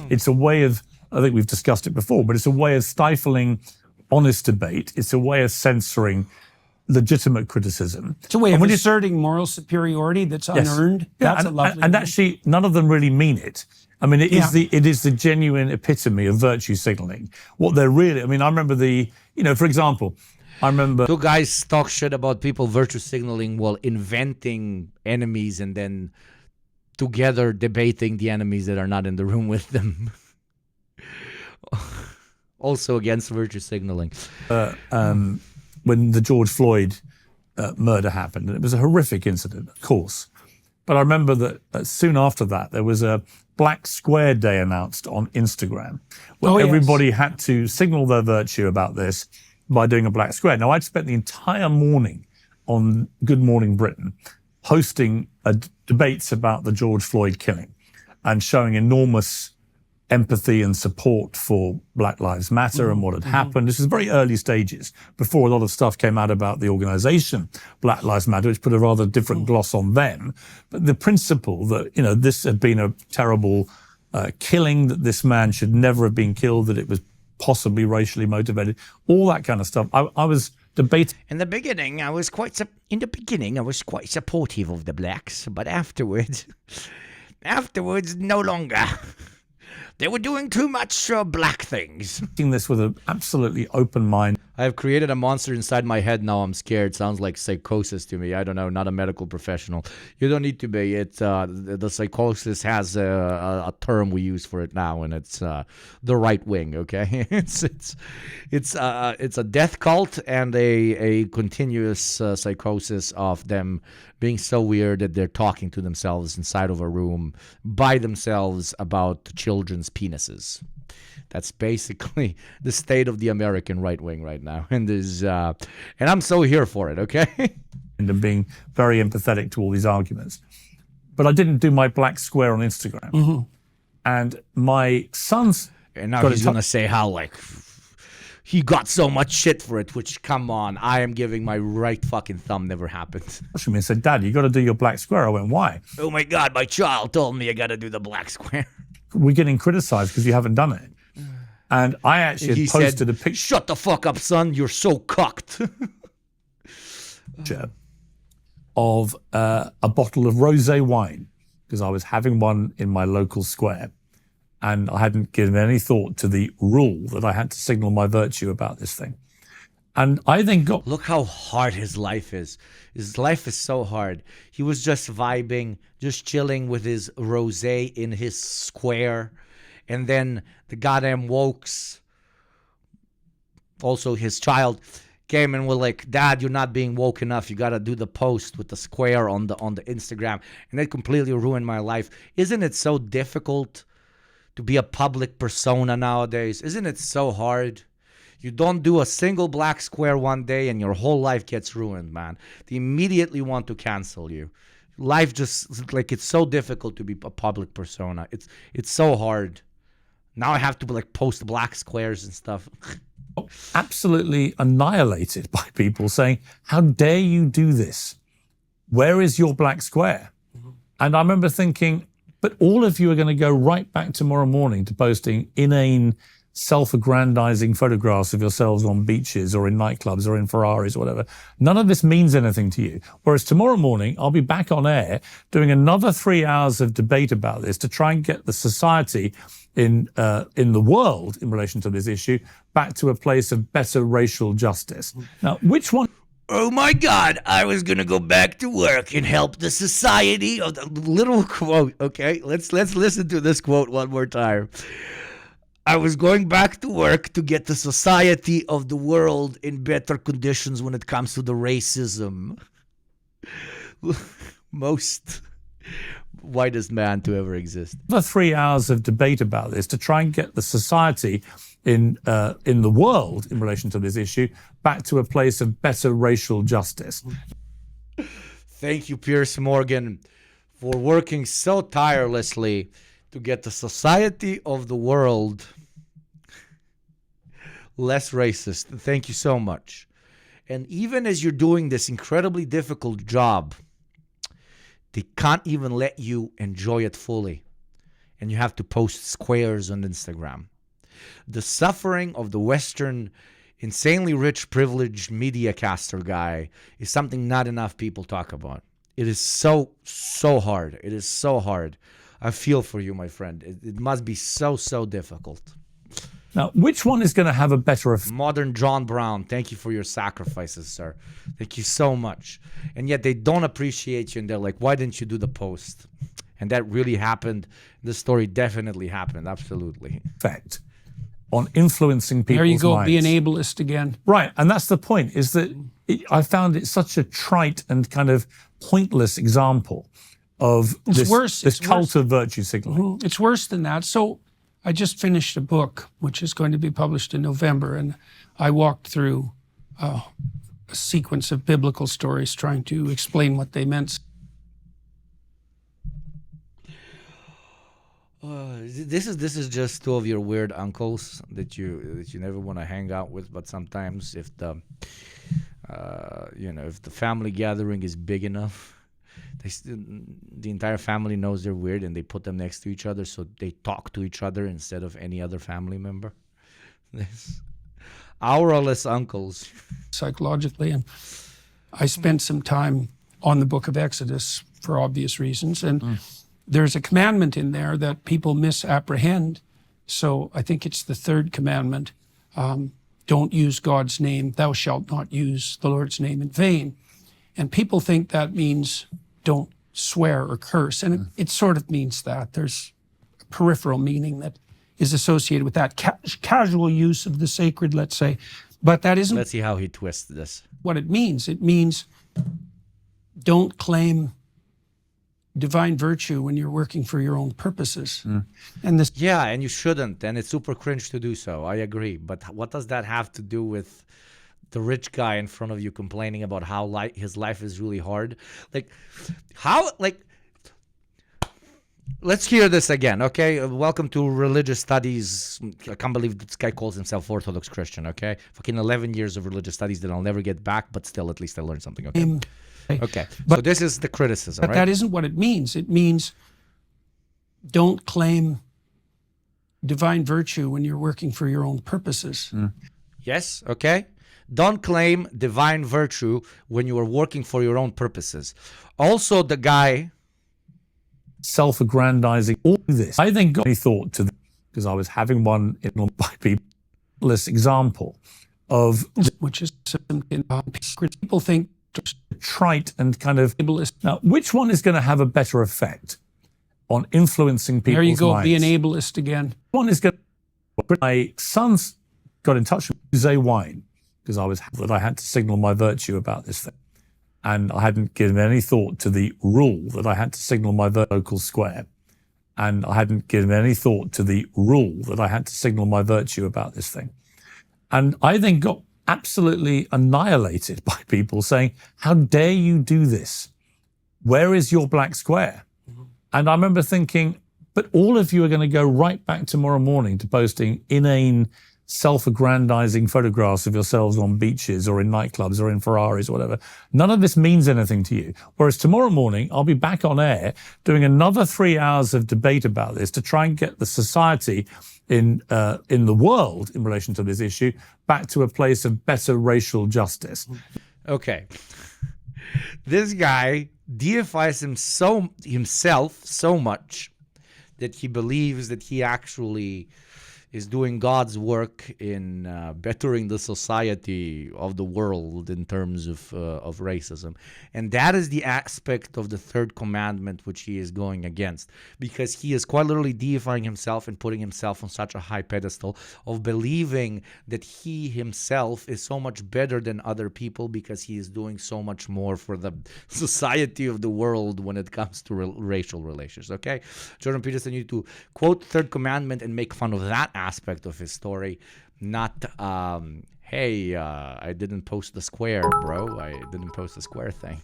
It's a way of, I think we've discussed it before, but it's a way of stifling honest debate. It's a way of censoring legitimate criticism. It's a way of asserting moral superiority that's unearned. Yeah, That's a lovely and way. actually, none of them really mean it. I mean, it is the genuine epitome of virtue signaling. What they're really, I mean, I remember for example, I remember... Two guys talk shit about people virtue signaling while inventing enemies and then together debating the enemies that are not in the room with them. Also against virtue signaling. When the George Floyd murder happened, and it was a horrific incident, of course. But I remember that soon after that, there was a Black Square Day announced on Instagram, where everybody had to signal their virtue about this by doing a black square. Now, I'd spent the entire morning on Good Morning Britain hosting debates about the George Floyd killing and showing enormous empathy and support for Black Lives Matter and what had happened. This was very early stages before a lot of stuff came out about the organization Black Lives Matter, which put a rather different gloss on them. But the principle that, this had been a terrible killing, that this man should never have been killed, that it was possibly racially motivated, all that kind of stuff. I was debating. In the beginning, I was quite supportive of the blacks, but afterwards, no longer. They were doing too much black things. This with an absolutely open mind. I have created a monster inside my head now. I'm scared. Sounds like psychosis to me. I don't know. Not a medical professional. You don't need to be. It's the psychosis has a term we use for it now, and it's the right wing. Okay, it's a death cult and a continuous psychosis of them being so weird that they're talking to themselves inside of a room by themselves about children's penises. That's basically the state of the American right wing right now, and I'm so here for it. Okay, and being very empathetic to all these arguments, but I didn't do my black square on Instagram, and my son's. And now he's gonna say how he got so much shit for it, which, come on, I am giving my right fucking thumb never happened. I said, Dad, you got to do your black square. I went, why? Oh my God, my child told me I got to do the black square. We're getting criticized because you haven't done it. And I actually posted a picture. Shut the fuck up, son. You're so cocked. Of a bottle of rosé wine, because I was having one in my local square. And I hadn't given any thought to the rule that I had to signal my virtue about this thing. And I then got... Look how hard his life is. His life is so hard. He was just vibing, just chilling with his rosé in his square. And then the goddamn wokes, also his child, came and were like, Dad, you're not being woke enough. You got to do the post with the square on the Instagram. And that completely ruined my life. Isn't it so difficult to be a public persona nowadays? Isn't it so hard? You don't do a single black square one day and your whole life gets ruined, man. They immediately want to cancel you. Life just, like, it's so difficult to be a public persona. It's so hard. Now I have to like post black squares and stuff. Absolutely annihilated by people saying, how dare you do this? Where is your black square? And I remember thinking, but all of you are going to go right back tomorrow morning to posting inane, self-aggrandizing photographs of yourselves on beaches or in nightclubs or in Ferraris or whatever. None of this means anything to you. Whereas tomorrow morning, I'll be back on air doing another 3 hours of debate about this to try and get the society in the world in relation to this issue back to a place of better racial justice. Now, which one? Oh my God, I was going to go back to work and help the society of the little quote. Okay, let's listen to this quote one more time. I was going back to work to get the society of the world in better conditions when it comes to the racism. Most whitest man to ever exist. The 3 hours of debate about this to try and get the society in the world in relation to this issue back to a place of better racial justice. Thank you, Piers Morgan, for working so tirelessly to get the society of the world less racist. Thank you so much. And even as you're doing this incredibly difficult job, they can't even let you enjoy it fully. And you have to post squares on Instagram. The suffering of the Western, insanely rich, privileged media caster guy is something not enough people talk about. It is so hard. It is so hard. I feel for you, my friend. It must be so difficult. Now, which one is going to have a better effect? Modern John Brown, thank you for your sacrifices, sir. Thank you so much. And yet they don't appreciate you, and they're like, why didn't you do the post? And that really happened. The story definitely happened, absolutely. Effect on influencing people's There you go, minds. be an ableist again. Right, and that's the point, is that I found it such a trite and kind of pointless example of this cult of virtue signaling. It's worse than that. So I just finished a book, which is going to be published in November, and I walked through a sequence of biblical stories trying to explain what they meant. This is just two of your weird uncles that you never want to hang out with, but sometimes if the if the family gathering is big enough, the entire family knows they're weird, and they put them next to each other so they talk to each other instead of any other family member. Auraless uncles. Psychologically, and I spent some time on the book of Exodus for obvious reasons, and there's a commandment in there that people misapprehend. So I think it's the third commandment. Don't use God's name. Thou shalt not use the Lord's name in vain. And people think that means don't swear or curse. And it sort of means that. There's a peripheral meaning that is associated with that. Casual use of the sacred, let's say. But that isn't... Let's see how he twists this. What it means. It means don't claim divine virtue when you're working for your own purposes. And this... Yeah, and you shouldn't. And it's super cringe to do so. I agree. But what does that have to do with the rich guy in front of you complaining about how his life is really hard? Let's hear this again, okay? Welcome to religious studies. I can't believe this guy calls himself Orthodox Christian, okay? Fucking 11 years of religious studies that I'll never get back, but still, at least I learned something, okay? Okay, so this is the criticism, But right? that isn't what it means. It means don't claim divine virtue when you're working for your own purposes. Yes, okay? Don't claim divine virtue when you are working for your own purposes. Also, the guy... Self-aggrandizing, all this. I then got a thought to, because I was having one in by people, this example of which is people think trite and kind of ableist. Now, which one is going to have a better effect on influencing people's minds? There you go, be an ableist again. One is going to... My sons got in touch with Jose Wine because I had to signal my virtue about this thing. And I hadn't given any thought to the rule that I had to signal my local square. And I hadn't given any thought to the rule that I had to signal my virtue about this thing. And I then got absolutely annihilated by people saying, how dare you do this? Where is your black square? And I remember thinking, but all of you are going to go right back tomorrow morning to posting inane, self-aggrandizing photographs of yourselves on beaches or in nightclubs or in Ferraris or whatever. None of this means anything to you. Whereas tomorrow morning, I'll be back on air doing another 3 hours of debate about this to try and get the society in the world in relation to this issue back to a place of better racial justice. Okay. This guy deifies himself so much that he believes that he actually is doing God's work in bettering the society of the world in terms of racism. And that is the aspect of the third commandment which he is going against, because he is quite literally deifying himself and putting himself on such a high pedestal of believing that he himself is so much better than other people because he is doing so much more for the society of the world when it comes to racial relations. Okay, Jordan Peterson, you need to quote third commandment and make fun of that aspect of his story, not hey, I didn't post the square, bro. I didn't post the square thing.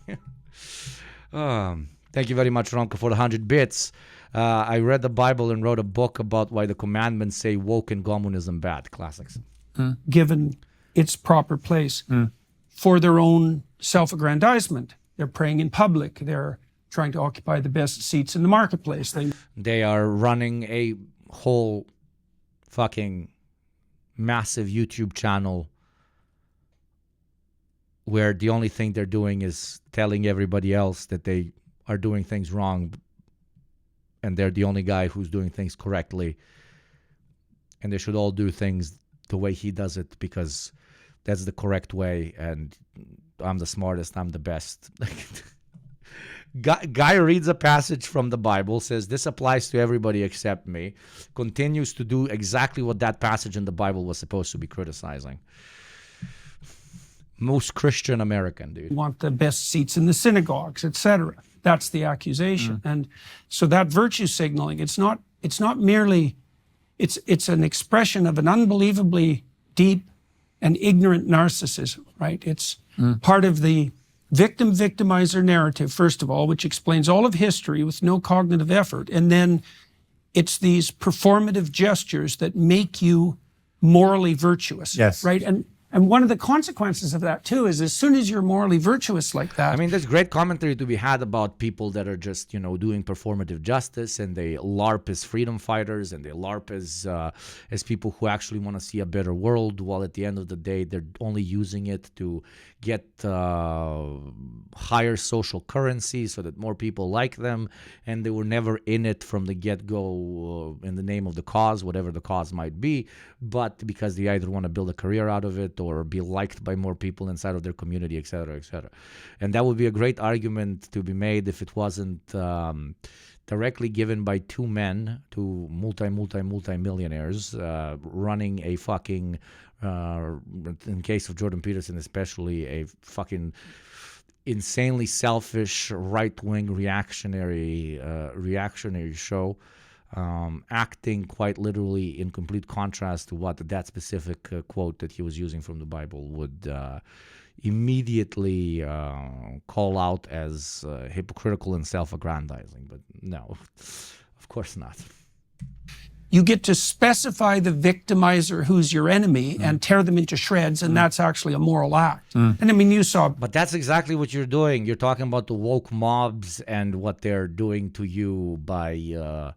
Thank you very much, Ronka, for the 100 bits. I read the Bible and wrote a book about why the commandments say woke and communism bad. Classics. Given its proper place for their own self-aggrandizement. They're praying in public. They're trying to occupy the best seats in the marketplace. They are running a whole fucking massive YouTube channel where the only thing they're doing is telling everybody else that they are doing things wrong and they're the only guy who's doing things correctly, and they should all do things the way he does it because that's the correct way, and I'm the smartest, I'm the best. Guy reads a passage from the Bible, says this applies to everybody except me, continues to do exactly what that passage in the Bible was supposed to be criticizing. Most Christian American, dude. Want the best seats in the synagogues, etc. That's the accusation. And so that virtue signaling, it's not merely, it's an expression of an unbelievably deep and ignorant narcissism, right? It's part of the victim-victimizer narrative, first of all, which explains all of history with no cognitive effort. And then it's these performative gestures that make you morally virtuous. Yes. Right? And one of the consequences of that, too, is as soon as you're morally virtuous like that... I mean, there's great commentary to be had about people that are just, doing performative justice, and they LARP as freedom fighters, and they LARP as people who actually want to see a better world, while at the end of the day, they're only using it to get higher social currency so that more people like them, and they were never in it from the get-go in the name of the cause, whatever the cause might be, but because they either want to build a career out of it or be liked by more people inside of their community, etc., etc. And that would be a great argument to be made if it wasn't directly given by two men, two multi-millionaires running a fucking, in case of Jordan Peterson especially, a fucking insanely selfish right-wing reactionary show, acting quite literally in complete contrast to what that specific quote that he was using from the Bible would immediately call out as hypocritical and self-aggrandizing. But no, of course not. You get to specify the victimizer who's your enemy and tear them into shreds, and that's actually a moral act. And I mean, you saw... But that's exactly what you're doing. You're talking about the woke mobs and what they're doing to you by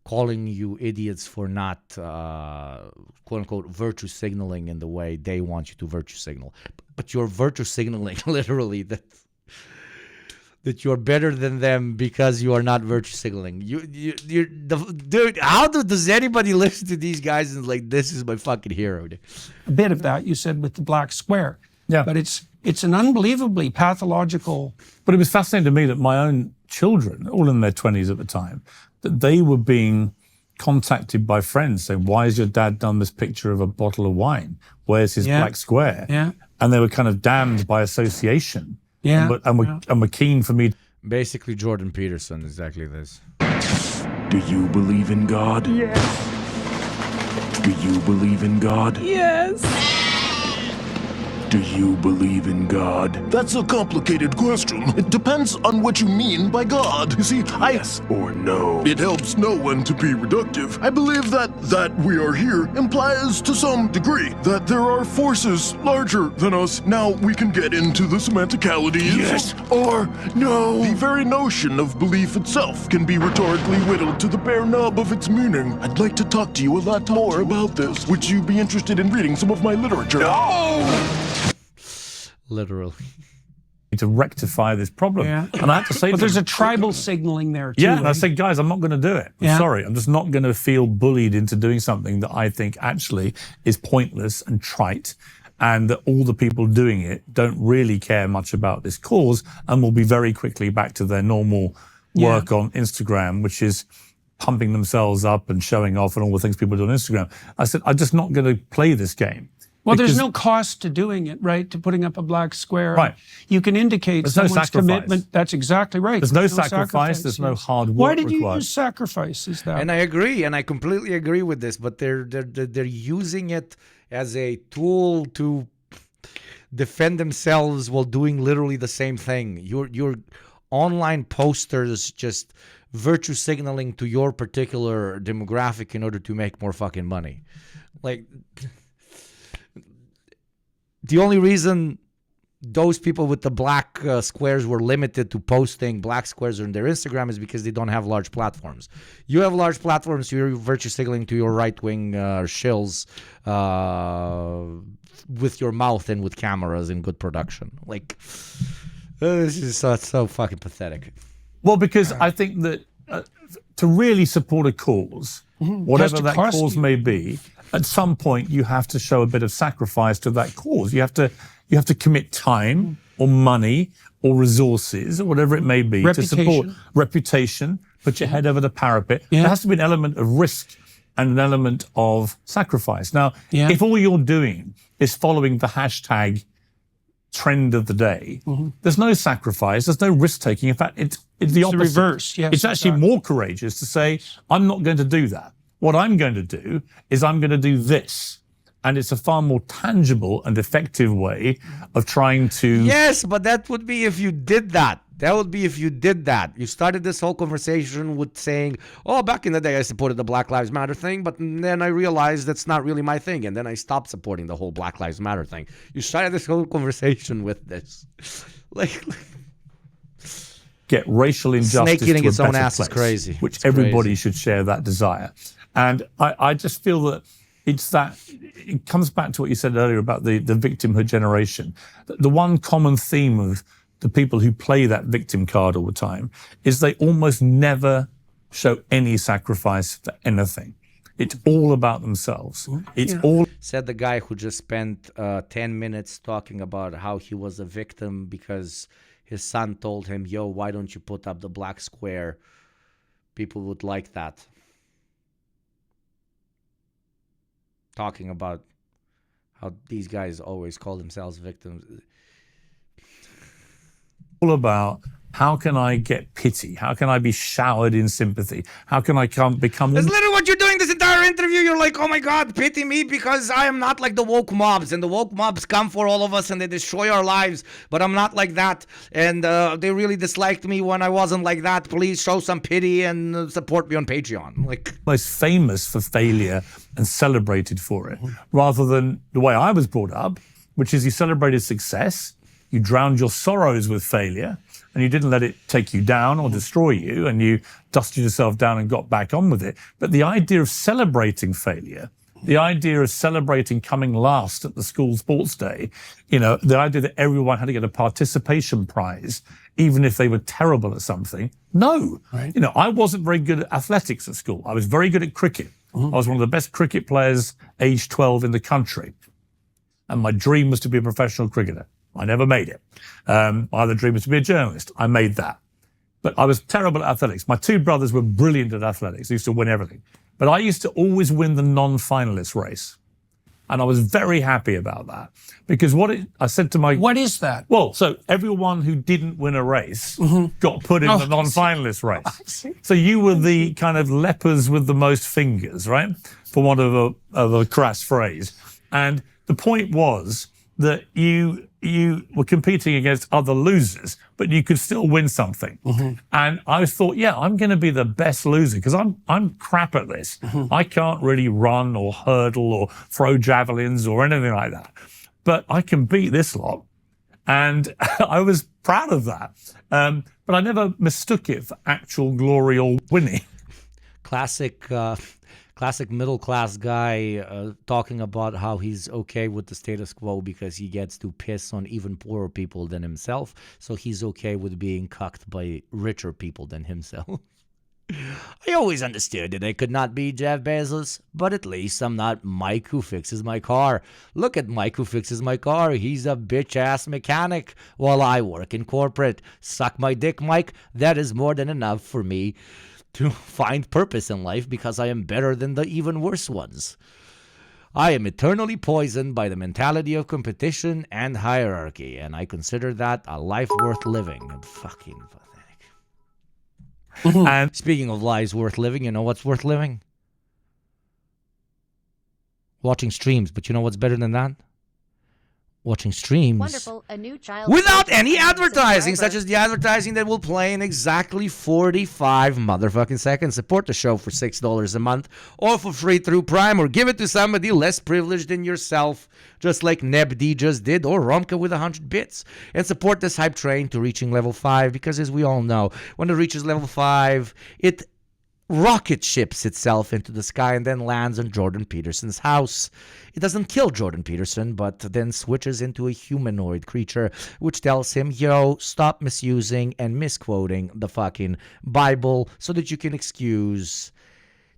calling you idiots for not, quote-unquote, virtue signaling in the way they want you to virtue signal. But you're virtue signaling, literally. that you're better than them because you are not virtue signaling. Dude, does anybody listen to these guys and like, this is my fucking hero? A bit of that you said with the black square. Yeah. But it's an unbelievably pathological. But it was fascinating to me that my own children, all in their 20s at the time, that they were being contacted by friends saying, why has your dad done this picture of a bottle of wine? Where's his black square? Yeah. And they were kind of damned by association. Yeah. And were keen for me. Basically, Jordan Peterson, exactly this. Do you believe in God? Yes. Do you believe in God? Yes. Do you believe in God? That's a complicated question. It depends on what you mean by God. You see, Yes or no? It helps no one to be reductive. I believe that we are here implies to some degree that there are forces larger than us. Now we can get into the semanticalities. Yes or no? The very notion of belief itself can be rhetorically whittled to the bare nub of its meaning. I'd like to talk to you a lot more about this. Would you be interested in reading some of my literature? No! Literally. To rectify this problem. Yeah. And I have to say, but there's a tribal signaling there too. Yeah, and I said, guys, I'm not going to do it. I'm Yeah. sorry. I'm just not going to feel bullied into doing something that I think actually is pointless and trite, and that all the people doing it don't really care much about this cause and will be very quickly back to their normal work on Instagram, which is pumping themselves up and showing off and all the things people do on Instagram. I said, I'm just not going to play this game. Well, there's no cost to doing it, right? To putting up a black square. Right. You can indicate There's no someone's sacrifice. commitment. That's exactly right. There's no sacrifice. There's no hard work Why did you required. use sacrifice? Is that? And I agree, and I completely agree with this. But they're using it as a tool to defend themselves while doing literally the same thing. Your online posters just virtue signaling to your particular demographic in order to make more fucking money. Like, the only reason those people with the black squares were limited to posting black squares on their Instagram is because they don't have large platforms. You have large platforms, you're virtue signaling to your right-wing shills with your mouth and with cameras and good production. Like, this is so fucking pathetic. Well, because I think that to really support a cause, whatever that cause may be, at some point you have to show a bit of sacrifice to that cause. You have to commit time or money or resources or whatever it may be to support reputation, put your head over the parapet. There has to be an element of risk and an element of sacrifice. Now, if all you're doing is following the hashtag trend of the day, there's no sacrifice, there's no risk taking. In fact, it's the opposite. The reverse. Yes, it's actually more courageous to say, I'm not going to do that. What I'm going to do is I'm going to do this. And it's a far more tangible and effective way of trying to... Yes, but that would be if you did that. That would be if you did that. You started this whole conversation with saying, oh, back in the day I supported the Black Lives Matter thing, but then I realized that's not really my thing. And then I stopped supporting the whole Black Lives Matter thing. You started this whole conversation with this. like get racial injustice snake eating to its a own better ass place, is crazy. Which It's everybody crazy. should share that desire. And I just feel that it comes back to what you said earlier about the victimhood generation. The one common theme of the people who play that victim card all the time is they almost never show any sacrifice for anything. It's all about themselves. It's all... Said the guy who just spent 10 minutes talking about how he was a victim because his son told him, yo, why don't you put up the black square? People would like that. Talking about how these guys always call themselves victims. all about how can I get pity? How can I be showered in sympathy? How can I become... That's literally what you're doing this entire interview. You're like, oh my God, pity me because I am not like the woke mobs. And the woke mobs come for all of us and they destroy our lives. But I'm not like that. And they really disliked me when I wasn't like that. Please show some pity and support me on Patreon. Like, most famous for failure and celebrated for it, rather than the way I was brought up, which is you celebrated success, you drowned your sorrows with failure, and you didn't let it take you down or destroy you, and you dusted yourself down and got back on with it. But the idea of celebrating failure The idea of celebrating coming last at the school sports day, the idea that everyone had to get a participation prize, even if they were terrible at something. No. Right. I wasn't very good at athletics at school. I was very good at cricket. I was one of the best cricket players aged 12 in the country. And my dream was to be a professional cricketer. I never made it. My other dream was to be a journalist. I made that. But I was terrible at athletics. My two brothers were brilliant at athletics. They used to win everything. But I used to always win the non-finalist race. And I was very happy about that. Because I said to my... What is that? Well, so everyone who didn't win a race got put in the non-finalist race. So you were the kind of lepers with the most fingers, right? For want of a crass phrase. And the point was that you were competing against other losers, but you could still win something. And I thought, I'm going to be the best loser because I'm crap at this. I can't really run or hurdle or throw javelins or anything like that. But I can beat this lot. And I was proud of that. But I never mistook it for actual glory or winning. Classic middle-class guy talking about how he's okay with the status quo because he gets to piss on even poorer people than himself, so he's okay with being cucked by richer people than himself. I always understood that I could not be Jeff Bezos, but at least I'm not Mike who fixes my car. Look at Mike who fixes my car. He's a bitch-ass mechanic while I work in corporate. Suck my dick, Mike. That is more than enough for me to find purpose in life because I am better than the even worse ones. I am eternally poisoned by the mentality of competition and hierarchy, and I consider that a life worth living. I'm fucking pathetic. And speaking of lives worth living, you know what's worth living? Watching streams, but you know what's better than that? Watching streams Wonderful. A new child without any advertising, such as the advertising that will play in exactly 45 motherfucking seconds. Support the show for $6 a month or for free through Prime, or give it to somebody less privileged than yourself, just like Nebd just did, or Romka with 100 bits. And support this hype train to reaching level 5, because as we all know, when it reaches level 5, it rocket ships itself into the sky and then lands on Jordan Peterson's house. It doesn't kill Jordan Peterson, but then switches into a humanoid creature, which tells him, yo, stop misusing and misquoting the fucking Bible so that you can excuse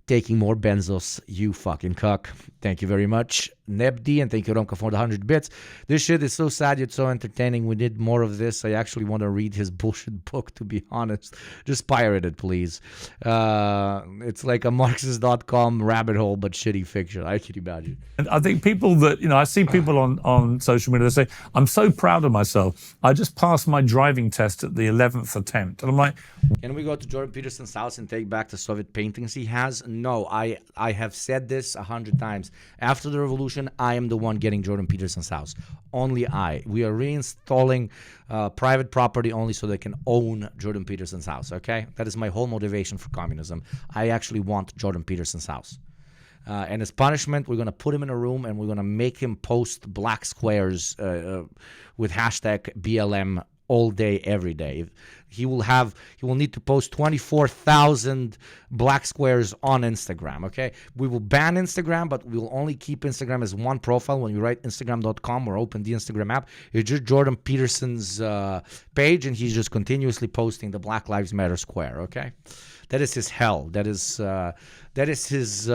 taking more benzos, you fucking cuck. Thank you very much, Nebdi, and thank you, Romka, for the 100 bits. This shit is so sad yet so entertaining. We need more of this. I actually want to read his bullshit book, to be honest. Just pirate it, please. It's like a Marxist.com rabbit hole, but shitty fiction. I can imagine. And I think people that, I see people on social media, they say, I'm so proud of myself. I just passed my driving test at the 11th attempt. And I'm like... Can we go to Jordan Peterson's house and take back the Soviet paintings he has? No, I have said this 100 times. After the revolution, I am the one getting Jordan Peterson's house. Only I. We are reinstalling private property only so they can own Jordan Peterson's house, okay? That is my whole motivation for communism. I actually want Jordan Peterson's house. And as punishment, we're going to put him in a room and we're going to make him post black squares with hashtag BLM all day, every day. He will need to post 24,000 black squares on Instagram, okay? We will ban Instagram, but we will only keep Instagram as one profile. When you write Instagram.com or open the Instagram app, it's just Jordan Peterson's page, and he's just continuously posting the Black Lives Matter square, okay? That is his hell. That is his